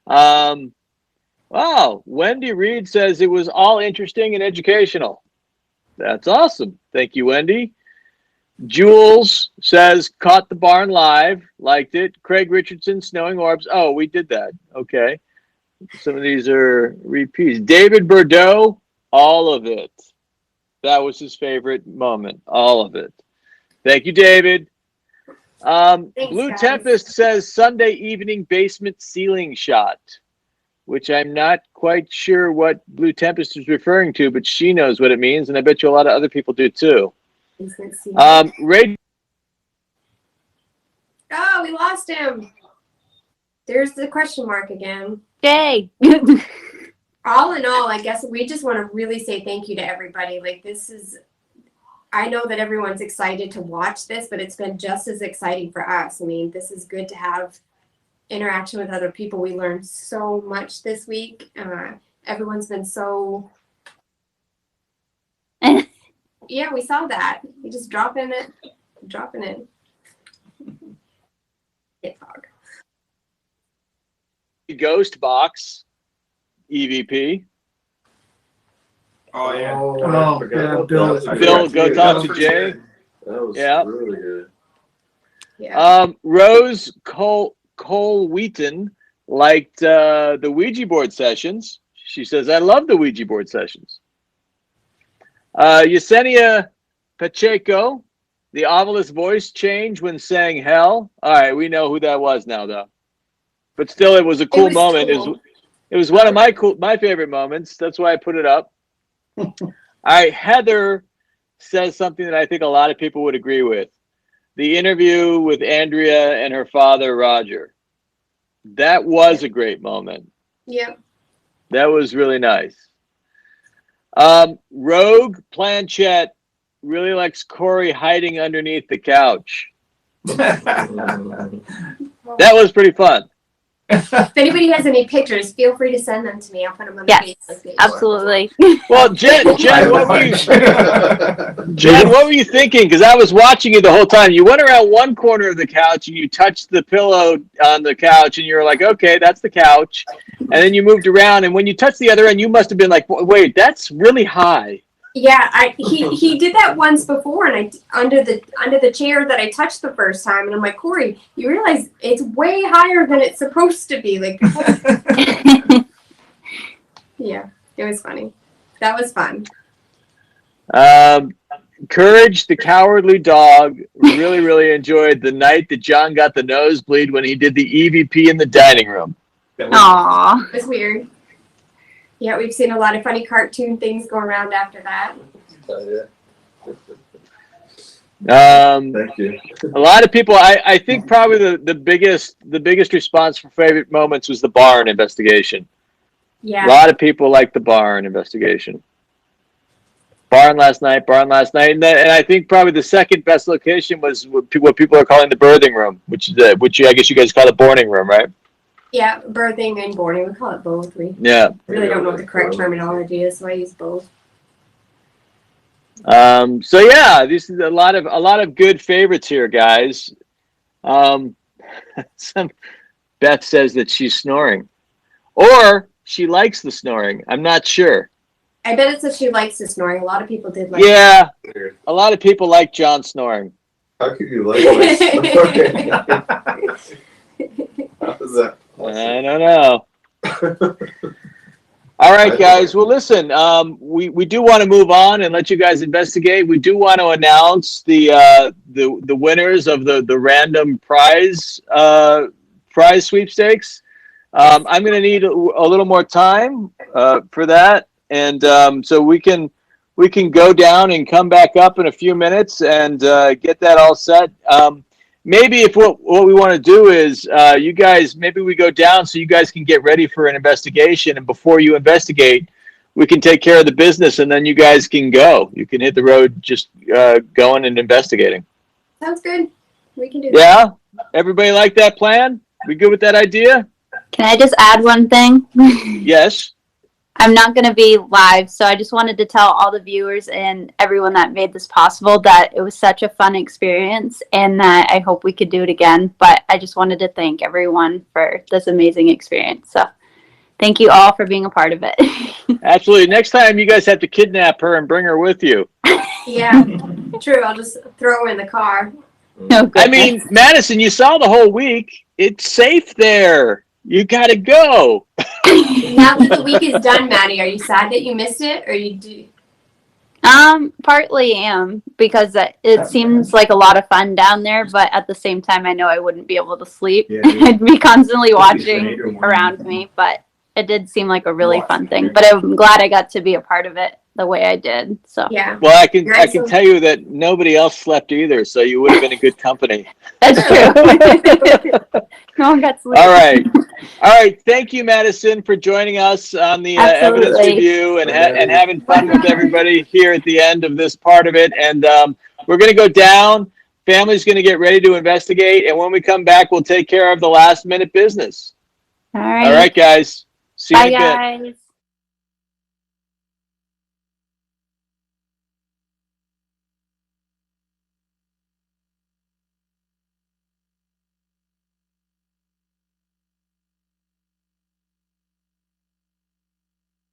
Wow, Wendy Reed says it was all interesting and educational. That's awesome. Thank you, Wendy. Jules says caught the barn live, liked it. Craig Richardson, Snowing Orbs. Oh, we did that. Okay. Some of these are repeats. David Bordeaux, all of it. That was his favorite moment. All of it. Thank you, David. Blue guys. Tempest says Sunday evening basement ceiling shot, which I'm not quite sure what Blue Tempest is referring to, but she knows what it means, and I bet you a lot of other people do too. Ray. Oh, we lost him. There's the question mark again. Yay. All in all, I guess we just want to really say thank you to everybody. Like, this is, I know that everyone's excited to watch this, but it's been just as exciting for us. I mean, this is good to have interaction with other people. We learned so much this week. Everyone's been so, yeah, we saw that. You just dropping it. Ghost Box EVP. Oh yeah. Oh, yeah, Bill. Bill, go talk to Jay. That was Yeah. really good. Yeah. Rose Cole Wheaton liked the Ouija board sessions. She says, I love the Ouija board sessions. Yesenia Pacheco, the ominous voice change when saying hell. All right, we know who that was now, though. But still, it was a cool moment. Cool. It was one of my favorite moments. That's why I put it up. All right, Heather says something that I think a lot of people would agree with. The interview with Andrea and her father, Roger. That was a great moment. Yep. That was really nice. Rogue Planchette really likes Corey hiding underneath the couch. That was pretty fun. If anybody has any pictures, feel free to send them to me. I'll put them on the Yes, Facebook. absolutely. Well, Jen, what were you thinking? Because I was watching you the whole time. You went around one corner of the couch and you touched the pillow on the couch, and you were like, "Okay, that's the couch." And then you moved around, and when you touched the other end, you must have been like, "Wait, that's really high." Yeah, he did that once before, and under the chair that I touched the first time, and I'm like, Corey, you realize it's way higher than it's supposed to be. Like, yeah, it was funny. That was fun. Courage, the cowardly dog, really enjoyed the night that John got the nosebleed when he did the EVP in the dining room. Aww. It was weird. Yeah, we've seen a lot of funny cartoon things go around after that. Thank you. A lot of people, I think probably the biggest response for favorite moments was the barn investigation. Yeah. A lot of people liked the barn investigation. Barn last night, and I think probably the second best location was what people are calling the birthing room, which I guess you guys call the boarding room, right? Yeah, birthing and boarding. We call it both. We Yeah. really don't know what the correct terminology is, so I use both. So yeah, this is a lot of good favorites here, guys. Beth says that she's snoring, or she likes the snoring. I'm not sure. I bet it's that she likes the snoring. A lot of people did like. Yeah, a lot of people like John snoring. How could you like my snoring? How is that? I don't know. All right, guys. Well, listen, we do want to move on and let you guys investigate. We do want to announce the winners of the random prize sweepstakes. I'm going to need a little more time for that, and so we can go down and come back up in a few minutes and get that all set. Maybe if what we want to do is you guys, maybe we go down so you guys can get ready for an investigation, and before you investigate, we can take care of the business, and then you guys can go. You can hit the road just going and investigating. Sounds good. We can do that. Yeah? Everybody like that plan? We good with that idea? Can I just add one thing? Yes. I'm not going to be live, so I just wanted to tell all the viewers and everyone that made this possible that it was such a fun experience and that I hope we could do it again. But I just wanted to thank everyone for this amazing experience. So thank you all for being a part of it. Absolutely. Next time, you guys have to kidnap her and bring her with you. Yeah, true. I'll just throw her in the car. No, I mean, Madison, you saw the whole week. It's safe there. You got to go. Now that the week is done, Maddie, are you sad that you missed it, or you do? Partly am, because it seems like a lot of fun down there, but at the same time, I know I wouldn't be able to sleep. Yeah. I'd be constantly watching around me, but it did seem like a really fun thing. But I'm glad I got to be a part of it the way I did. So Yeah. Well, I can tell you that nobody else slept either, so you would have been in good company. That's true. No one got sleep. All right. Thank you, Madison, for joining us on the evidence Absolutely. review and having fun with everybody here at the end of this part of it. And we're going to go down. Family's going to get ready to investigate, and when we come back, we'll take care of the last minute business. All right. All right, guys. See you Bye, in a bit. guys.